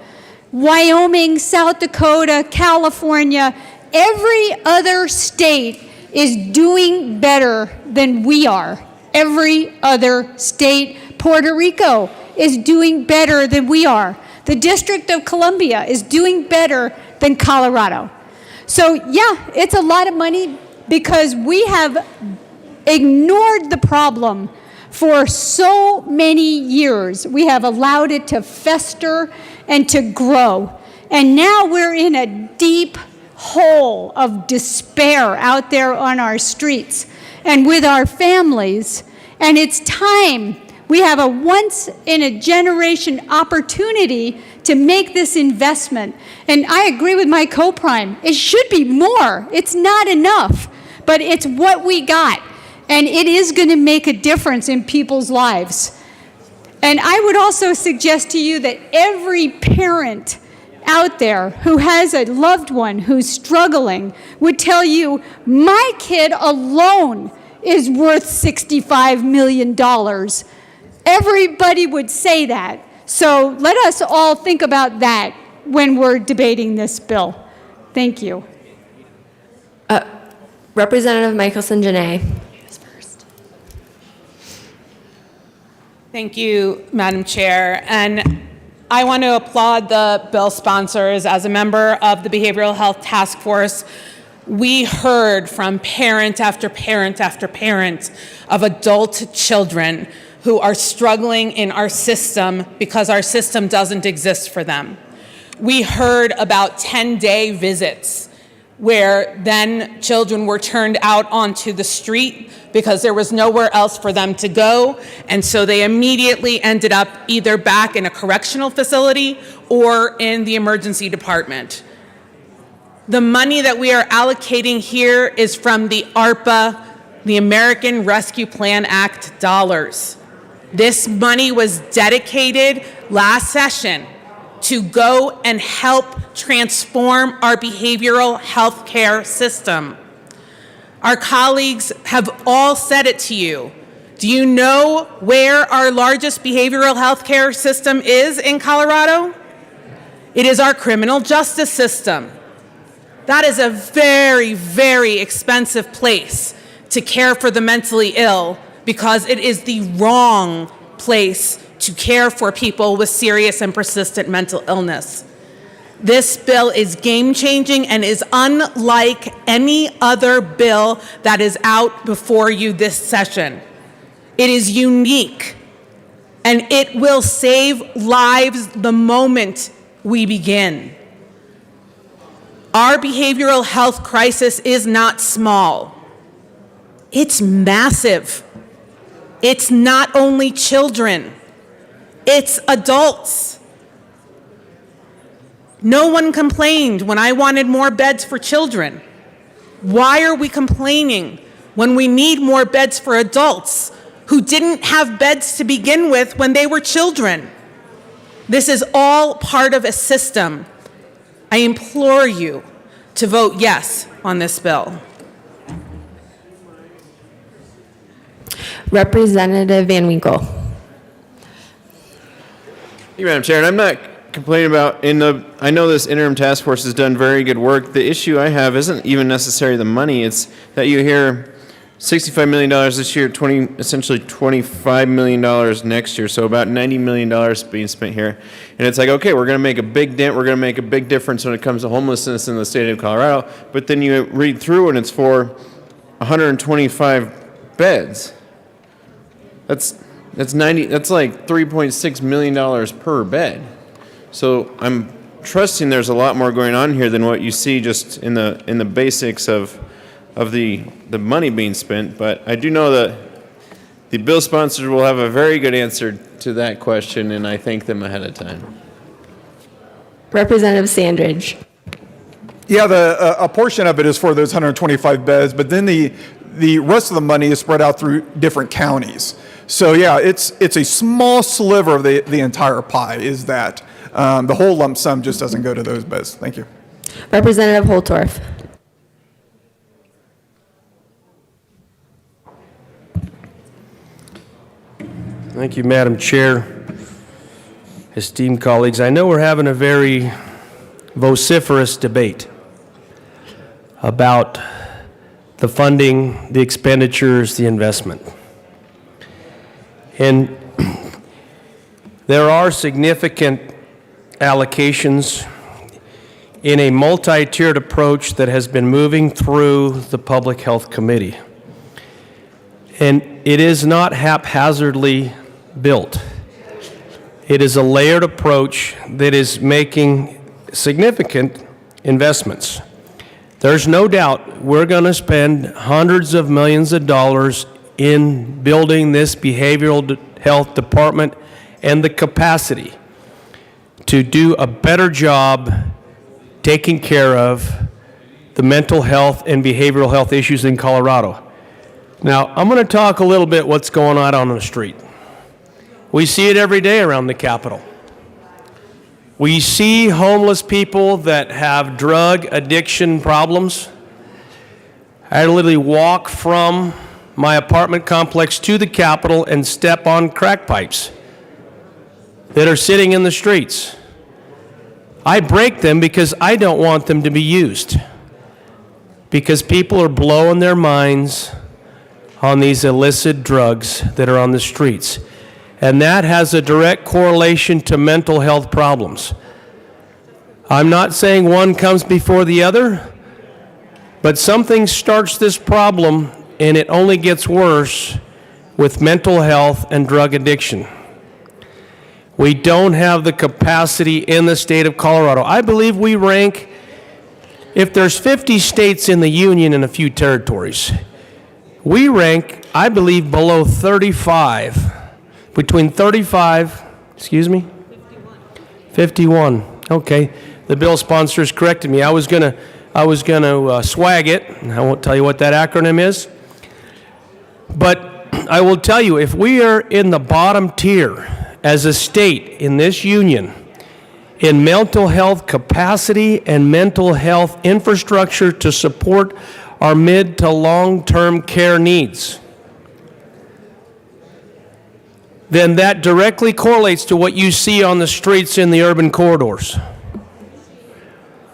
Wyoming, South Dakota, California. Every other state is doing better than we are. Every other state. Puerto Rico is doing better than we are. The District of Columbia is doing better than Colorado. So yeah, it's a lot of money because we have ignored the problem for so many years. We have allowed it to fester and to grow. And now we're in a deep hole of despair out there on our streets and with our families. And it's time. We have a once-in-a-generation opportunity to make this investment. And I agree with my co-prime. It should be more. It's not enough, but it's what we got. And it is going to make a difference in people's lives. And I would also suggest to you that every parent out there who has a loved one who's struggling would tell you, my kid alone is worth $65 million. Everybody would say that. So let us all think about that when we're debating this bill. Thank you. Representative Michelson Janae. Thank you, Madam Chair. And I want to applaud the bill sponsors. As a member of the Behavioral Health Task Force, we heard from parent after parent after parent of adult children who are struggling in our system because our system doesn't exist for them. We heard about 10-day visits where then children were turned out onto the street because there was nowhere else for them to go, and so they immediately ended up either back in a correctional facility or in the emergency department. The money that we are allocating here is from the ARPA, the American Rescue Plan Act dollars. This money was dedicated last session to go and help transform our behavioral health care system. Our colleagues have all said it to you. Do you know where our largest behavioral health care system is in Colorado? It is our criminal justice system. That is a very, very expensive place to care for the mentally ill because it is the wrong place to care for people with serious and persistent mental illness. This bill is game-changing and is unlike any other bill that is out before you this session. It is unique, and it will save lives the moment we begin. Our behavioral health crisis is not small. It's massive. It's not only children. It's adults. No one complained when I wanted more beds for children. Why are we complaining when we need more beds for adults who didn't have beds to begin with when they were children? This is all part of a system. I implore you to vote yes on this bill. Representative Van Winkle. Thank you, Madam Chair. And I'm not complaining about, I know this interim task force has done very good work. The issue I have isn't even necessarily the money. It's that you hear $65 million this year, essentially $25 million next year, so about $90 million being spent here. And it's like, okay, we're going to make a big dent, we're going to make a big difference when it comes to homelessness in the state of Colorado, but then you read through and it's for 125 beds. That's like $3.6 million per bed. So I'm trusting there's a lot more going on here than what you see just in the basics of the money being spent. But I do know that the bill sponsors will have a very good answer to that question, and I thank them ahead of time. Representative Sandridge. Yeah, a portion of it is for those 125 beds, but then the rest of the money is spread out through different counties. So yeah, it's a small sliver of the entire pie is that. The whole lump sum just doesn't go to those beds. Thank you. Representative Holtorf. Thank you, Madam Chair. Esteemed colleagues, I know we're having a very vociferous debate about the funding, the expenditures, the investment. And there are significant allocations in a multi-tiered approach that has been moving through the Public Health Committee. And it is not haphazardly built. It is a layered approach that is making significant investments. There's no doubt we're going to spend hundreds of millions of dollars in building this behavioral health department and the capacity to do a better job taking care of the mental health and behavioral health issues in Colorado. Now, I'm going to talk a little bit what's going on the street. We see it every day around the Capitol. We see homeless people that have drug addiction problems. I had to literally walk from my apartment complex to the Capitol and step on crack pipes that are sitting in the streets. I break them because I don't want them to be used. Because people are blowing their minds on these illicit drugs that are on the streets. And that has a direct correlation to mental health problems. I'm not saying one comes before the other, but something starts this problem and it only gets worse with mental health and drug addiction. We don't have the capacity in the state of Colorado. I believe we rank, if there's 50 states in the union and a few territories, we rank, I believe, below 35, between 35, 51. Okay, the bill sponsors corrected me. I was gonna swag it, and I won't tell you what that acronym is. But I will tell you, if we are in the bottom tier as a state in this union in mental health capacity and mental health infrastructure to support our mid to long-term care needs, then that directly correlates to what you see on the streets in the urban corridors.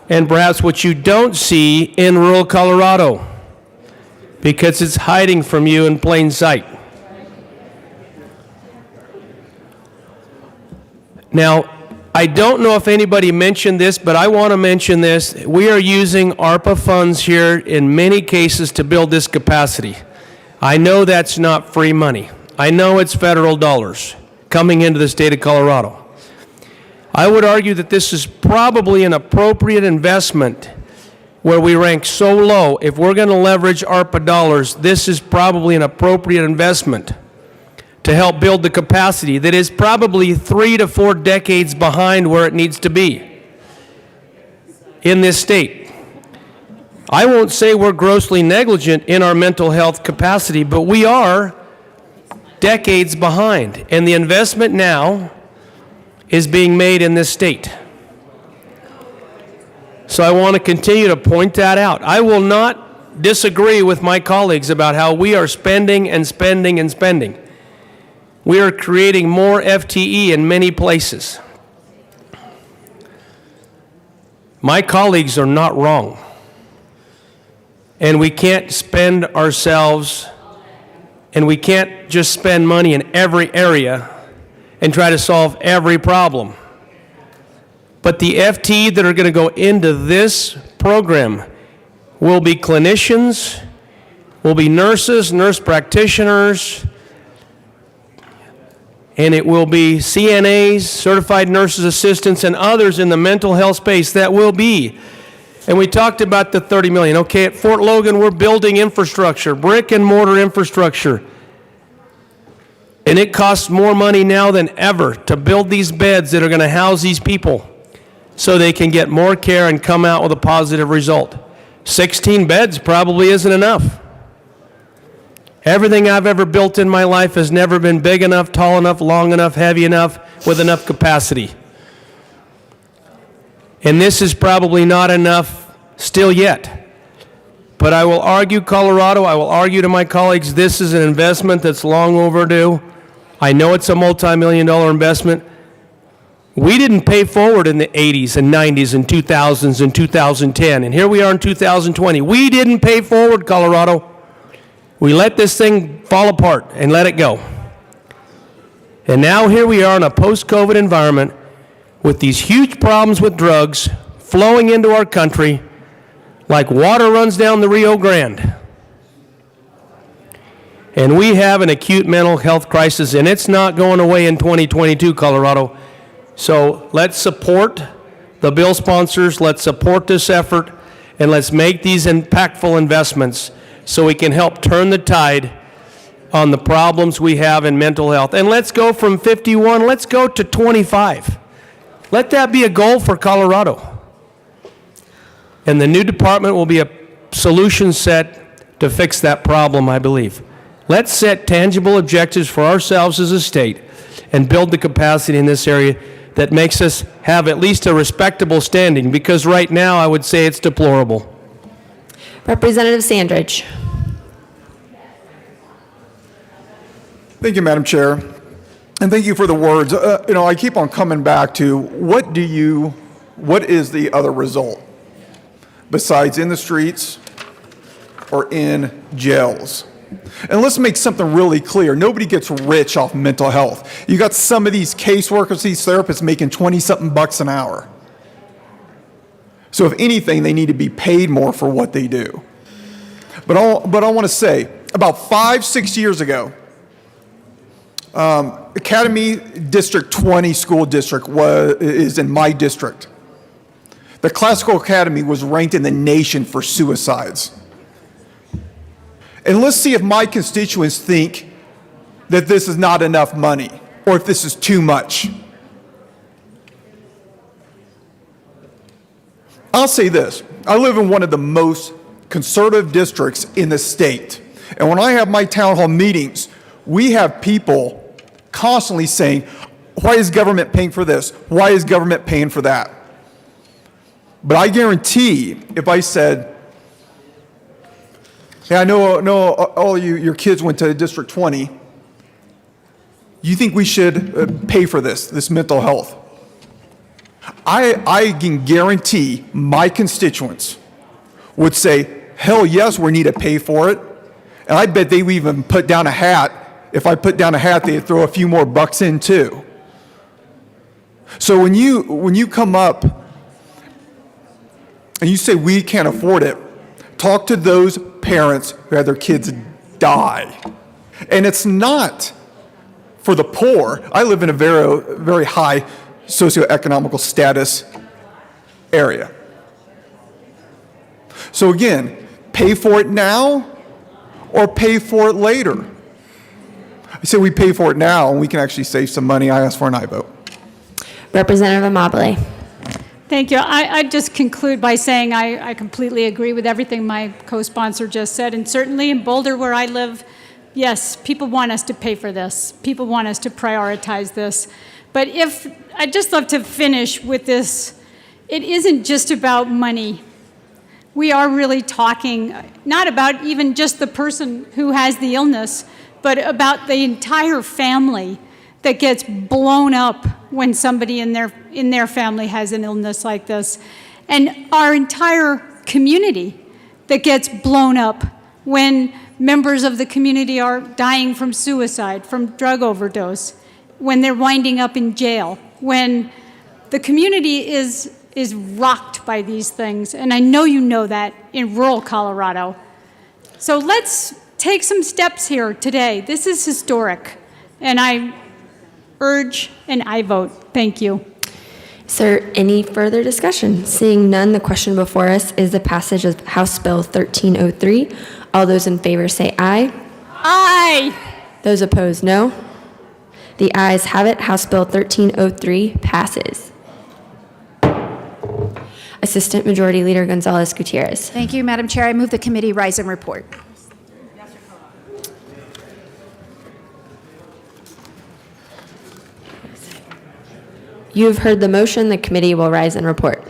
And perhaps what you don't see in rural Colorado, because it's hiding from you in plain sight. Now, I don't know if anybody mentioned this, but I want to mention this. We are using ARPA funds here in many cases to build this capacity. I know that's not free money. I know it's federal dollars coming into the state of Colorado. I would argue that this is probably an appropriate investment where we rank so low. If we're going to leverage ARPA dollars, this is probably an appropriate investment to help build the capacity that is probably 3 to 4 decades behind where it needs to be in this state. I won't say we're grossly negligent in our mental health capacity, but we are decades behind. And the investment now is being made in this state. So I want to continue to point that out. I will not disagree with my colleagues about how we are spending and spending and spending. We are creating more FTE in many places. My colleagues are not wrong. And we can't spend ourselves, and we can't just spend money in every area and try to solve every problem. But the FTE that are going to go into this program will be clinicians, will be nurses, nurse practitioners, and it will be CNAs, certified nurses assistants, and others in the mental health space that will be. And we talked about the $30 million. Okay, at Fort Logan, we're building infrastructure, brick and mortar infrastructure. And it costs more money now than ever to build these beds that are going to house these people so they can get more care and come out with a positive result. 16 beds probably isn't enough. Everything I've ever built in my life has never been big enough, tall enough, long enough, heavy enough, with enough capacity. And this is probably not enough still yet. But I will argue, Colorado, I will argue to my colleagues, this is an investment that's long overdue. I know it's a multi-million-dollar investment. We didn't pay forward in the 80s and 90s and 2000s and 2010, and here we are in 2020. We didn't pay forward, Colorado. We let this thing fall apart and let it go. And now here we are in a post-COVID environment with these huge problems with drugs flowing into our country like water runs down the Rio Grande. And we have an acute mental health crisis, and it's not going away in 2022, Colorado. So let's support the bill sponsors, let's support this effort, and let's make these impactful investments so we can help turn the tide on the problems we have in mental health. And let's go from 51, let's go to 25. Let that be a goal for Colorado. And the new department will be a solution set to fix that problem, I believe. Let's set tangible objectives for ourselves as a state and build the capacity in this area that makes us have at least a respectable standing, because right now I would say it's deplorable. Representative Sandridge. Thank you, Madam Chair. And thank you for the words. I keep on coming back to what is the other result besides in the streets or in jails? And let's make something really clear. Nobody gets rich off mental health. You got some of these caseworkers, these therapists making 20-something bucks an hour. So if anything, they need to be paid more for what they do. But I want to say, about 5-6 years ago, Academy District 20 school district is in my district. The Classical Academy was ranked in the nation for suicides. And let's see if my constituents think that this is not enough money or if this is too much. I'll say this. I live in one of the most conservative districts in the state. And when I have my town hall meetings, we have people constantly saying, why is government paying for this? Why is government paying for that? But I guarantee if I said, hey, I know all your kids went to District 20, you think we should pay for this mental health? I can guarantee my constituents would say, hell yes, we need to pay for it. And I bet they would even put down a hat. If I put down a hat, they'd throw a few more bucks in too. So when you come up and you say we can't afford it, talk to those parents who had their kids die. And it's not for the poor. I live in a very, very high socioeconomical status area. So again, pay for it now or pay for it later. I say we pay for it now and we can actually save some money. I ask for an aye vote. Representative Amabile. Thank you. I'd just conclude by saying I completely agree with everything my co-sponsor just said. And certainly in Boulder, where I live, yes, people want us to pay for this. People want us to prioritize this. But I'd just love to finish with this. It isn't just about money. We are really talking not about even just the person who has the illness, but about the entire family that gets blown up when somebody in their family has an illness like this. And our entire community that gets blown up when members of the community are dying from suicide, from drug overdose, when they're winding up in jail, when the community is rocked by these things. And I know you know that in rural Colorado. So let's take some steps here today. This is historic. And I urge and I vote. Thank you. Is there any further discussion? Seeing none, the question before us is the passage of House Bill 1303. All those in favor say aye. Aye. Those opposed, no. The ayes have it. House Bill 1303 passes. Assistant Majority Leader Gonzalez Gutierrez. Thank you, Madam Chair. I move the committee rise and report. You have heard the motion. The committee will rise and report.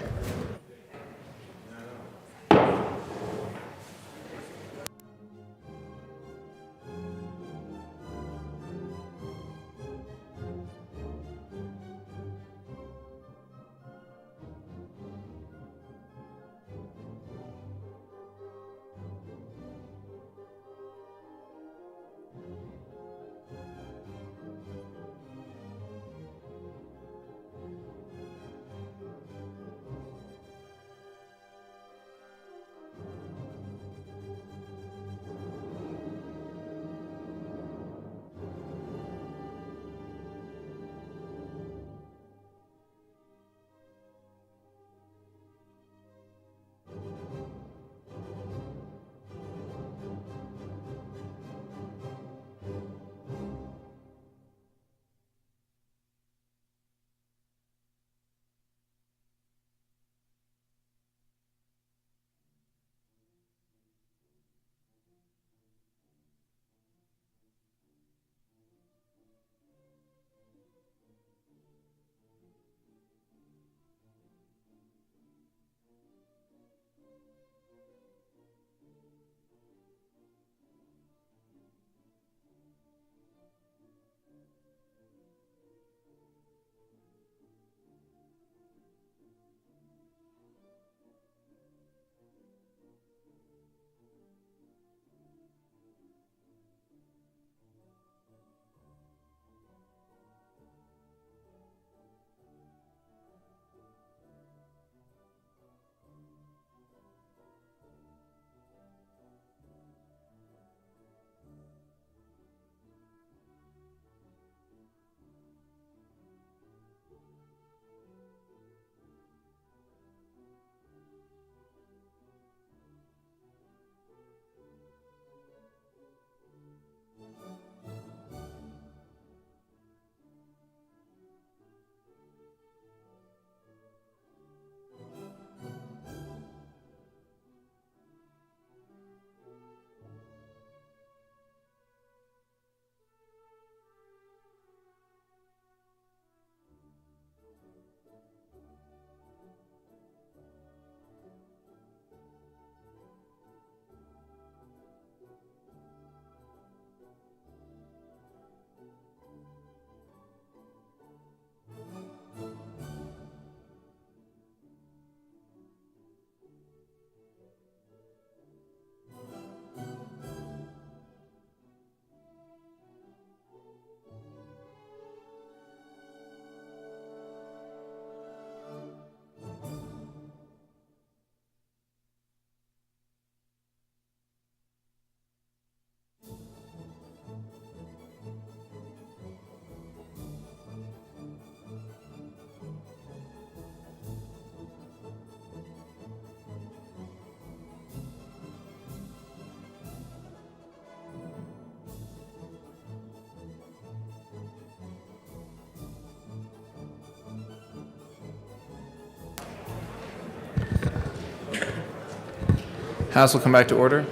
House will come back to order.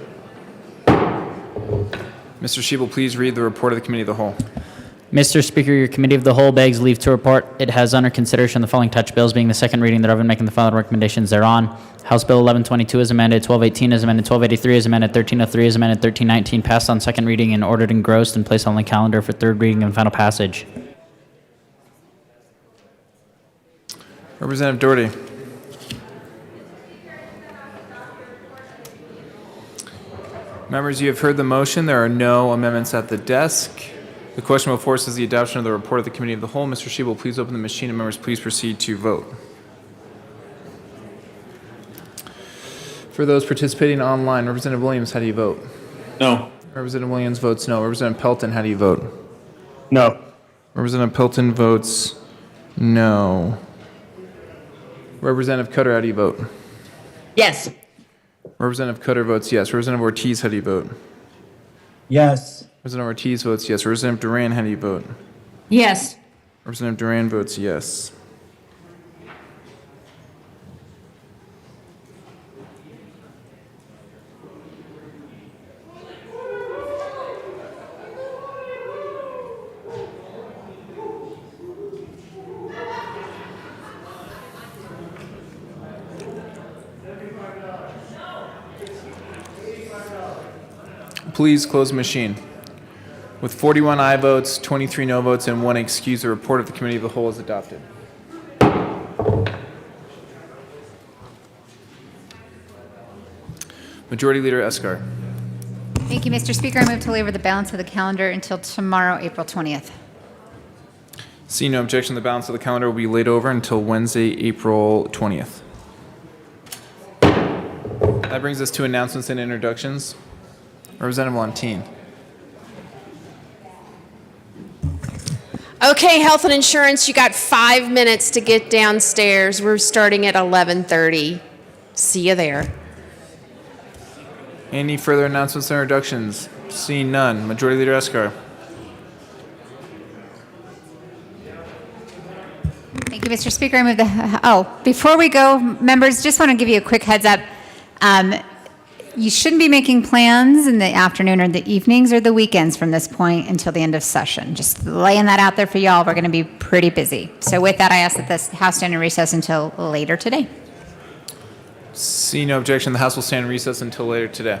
Mr. Shebel, please read the report of the Committee of the Whole. Mr. Speaker, your Committee of the Whole begs leave to report it has under consideration the following touch bills, being the second reading thereof and making the following recommendations thereon. House Bill 1122 is amended, 1218 is amended, 1283 is amended, 1303 is amended, 1319 passed on second reading and ordered engrossed and placed on the calendar for third reading and final passage. Representative Doherty. Members, you have heard the motion. There are no amendments at the desk. The question before us is the adoption of the report of the Committee of the Whole. Mr. Shebel, please open the machine, and members, please proceed to vote. For those participating online, Representative Williams, how do you vote? No. Representative Williams votes no. Representative Pelton, how do you vote? No. Representative Pelton votes no. Representative Cutter, how do you vote? Yes. Representative Cutter votes yes. Representative Ortiz, how do you vote? Yes. Representative Ortiz votes yes. Representative Duran, how do you vote? Yes. Representative Duran votes yes. Please close the machine. With 41 aye votes, 23 no votes, and 1 excuse, the report of the Committee of the Whole is adopted. Majority Leader Escar. Thank you, Mr. Speaker. I move to lay over the balance of the calendar until tomorrow, April 20th. Seeing no objection, the balance of the calendar will be laid over until Wednesday, April 20th. That brings us to announcements and introductions. Representative Montine. Okay, health and insurance, you got 5 minutes to get downstairs. We're starting at 11:30. See you there. Any further announcements and introductions? Seeing none. Majority Leader Escar. Thank you, Mr. Speaker. I move the, before we go, members, just want to give you a quick heads up. You shouldn't be making plans in the afternoon or the evenings or the weekends from this point until the end of session. Just laying that out there for y'all. We're going to be pretty busy. So with that, I ask that this House stand in recess until later today. Seeing no objection, the House will stand in recess until later today.